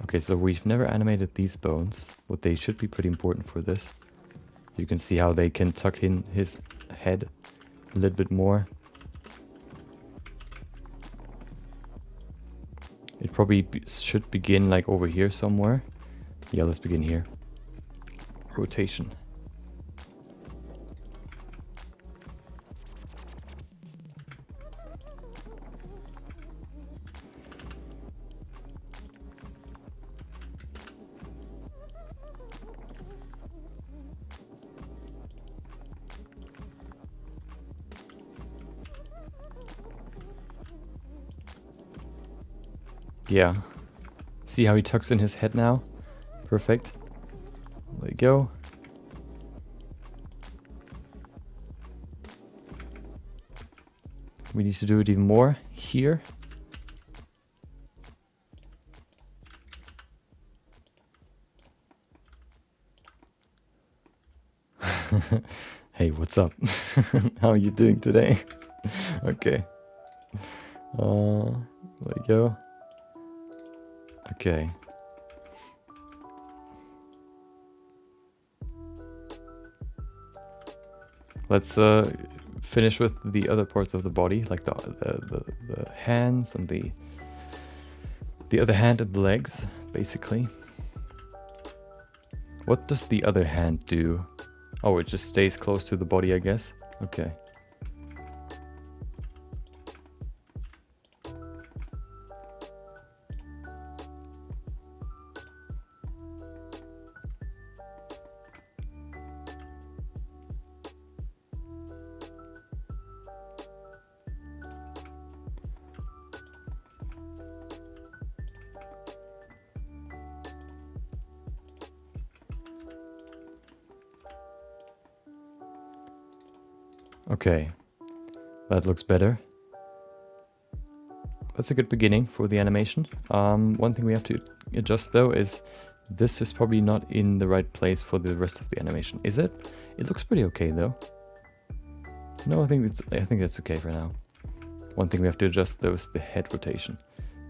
Okay, so we've never animated these bones, but they should be pretty important for this. You can see how they can tuck in his head a little bit more. It probably should begin like over here somewhere. Yeah, let's begin here. Rotation. Yeah. See how he tucks in his head now? Perfect. There you go. We need to do it even more here. Hey, what's up? How are you doing today? Okay. There you go. Okay. Let's finish with the other parts of the body, like the hands and the other hand and the legs, basically. What does the other hand do? Oh, it just stays close to the body, I guess. Okay. Okay, that looks better. That's a good beginning for the animation. One thing we have to adjust though is this is probably not in the right place for the rest of the animation. Is it? It looks pretty okay though. No, I think that's okay for now. One thing we have to adjust though is the head rotation.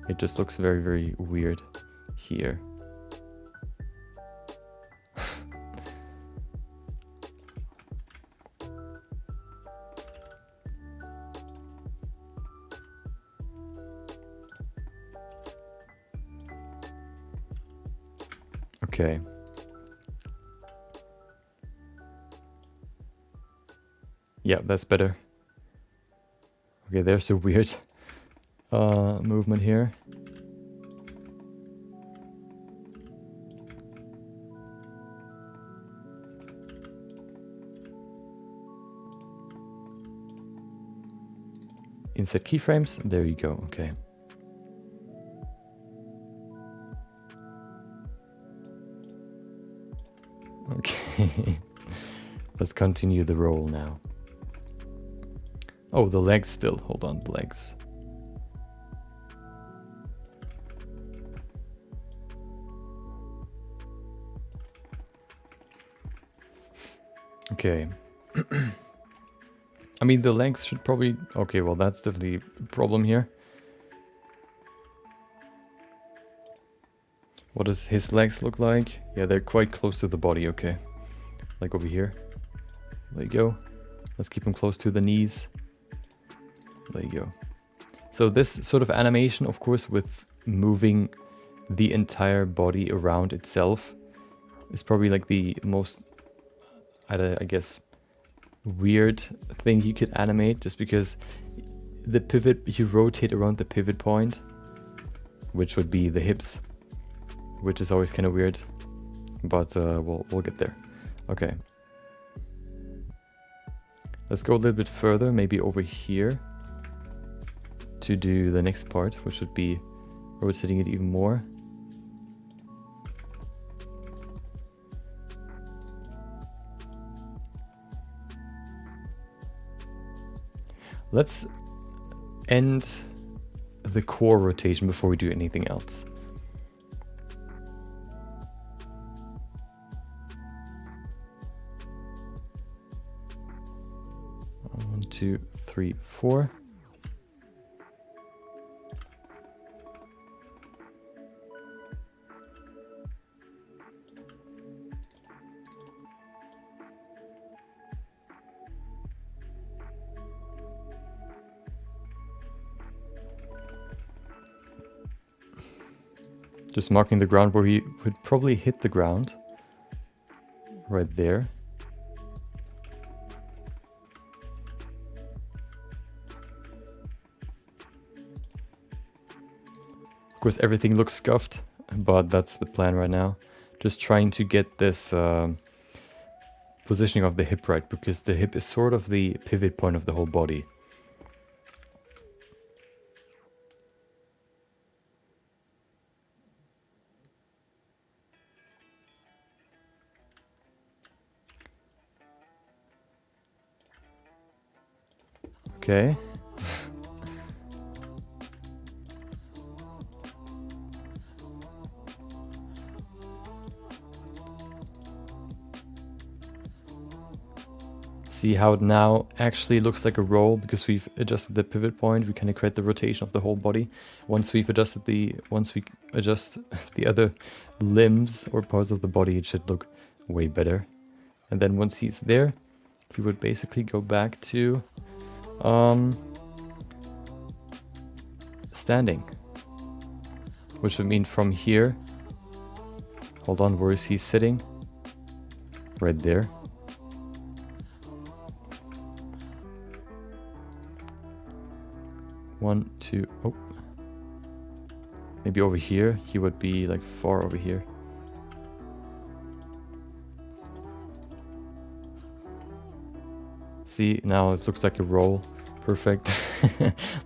It just looks very, very weird here. Okay. Yeah, that's better. Okay, there's a weird movement here. Inset keyframes, there you go, okay. Okay, let's continue the roll now. Oh, the legs still, hold on, the legs. Okay. I mean, the legs should probably... Okay, well, that's definitely a problem here. What does his legs look like? Yeah, they're quite close to the body, okay. Like over here. There you go. Let's keep them close to the knees. There you go. So this sort of animation, of course, with moving the entire body around itself is probably like the most, I guess, weird thing you could animate, just because the pivot, you rotate around the pivot point, which would be the hips, which is always kind of weird, but we'll get there. Okay, let's go a little bit further, maybe over here, to do the next part, which would be rotating it even more. Let's end the core rotation before we do anything else. One, two, three, four. Just marking the ground where he would probably hit the ground. Right there. Of course, everything looks scuffed, but that's the plan right now. Just trying to get this positioning of the hip right, because the hip is sort of the pivot point of the whole body. Okay. See how it now actually looks like a roll, because we've adjusted the pivot point. We kind of create the rotation of the whole body. Once we adjust the other limbs or parts of the body, it should look way better. And then once he's there, he would basically go back to standing, which would mean from here, hold on, where is he sitting? Right there. One, two, oh. Maybe over here, he would be like far over here. See, now it looks like a roll. Perfect.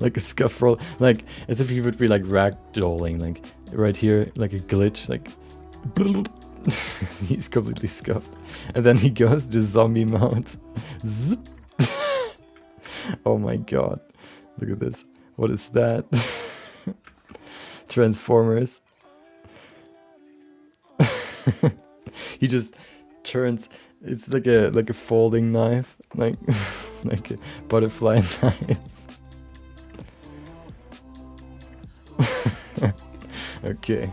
Like a scuff roll. Like, as if he would be like ragdolling. Like, right here, like a glitch. Like, he's completely scuffed. And then he goes to zombie mode. Zip. Oh my god. Look at this. What is that? Transformers. He just turns. It's like a folding knife, like like a butterfly knife. Okay.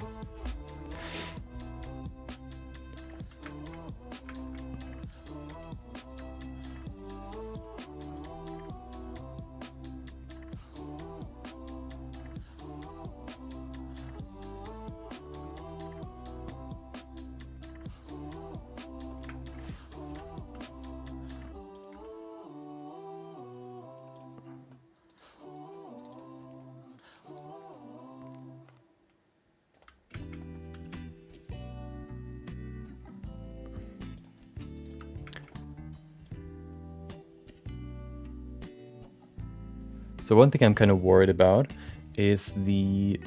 So one thing I'm kind of worried about is the...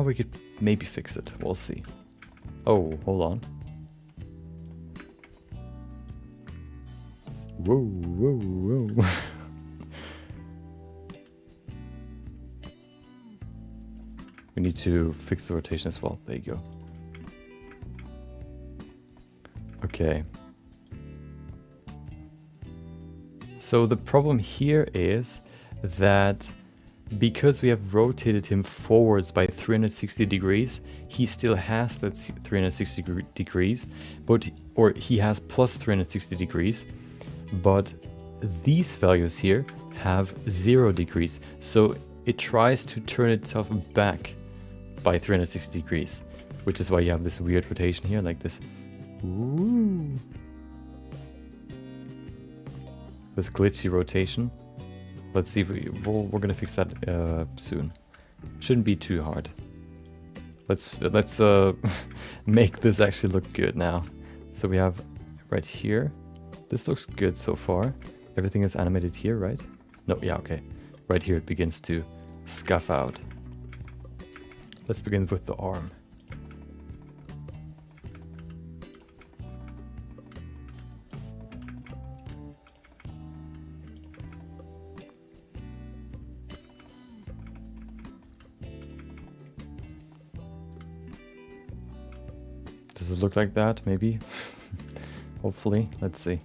we could maybe fix it. We'll see. Oh, hold on. Whoa, whoa, whoa. We need to fix the rotation as well. There you go. Okay. So the problem here is that because we have rotated him forwards by 360 degrees, he still has that 360 degrees, or he has plus 360 degrees, but these values here have 0 degrees. So it tries to turn itself back by 360 degrees, which is why you have this weird rotation here, like this. Ooh. This glitchy rotation. Let's see if we're gonna fix that soon. Shouldn't be too hard. Let's make this actually look good now. So we have right here. This looks good so far. Everything is animated here, right? No, yeah, okay. Right here it begins to scuff out. Let's begin with the arm. Does it look like that? Maybe. Hopefully. Let's see.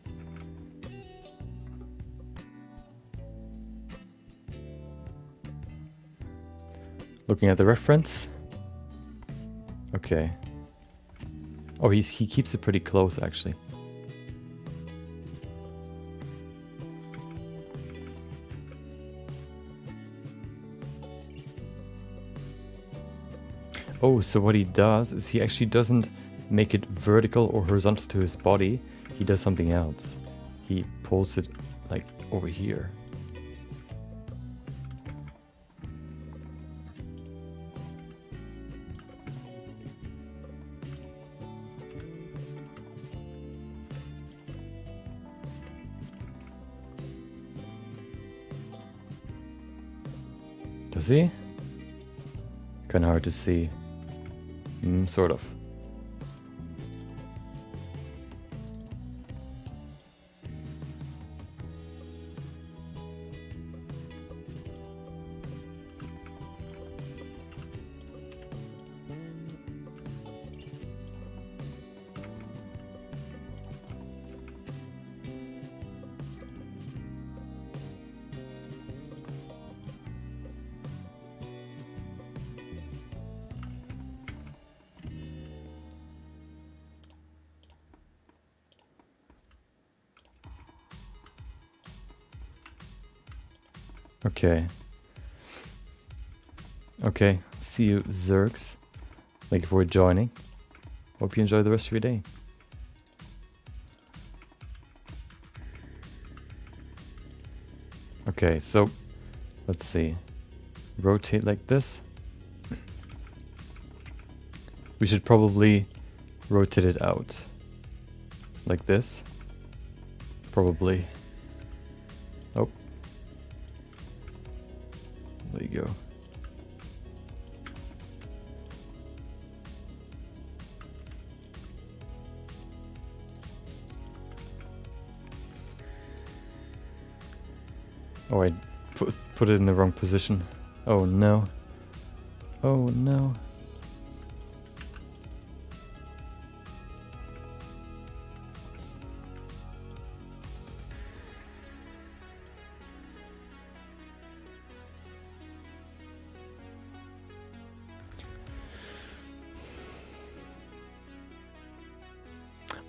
Looking at the reference. Okay. Oh, he keeps it pretty close, actually. Oh, so what he does is he actually doesn't make it vertical or horizontal to his body. He does something else. He pulls it like over here. Does he? Kinda hard to see. Sort of. Okay. Okay, see you, Zergs. Thank you for joining. Hope you enjoy the rest of your day. Okay, so let's see. Rotate like this. We should probably rotate it out. Like this. Probably. Oh. There you go. Oh, I put it in the wrong position. Oh no. Oh no.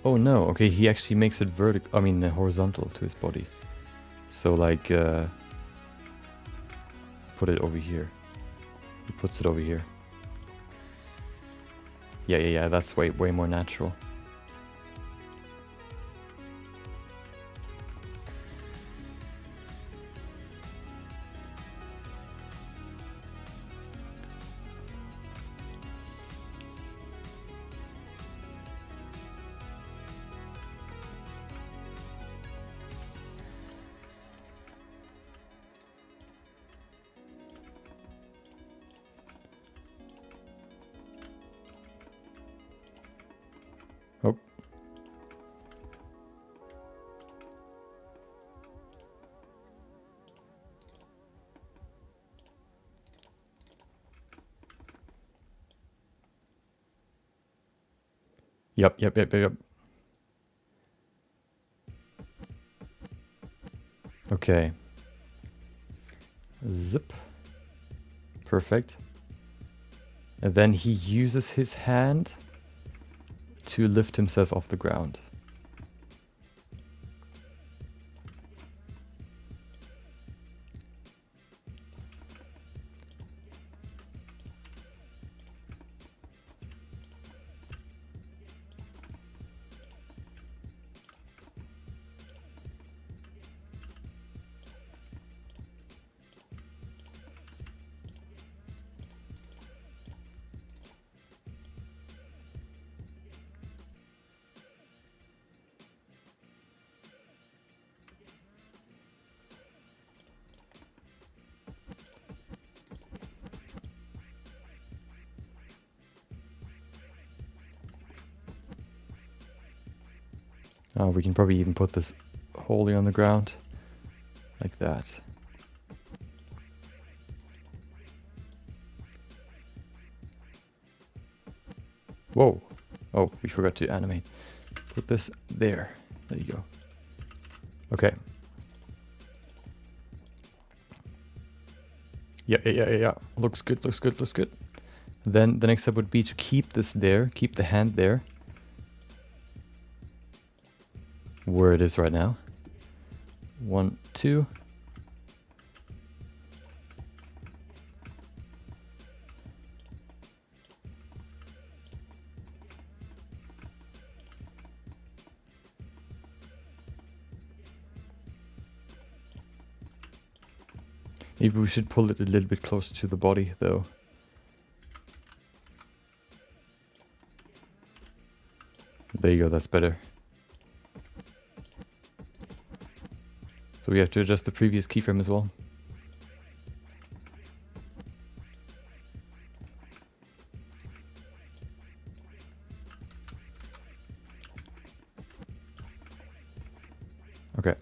Oh no, okay, he actually makes it vertical, I mean horizontal to his body. So like, put it over here. He puts it over here. Yeah, that's way more natural. Oh. Yep. Okay. Zip. Perfect. And then he uses his hand to lift himself off the ground. We can probably even put this wholly on the ground, like that. Whoa. Oh, we forgot to animate. Put this there. There you go. Okay. Yeah. Looks good. Then the next step would be to keep this there, keep the hand there, where it is right now. 1, 2. Maybe we should pull it a little bit closer to the body, though. There you go, that's better. So we have to adjust the previous keyframe as well. Okay.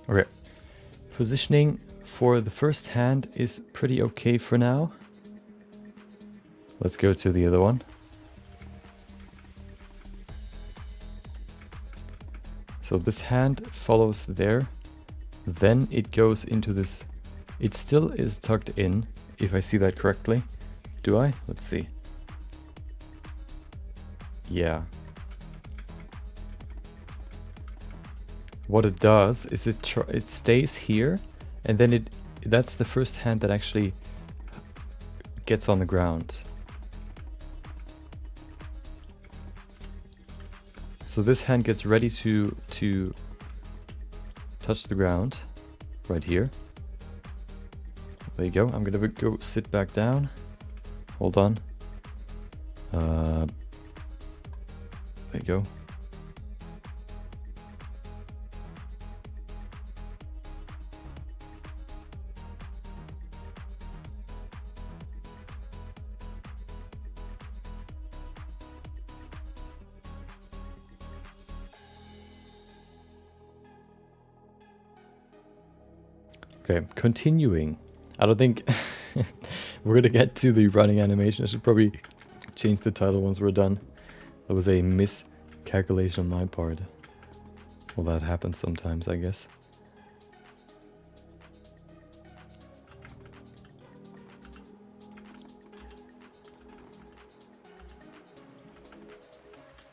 Okay. Positioning for the first hand is pretty okay for now. Let's go to the other one. So this hand follows there, then it goes into this. It still is tucked in, if I see that correctly. Do I? Let's see. Yeah. What it does is it stays here, and then that's the first hand that actually gets on the ground. So this hand gets ready to touch the ground right here. There you go. I'm gonna go sit back down. Hold on. There you go. Okay, continuing. I don't think we're gonna get to the running animation. I should probably change the title once we're done. That was a miscalculation on my part. Well, that happens sometimes, I guess.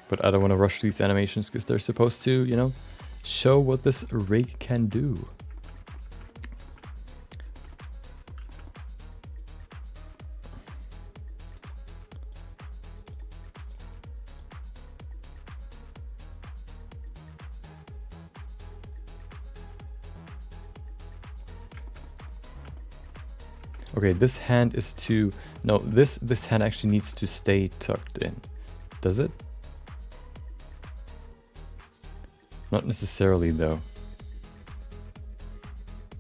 But I don't want to rush these animations because they're supposed to, you know, show what this rig can do. Okay, this hand is to... No, this hand actually needs to stay tucked in. Does it? Not necessarily, though.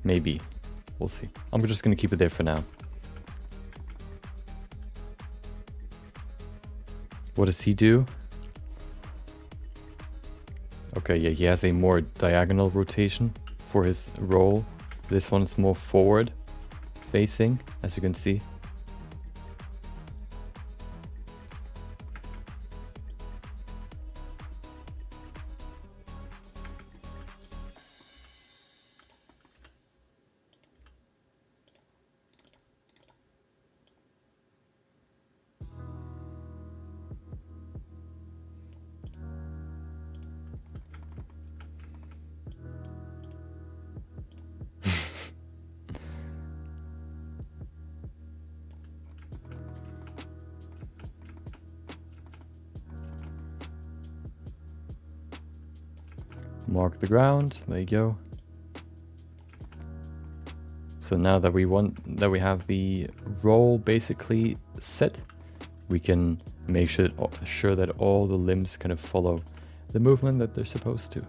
Maybe. We'll see. I'm just gonna keep it there for now. What does he do? Okay, yeah, he has a more diagonal rotation for his roll. This one is more forward facing, as you can see. Mark the ground, there you go. So now that we have the roll basically set, we can make sure that all the limbs kind of follow the movement that they're supposed to.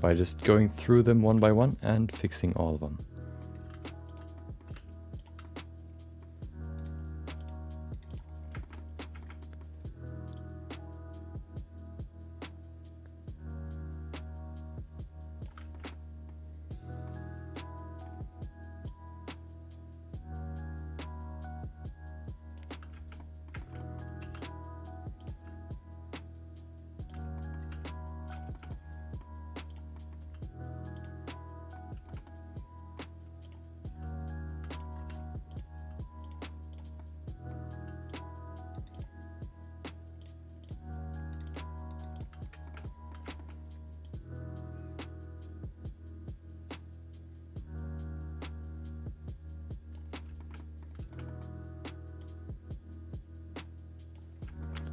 By just going through them one by one and fixing all of them.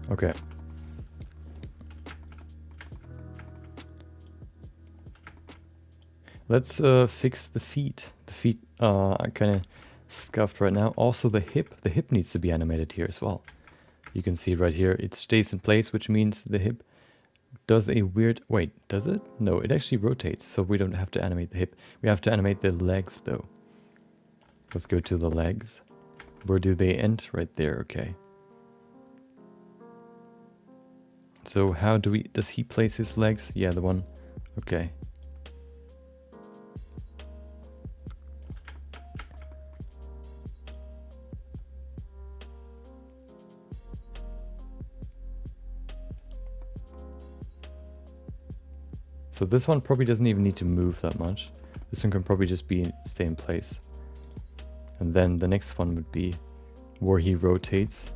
Okay. Let's fix the feet. The feet are kind of scuffed right now. Also the hip needs to be animated here as well. You can see right here, it stays in place, which means the hip does a weird... Wait, does it? No, it actually rotates, so we don't have to animate the hip. We have to animate the legs though. Let's go to the legs. Where do they end? Right there, okay. So how does he place his legs? Yeah, the one, okay. So this one probably doesn't even need to move that much. This one can probably just stay in place. And then the next one would be where he rotates.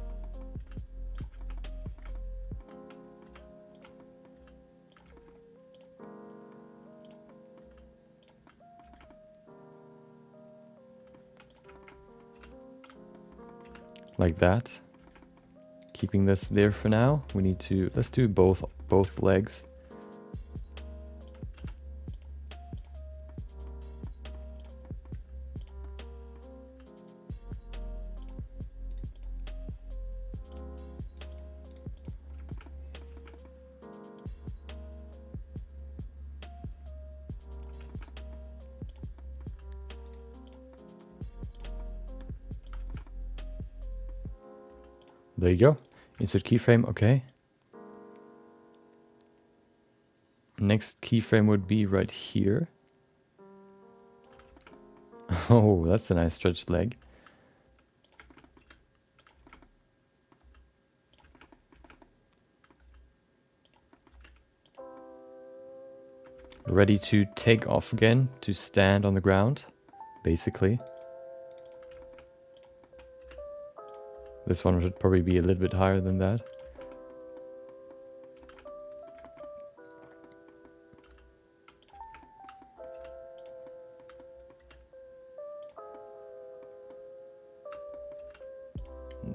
Like that. Keeping this there for now. We need to, let's do both legs. There you go. Insert keyframe, okay. Next keyframe would be right here. Oh, that's a nice stretched leg. Ready to take off again, to stand on the ground, basically. This one should probably be a little bit higher than that.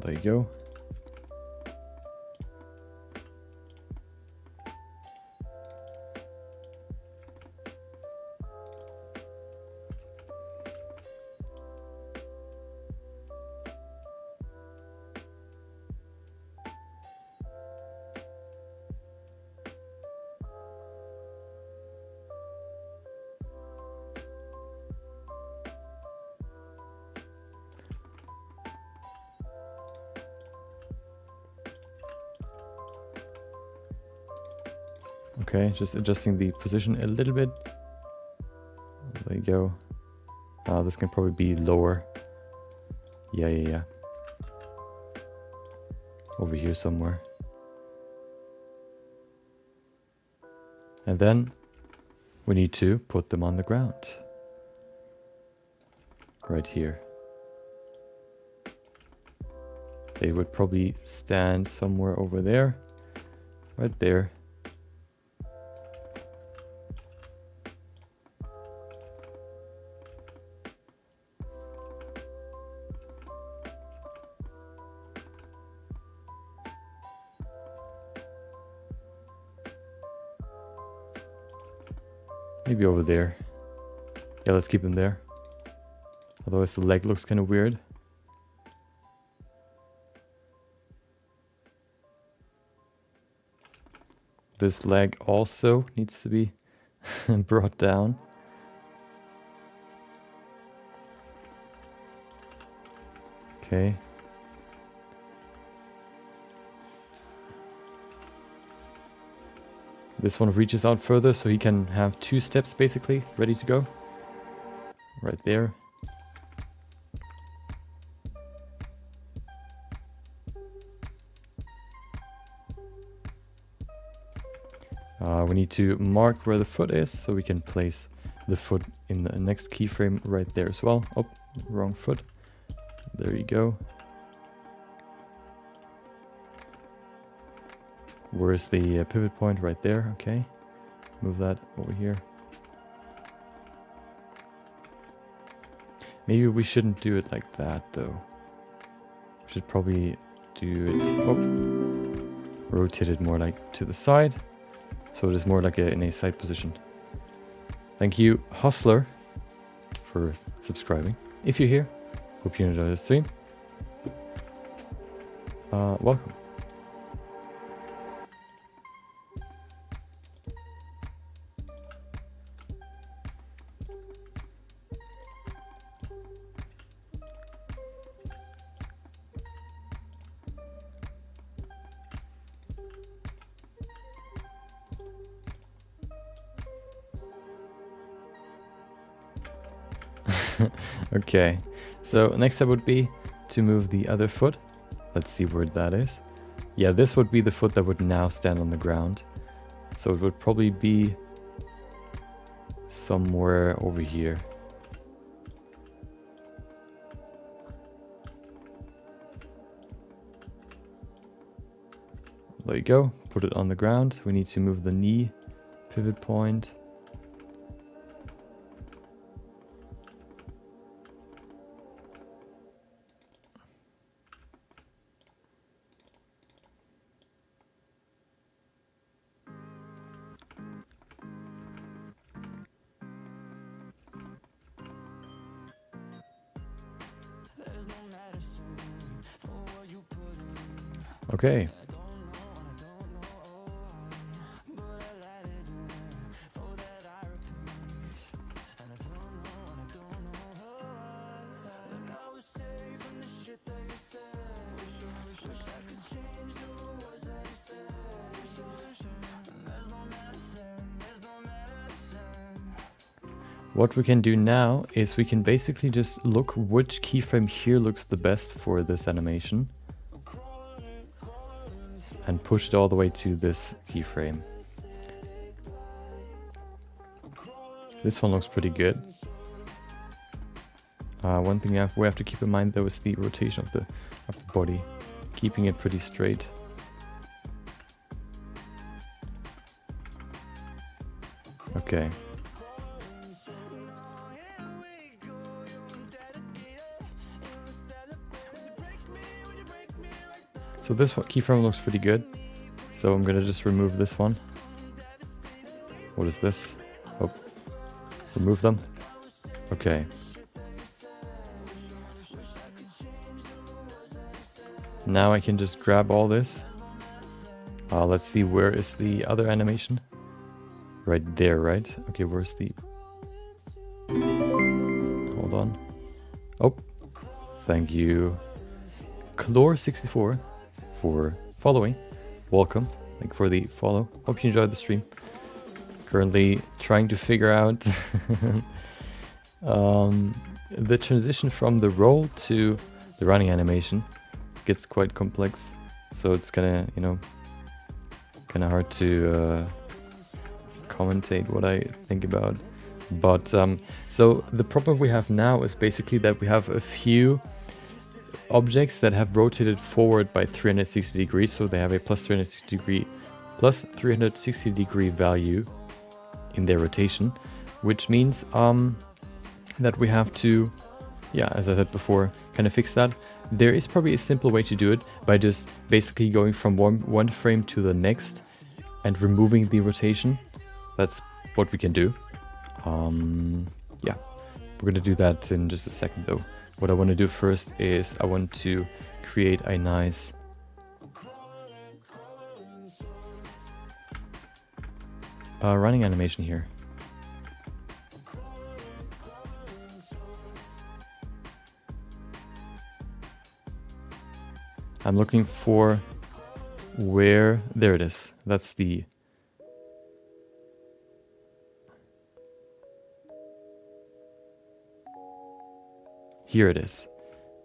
There you go. Okay, just adjusting the position a little bit. There you go. This can probably be lower. Yeah. Over here somewhere. And then we need to put them on the ground. Right here. They would probably stand somewhere over there. Right there. Maybe over there. Yeah, let's keep them there. Otherwise the leg looks kind of weird. This leg also needs to be brought down. Okay. This one reaches out further, so he can have 2 steps basically ready to go. Right there. We need to mark where the foot is, so we can place the foot in the next keyframe right there as well. Oh, wrong foot. There you go. Where's the pivot point? Right there. Okay. Move that over here. Maybe we shouldn't do it like that though. We should probably do it... Oh. Rotate it more like to the side. So it is more like in a side position. Thank you, Hustler, for subscribing. If you're here, hope you enjoyed the stream. Welcome. Okay, so next step would be to move the other foot. Let's see where that is. Yeah, this would be the foot that would now stand on the ground. So it would probably be somewhere over here. There you go, put it on the ground. We need to move the knee pivot point. Okay. What we can do now is we can basically just look which keyframe here looks the best for this animation and push it all the way to this keyframe. This one looks pretty good. One thing we have to keep in mind though is the rotation of the body, keeping it pretty straight. Okay. So this keyframe looks pretty good. So I'm gonna just remove this one. What is this? Oh, remove them. Okay. Now I can just grab all this. Let's see, where is the other animation? Right there, right? Okay, where's the... Hold on. Oh, thank you, Chlor64, for following. Welcome. Thank you for the follow. Hope you enjoyed the stream. Currently trying to figure out the transition from the roll to the running animation. Gets quite complex, so it's kinda, you know, kinda hard to commentate what I think about. But so the problem we have now is basically that we have a few objects that have rotated forward by 360 degrees, so they have a plus 360 degree value in their rotation, which means that we have to, yeah, as I said before, kind of fix that. There is probably a simple way to do it by just basically going from one frame to the next and removing the rotation. That's what we can do. Yeah, we're gonna do that in just a second though. What I want to do first is I want to create a nice running animation here. I'm looking for where, there it is. That's the, here it is.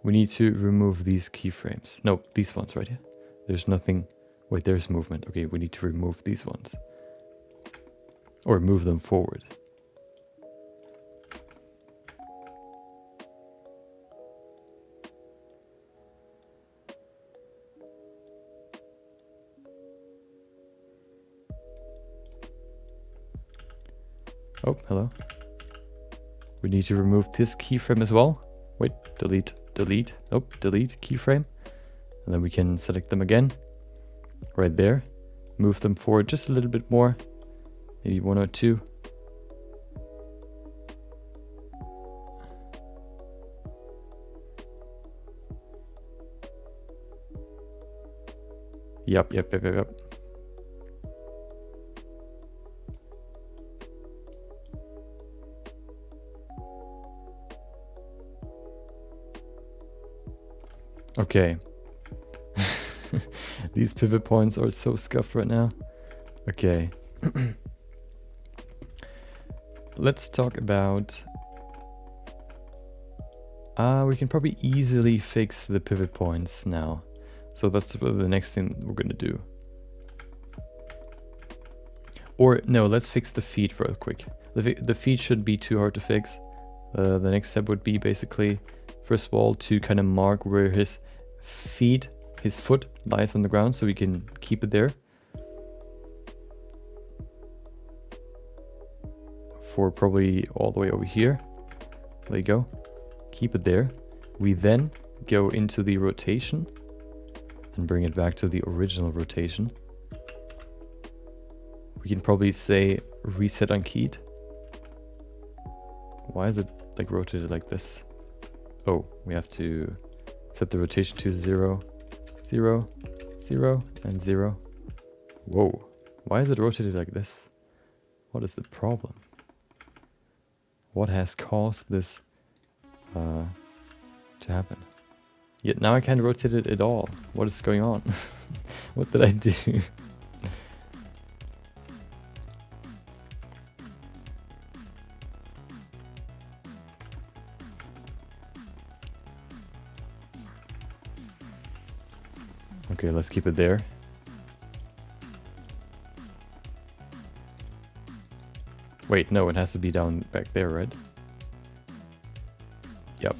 We need to remove these keyframes. No, these ones right here. There's nothing, wait, there's movement. Okay, we need to remove these ones. Or move them forward. Oh, hello. We need to remove this keyframe as well. Wait, delete, delete. Nope, delete keyframe. And then we can select them again. Right there. Move them forward just a little bit more. Maybe 1 or 2. Yep. Okay. These pivot points are so scuffed right now. Okay. Let's talk about... we can probably easily fix the pivot points now. So that's the next thing we're gonna do. Or no, let's fix the feet real quick. The feet shouldn't be too hard to fix. The next step would be basically, first of all, to kind of mark where his foot lies on the ground, so we can keep it there. For probably all the way over here. There you go. Keep it there. We then go into the rotation and bring it back to the original rotation. We can probably say reset unkeyed. Why is it like rotated like this? Oh, we have to set the rotation to 0, 0, 0, and 0. Whoa, why is it rotated like this? What is the problem? What has caused this to happen? Yet now I can't rotate it at all. What is going on? What did I do? Okay, let's keep it there. Wait, no, it has to be down back there, right? Yep.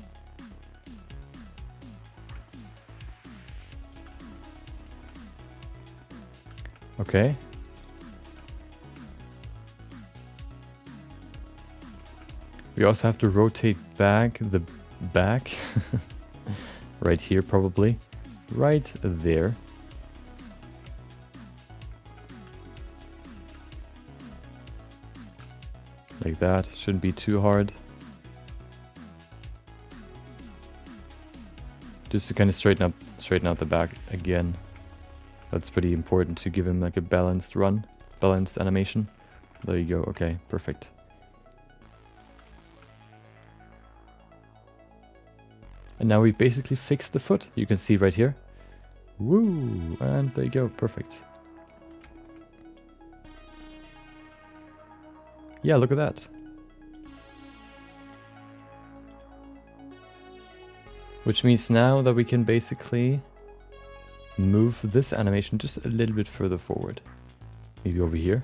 Okay. We also have to rotate back the back. Right here, probably. Right there. Like that. Shouldn't be too hard. Just to kind of straighten out the back again. That's pretty important to give him like a balanced run, balanced animation. There you go. Okay, perfect. And now we basically fixed the foot. You can see right here. Woo! And there you go. Perfect. Yeah, look at that. Which means now that we can basically move this animation just a little bit further forward. Maybe over here.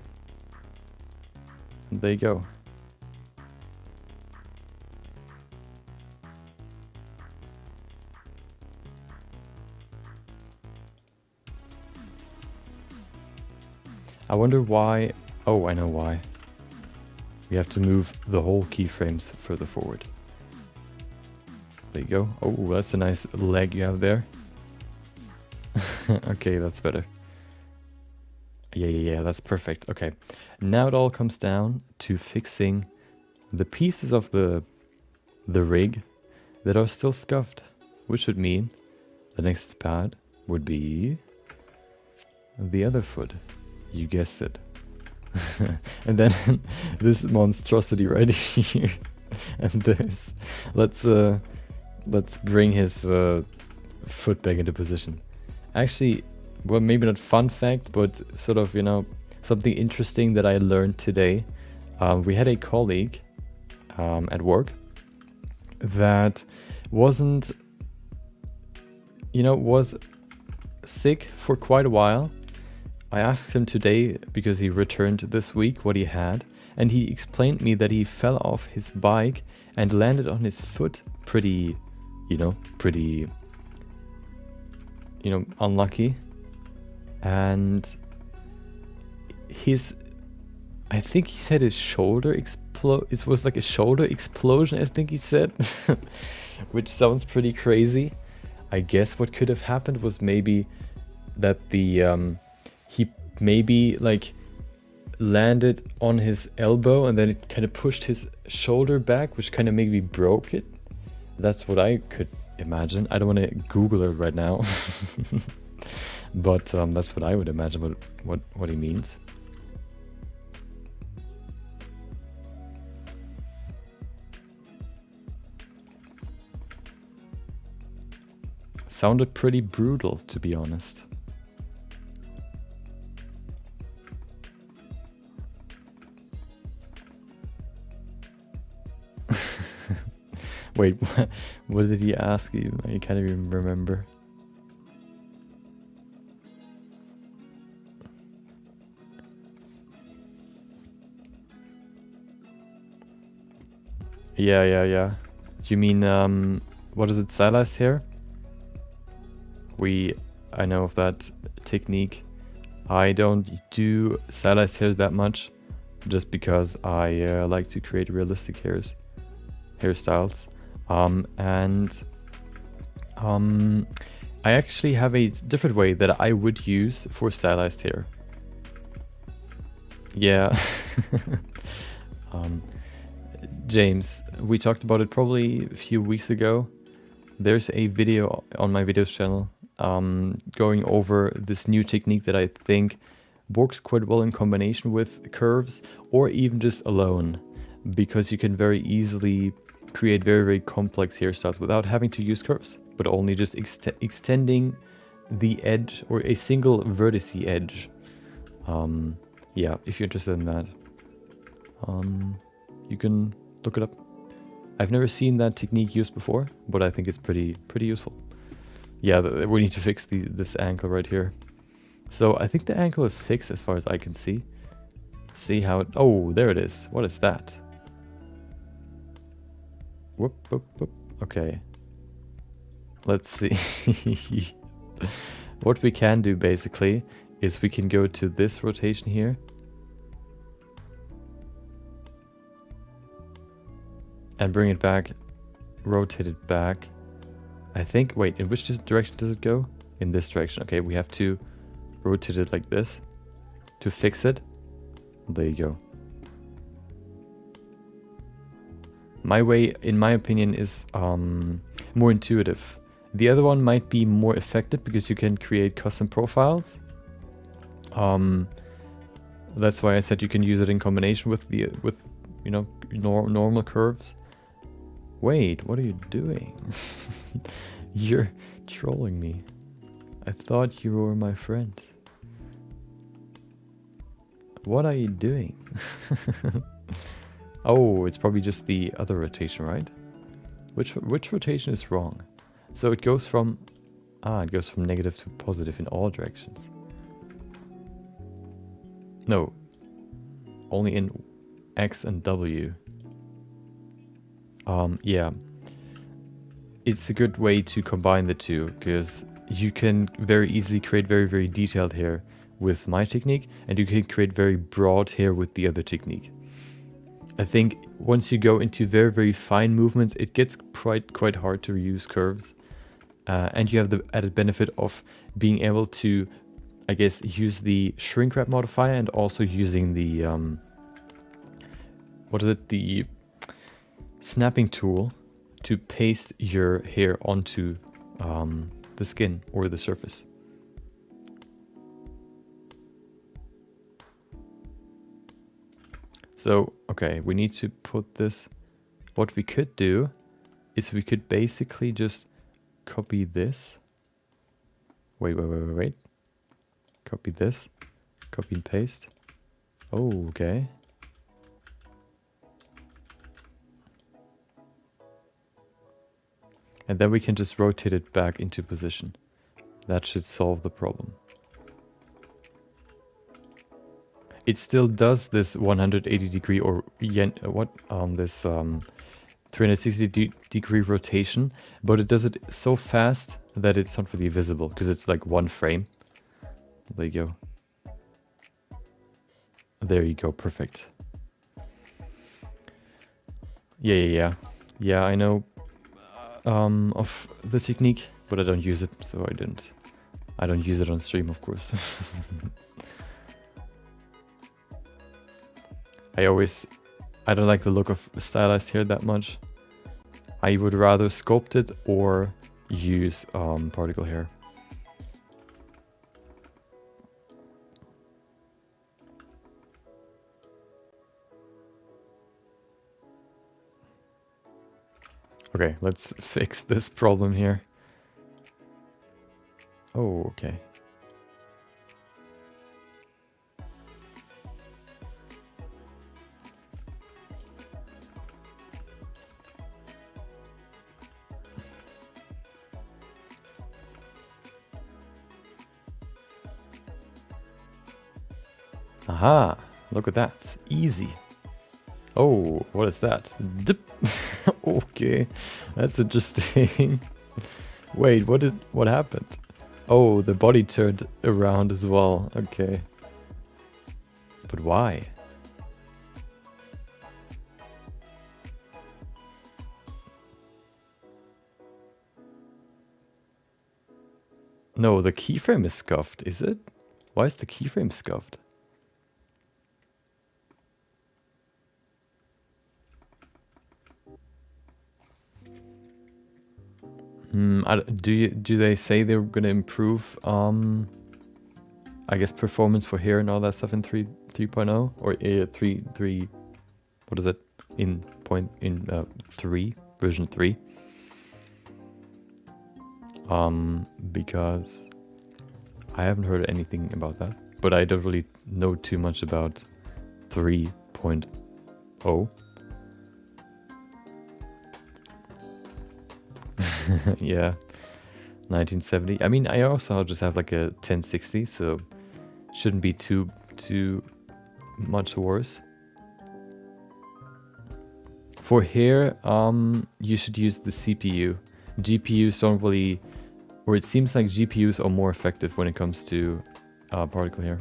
And there you go. I wonder why... Oh, I know why. We have to move the whole keyframes further forward. There you go. Oh, that's a nice leg you have there. Okay, that's better. Yeah, that's perfect. Okay, now it all comes down to fixing the pieces of the rig that are still scuffed, which would mean the next pad would be the other foot. You guessed it. And then this monstrosity right here, and this. Let's bring his foot back into position. Actually, well, maybe not fun fact, but sort of, you know, something interesting that I learned today. We had a colleague at work that wasn't, you know, was sick for quite a while. I asked him today, because he returned this week, what he had, and he explained me that he fell off his bike and landed on his foot pretty unlucky. And I think he said his shoulder it was like a shoulder explosion, I think he said. Which sounds pretty crazy. I guess what could have happened was maybe that he maybe like landed on his elbow and then it kind of pushed his shoulder back, which kind of maybe broke it. That's what I could imagine. I don't want to Google it right now. But that's what I would imagine what he means. Sounded pretty brutal, to be honest. Wait, what did he ask you? I can't even remember. Yeah. Do you mean, what is it, stylized hair? I know of that technique. I don't do stylized hair that much, just because I like to create realistic hairstyles. I actually have a different way that I would use for stylized hair. Yeah. James, we talked about it probably a few weeks ago. There's a video on my videos channel going over this new technique that I think works quite well in combination with curves, or even just alone, because you can very easily create very, very complex hairstyles without having to use curves, but only just extending the edge, or a single vertex edge. Yeah, if you're interested in that, you can look it up. I've never seen that technique used before, but I think it's pretty useful. Yeah, we need to fix this angle right here. So I think the angle is fixed as far as I can see. See how it... Oh, there it is. What is that? Whoop, whoop, whoop. Okay. Let's see. What we can do basically is we can go to this rotation here. And bring it back. Rotate it back. I think... Wait, in which direction does it go? In this direction. Okay, we have to rotate it like this to fix it. There you go. My way, in my opinion, is more intuitive. The other one might be more effective because you can create custom profiles. That's why I said you can use it in combination with you know, normal curves. Wait, what are you doing? You're trolling me. I thought you were my friend. What are you doing? Oh, it's probably just the other rotation, right? Which rotation is wrong? So it goes from... Ah, it goes from negative to positive in all directions. No. Only in X and W. Yeah. It's a good way to combine the two, because you can very easily create very detailed hair with my technique, and you can create very broad hair with the other technique. I think once you go into very fine movements, it gets quite hard to reuse curves. And you have the added benefit of being able to, I guess, use the shrink wrap modifier and also using the, what is it, the snapping tool to paste your hair onto the skin or the surface. So, okay, we need to put this... What we could do is we could basically just copy this. Wait. Copy this. Copy and paste. Oh, okay. And then we can just rotate it back into position. That should solve the problem. It still does this 180 degree or this 360 degree rotation, but it does it so fast that it's not really visible because it's like one frame. There you go. There you go, perfect. Yeah, I know of the technique, but I don't use it, so I don't use it on stream, of course. I don't like the look of stylized hair that much. I would rather sculpt it or use particle hair. Okay, let's fix this problem here. Oh, okay. Aha, look at that. Easy. Oh, what is that? Dip. Okay, that's interesting. Wait, what happened? Oh, the body turned around as well. Okay. But why? No, the keyframe is scuffed, is it? Why is the keyframe scuffed? Do they say they're gonna improve I guess performance for hair and all that stuff in 3.0 or 3 what is it in 3 version 3? Because I haven't heard anything about that, but I don't really know too much about 3.0. Yeah, 1970. I mean, I also just have like a 1060, so shouldn't be too much worse. For here, you should use the CPU. GPUs don't really, or it seems like GPUs are more effective when it comes to particle hair.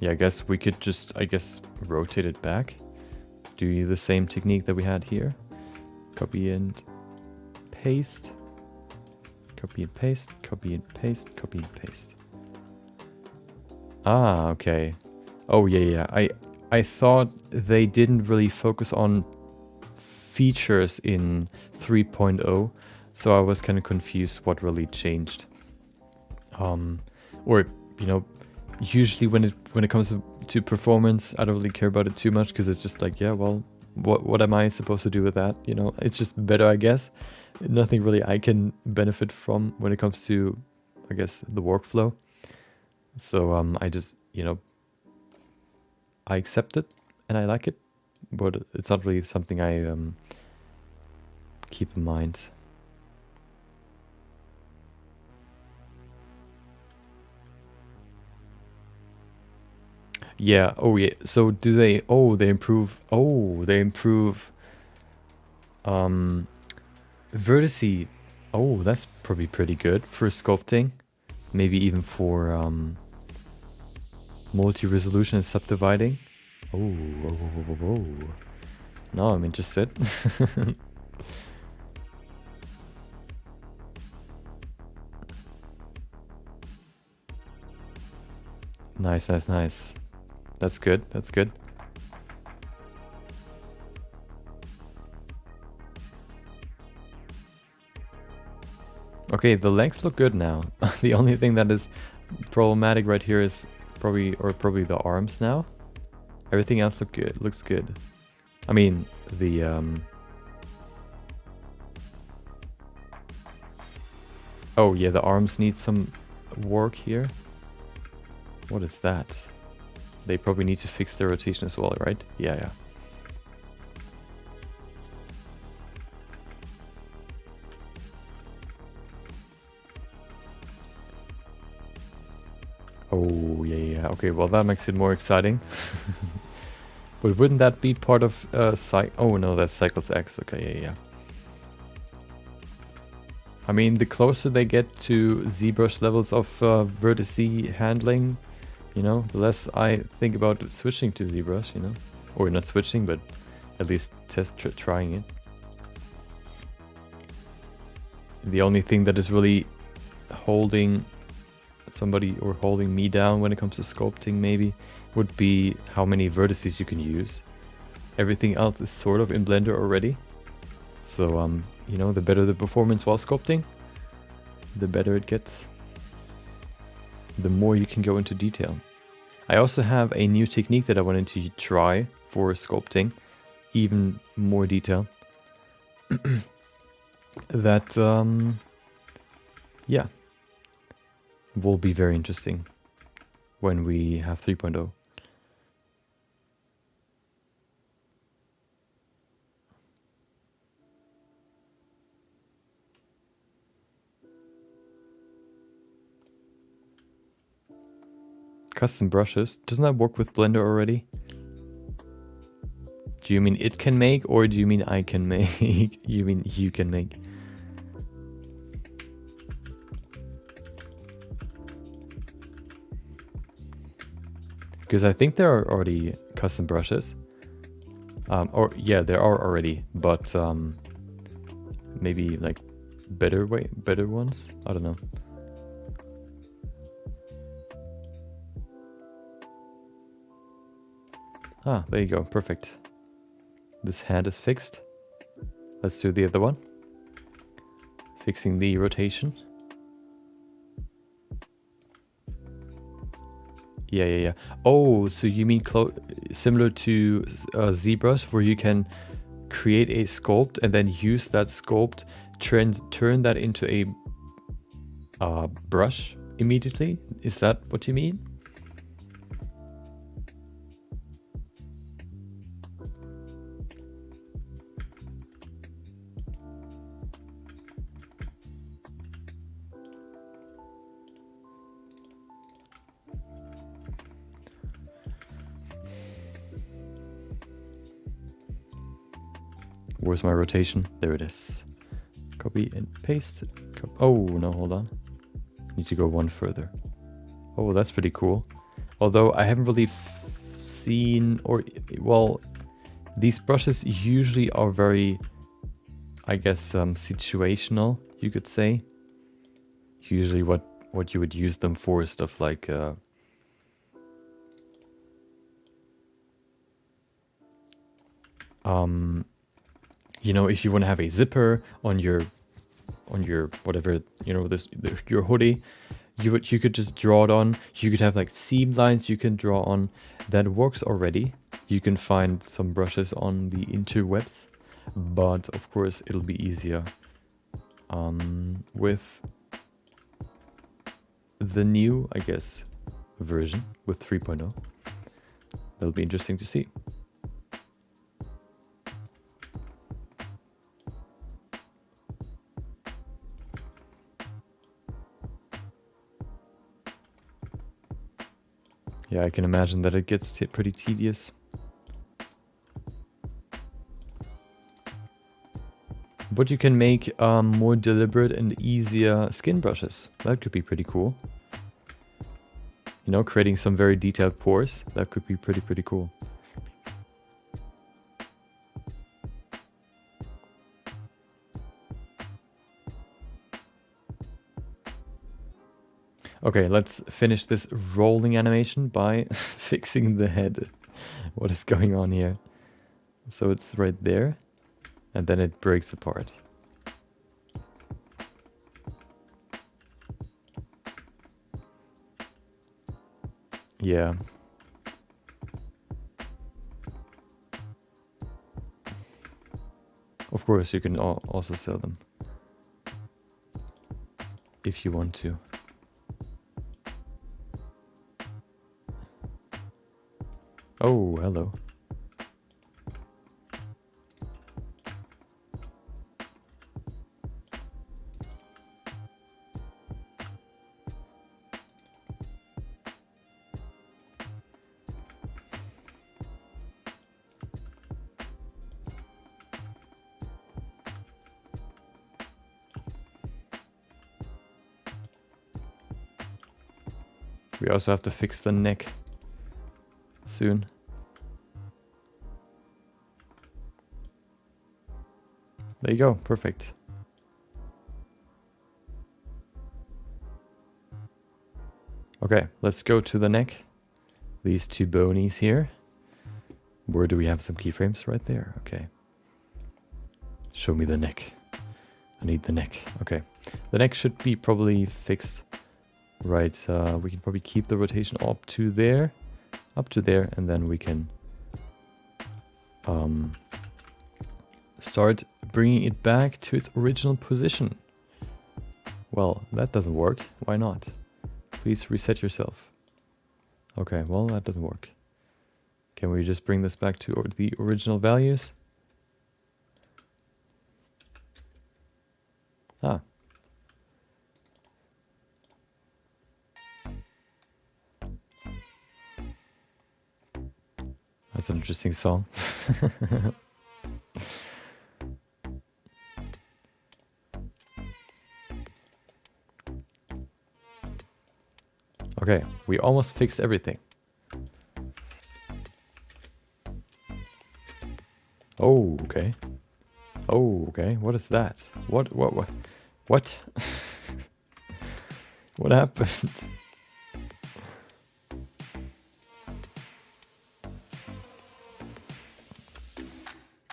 Yeah, I guess we could just, rotate it back. Do the same technique that we had here. Copy and paste. Copy and paste, copy and paste, copy and paste. Ah, okay. Oh, yeah. I thought they didn't really focus on features in 3.0, so I was kind of confused what really changed. Or, you know, usually when it comes to performance, I don't really care about it too much because it's just like, yeah, well, what am I supposed to do with that? You know, it's just better, I guess. Nothing really I can benefit from when it comes to, I guess, the workflow. So I just, you know, I accept it and I like it, but it's not really something I keep in mind. Yeah. Oh, yeah. So do they? Oh, they improve. Oh, they improve. Vertice. Oh, that's probably pretty good for sculpting. Maybe even for multi-resolution and subdividing. Oh. Now I'm interested. Nice. That's good. Okay, the legs look good now. The only thing that is problematic right here is probably the arms now. Everything else looks good. I mean, the oh yeah, the arms need some work here. What is that? They probably need to fix their rotation as well, right? Yeah. Oh, yeah. Okay, well, that makes it more exciting. But wouldn't that be part of oh, no, that's Cycles X. Okay, yeah. I mean, the closer they get to ZBrush levels of vertice handling, you know, the less I think about switching to ZBrush, you know. Or not switching, but at least trying it. The only thing that is really holding somebody or holding me down when it comes to sculpting maybe would be how many vertices you can use. Everything else is sort of in Blender already. So, you know, the better the performance while sculpting, the better it gets. The more you can go into detail. I also have a new technique that I wanted to try for sculpting, even more detail. That, yeah, will be very interesting when we have 3.0. Custom brushes. Doesn't that work with Blender already? Do you mean it can make, or do you mean I can make? You mean you can make? Because I think there are already custom brushes. Or yeah, there are already, but maybe like better ones. I don't know. Ah, there you go. Perfect. This hand is fixed. Let's do the other one. Fixing the rotation. Yeah. Oh, so you mean similar to ZBrush, where you can create a sculpt and then use that sculpt, turn that into a brush immediately? Is that what you mean? Where's my rotation? There it is. Copy and paste. Oh, no, hold on. Need to go one further. Oh, that's pretty cool. Although I haven't really seen, or, well, these brushes usually are very, I guess, situational, you could say. Usually what you would use them for is stuff like, you know, if you want to have a zipper on your whatever, you know, your hoodie, you could just draw it on. You could have like seam lines you can draw on. That works already. You can find some brushes on the interwebs, but of course it'll be easier with the new, I guess, version with 3.0. That'll be interesting to see. Yeah, I can imagine that it gets pretty tedious. But you can make more deliberate and easier skin brushes. That could be pretty cool. You know, creating some very detailed pores. That could be pretty cool. Okay, let's finish this rolling animation by fixing the head. What is going on here? So it's right there, and then it breaks apart. Yeah. Of course, you can also sell them if you want to. Oh, hello. We also have to fix the neck soon. There you go, perfect. Okay, let's go to the neck. These two bonies here. Where do we have some keyframes? Right there, okay. Show me the neck. I need the neck, okay. The neck should be probably fixed. Right, we can probably keep the rotation up to there, and then we can start bringing it back to its original position. Well, that doesn't work. Why not? Please reset yourself. Okay, well, that doesn't work. Can we just bring this back to the original values? Ah. That's an interesting song. Okay, we almost fixed everything. Oh, okay. Oh, okay. What is that? What? What happened?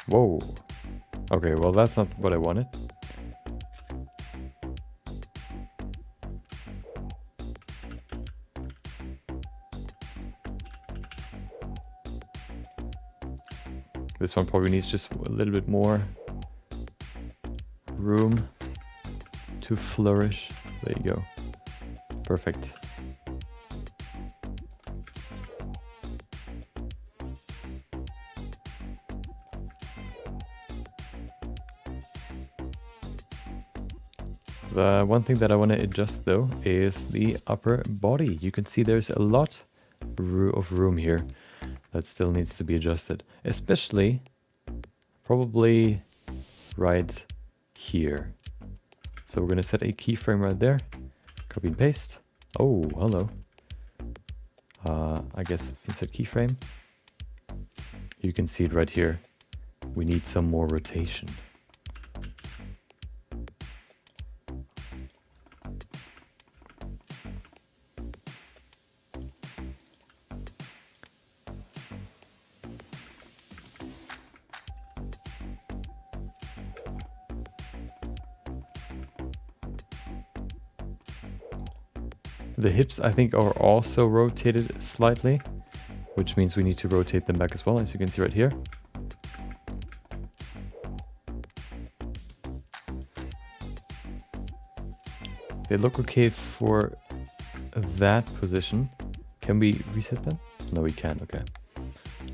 Whoa. Okay, well, that's not what I wanted. This one probably needs just a little bit more room to flourish. There you go. Perfect. The one thing that I want to adjust though is the upper body. You can see there's a lot of room here that still needs to be adjusted. Especially probably right here. So we're gonna set a keyframe right there. Copy and paste. Oh, hello. I guess insert keyframe. You can see it right here. We need some more rotation. The hips, I think, are also rotated slightly, which means we need to rotate them back as well, as you can see right here. They look okay for that position. Can we reset them? No, we can't. Okay.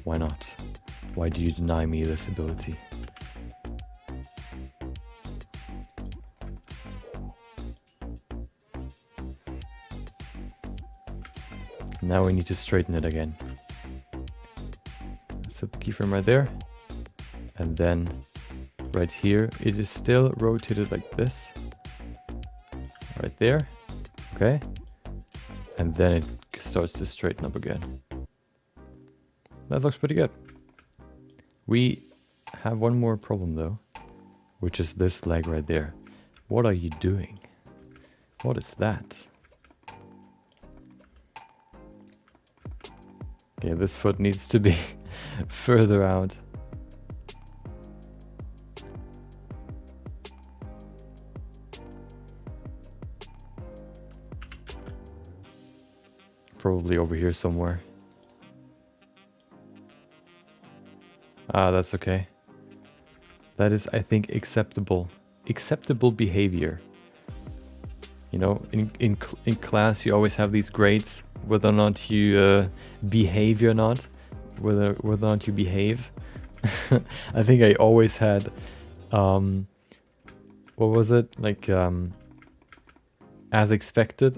Why not? Why do you deny me this ability? Now we need to straighten it again. Set the keyframe right there. And then right here, it is still rotated like this. Right there. Okay. And then it starts to straighten up again. That looks pretty good. We have one more problem though, which is this leg right there. What are you doing? What is that? Okay, this foot needs to be further out. Probably over here somewhere. Ah, that's okay. That is, I think, acceptable. Acceptable behavior. You know, in class you always have these grades, whether or not you behave or not, whether or not you behave. I think I always had, what was it? Like, as expected,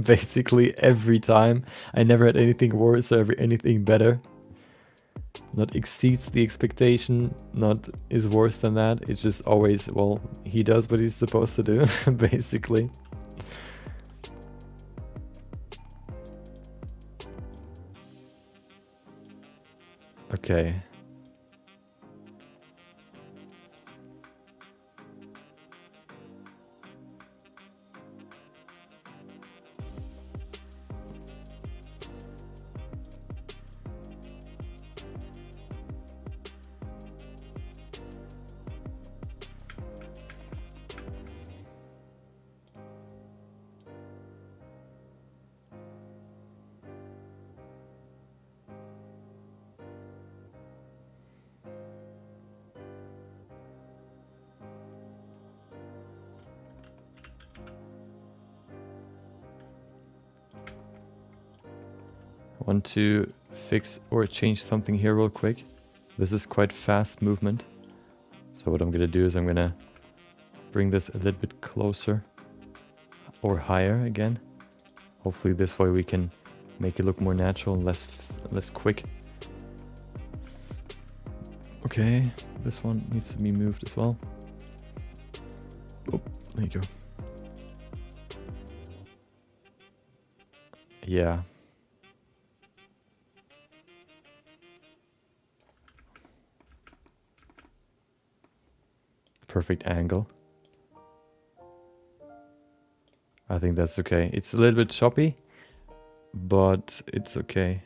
basically every time. I never had anything worse or anything better. Not exceeds the expectation, not is worse than that. It's just always, well, he does what he's supposed to do, basically. Okay. Want to fix or change something here real quick. This is quite fast movement. So what I'm gonna do is I'm gonna bring this a little bit closer or higher again. Hopefully this way we can make it look more natural and less quick. Okay, this one needs to be moved as well. Oh, there you go. Yeah. Perfect angle. I think that's okay. It's a little bit choppy, but it's okay.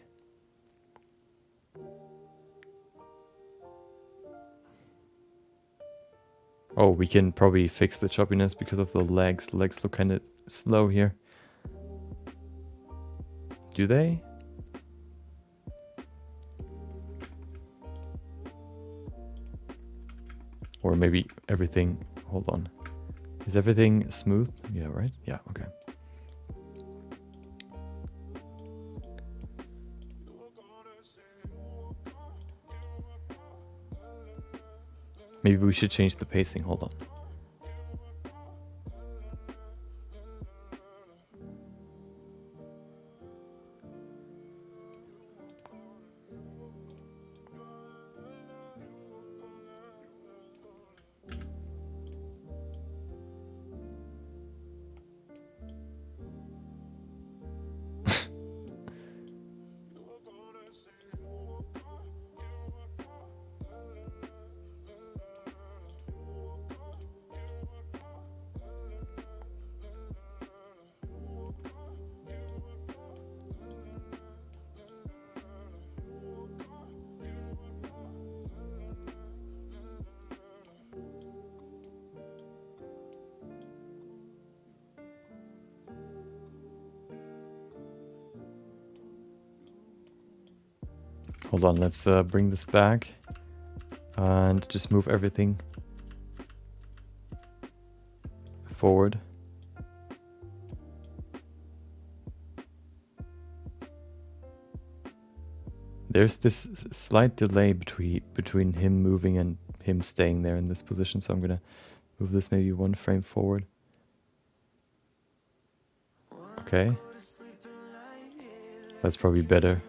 Oh, we can probably fix the choppiness because of the legs. The legs look kind of slow here. Do they? Or maybe everything... Hold on. Is everything smooth? Yeah, right? Yeah, okay. Maybe we should change the pacing. Hold on. Hold on, let's bring this back and just move everything forward. There's this slight delay between him moving and him staying there in this position, so I'm gonna move this maybe 1 frame forward. Okay. That's probably better.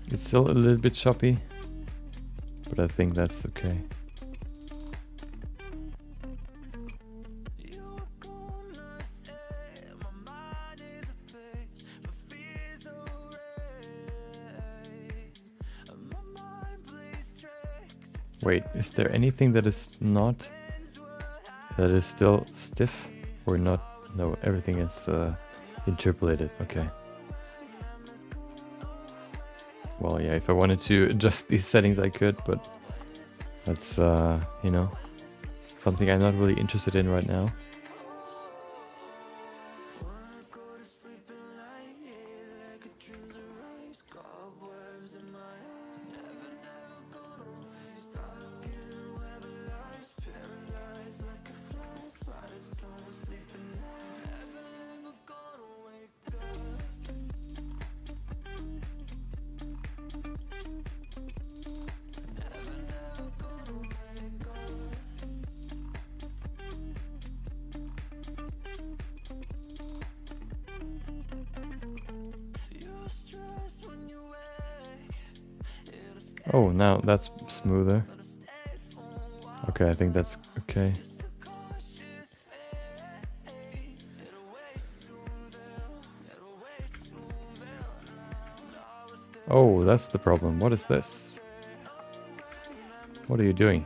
It's still a little bit choppy, but I think that's okay. Wait, is there anything that is not, that is still stiff or not? No, everything is interpolated. Okay. Well, yeah, if I wanted to adjust these settings, I could, but that's, you know, something I'm not really interested in right now. Oh, now that's smoother. Okay, I think that's okay. Oh, that's the problem. What is this? What are you doing?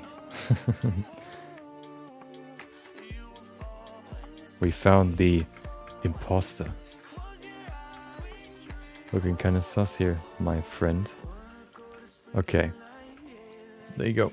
We found the imposter. Looking kind of sus here, my friend. Okay, there you go.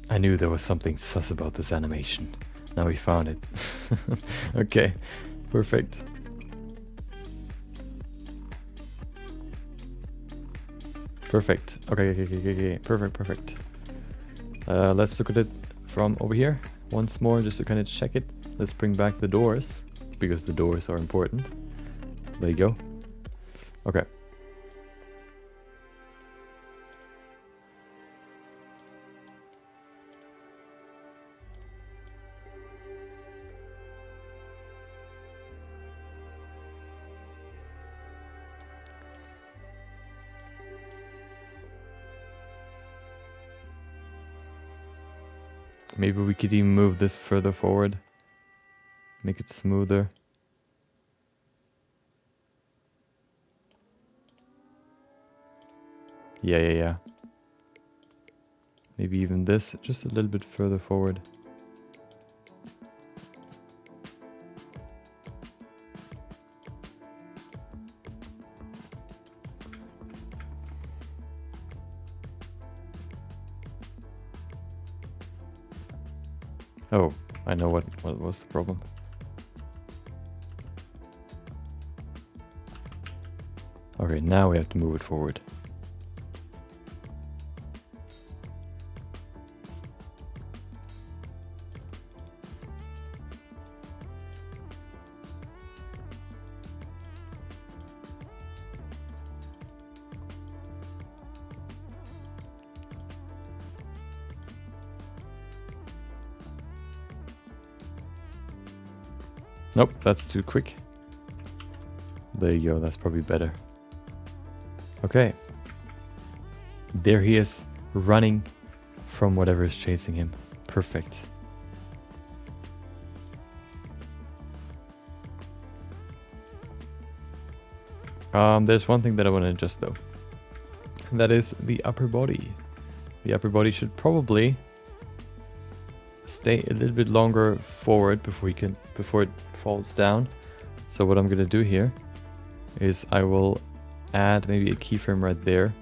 I knew there was something sus about this animation. Now we found it. Okay, perfect. Perfect. Okay. Perfect. Let's look at it from over here once more, just to kind of check it. Let's bring back the doors, because the doors are important. There you go. Okay. Maybe we could even move this further forward. Make it smoother. Yeah. Maybe even this, just a little bit further forward. Oh, I know what was the problem. Okay, now we have to move it forward. Nope, that's too quick. There you go, that's probably better. Okay. There he is, running from whatever is chasing him. Perfect. There's one thing that I want to adjust though. And that is the upper body. The upper body should probably stay a little bit longer forward before it falls down. So what I'm gonna do here is I will add maybe a keyframe right there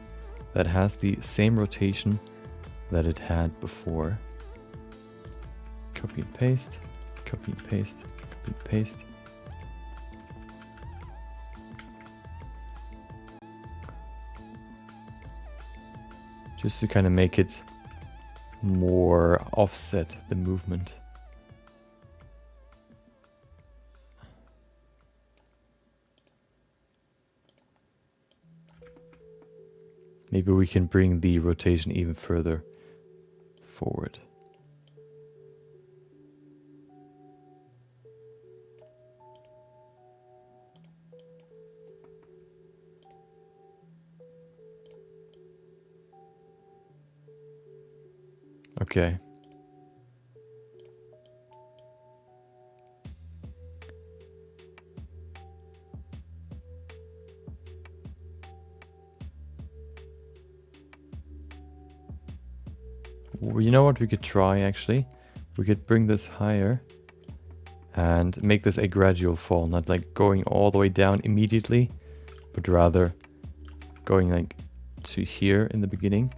that has the same rotation that it had before. Copy and paste, copy and paste, copy and paste. Just to kind of make it more offset the movement. Maybe we can bring the rotation even further forward. Okay. Well, you know what we could try actually? We could bring this higher and make this a gradual fall, not like going all the way down immediately, but rather going like to here in the beginning.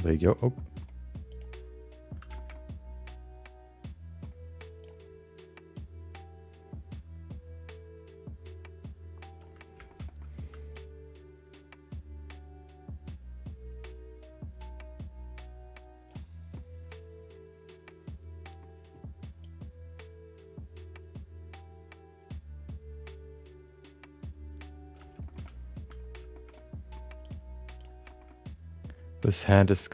There you go. Oh. This hand is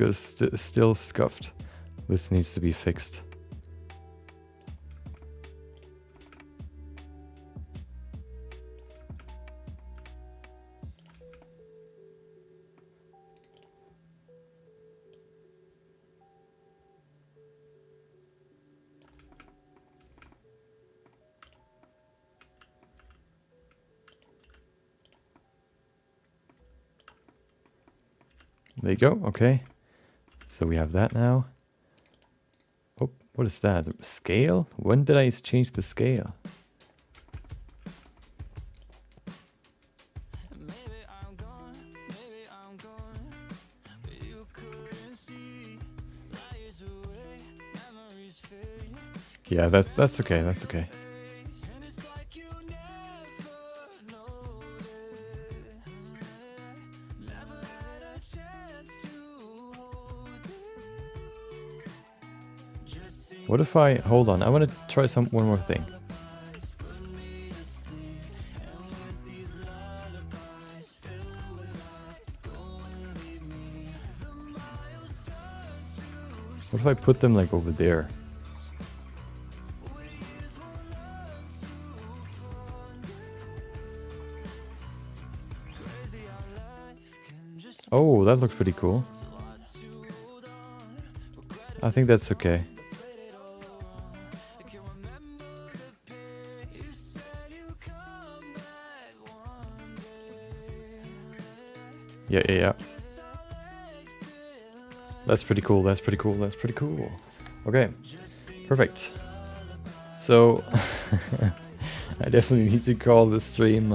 still scuffed. This needs to be fixed. There you go, okay. So we have that now. Oh, what is that? Scale? When did I change the scale? Yeah, that's okay, that's okay. What if I, hold on, I want to try one more thing. What if I put them like over there? Oh, that looks pretty cool. I think that's okay. Yeah. That's pretty cool, that's pretty cool, that's pretty cool. Okay, perfect. So, I definitely need to call the stream,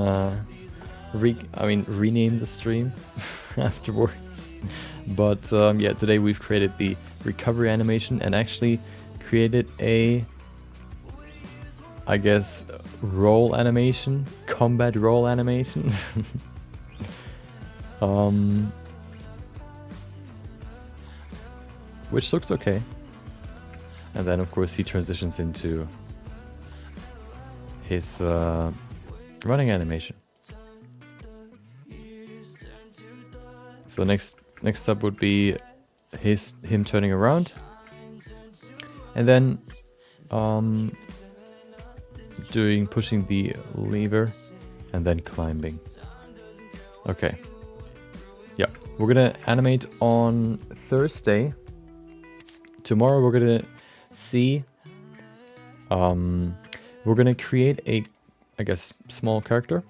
rename the stream afterwards. But yeah, today we've created the recovery animation and actually created a, I guess, roll animation, combat roll animation. Which looks okay. And then of course he transitions into his running animation. So next up would be him turning around, and then pushing the lever and then climbing. Okay. Yeah, we're gonna animate on Thursday. Tomorrow we're gonna see, we're gonna create a, I guess, small character,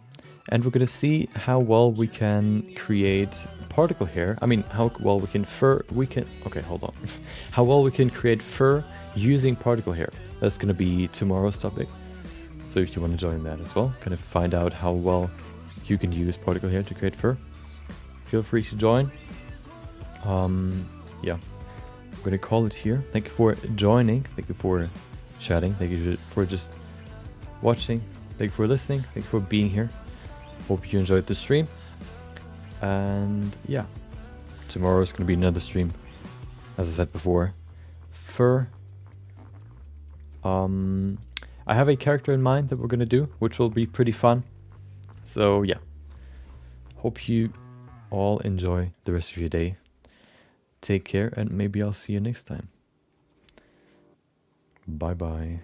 and we're gonna see how well we can create particle hair. I mean, how well we can okay, hold on. How well we can create fur using particle hair. That's gonna be tomorrow's topic. So if you want to join that as well, kind of find out how well you can use particle hair to create fur, feel free to join. Yeah, I'm gonna call it here. Thank you for joining. Thank you for chatting. Thank you for just watching. Thank you for listening. Thank you for being here. Hope you enjoyed the stream. And yeah, tomorrow is gonna be another stream. As I said before, fur. I have a character in mind that we're gonna do, which will be pretty fun. So yeah, hope you all enjoy the rest of your day. Take care, and maybe I'll see you next time. Bye bye.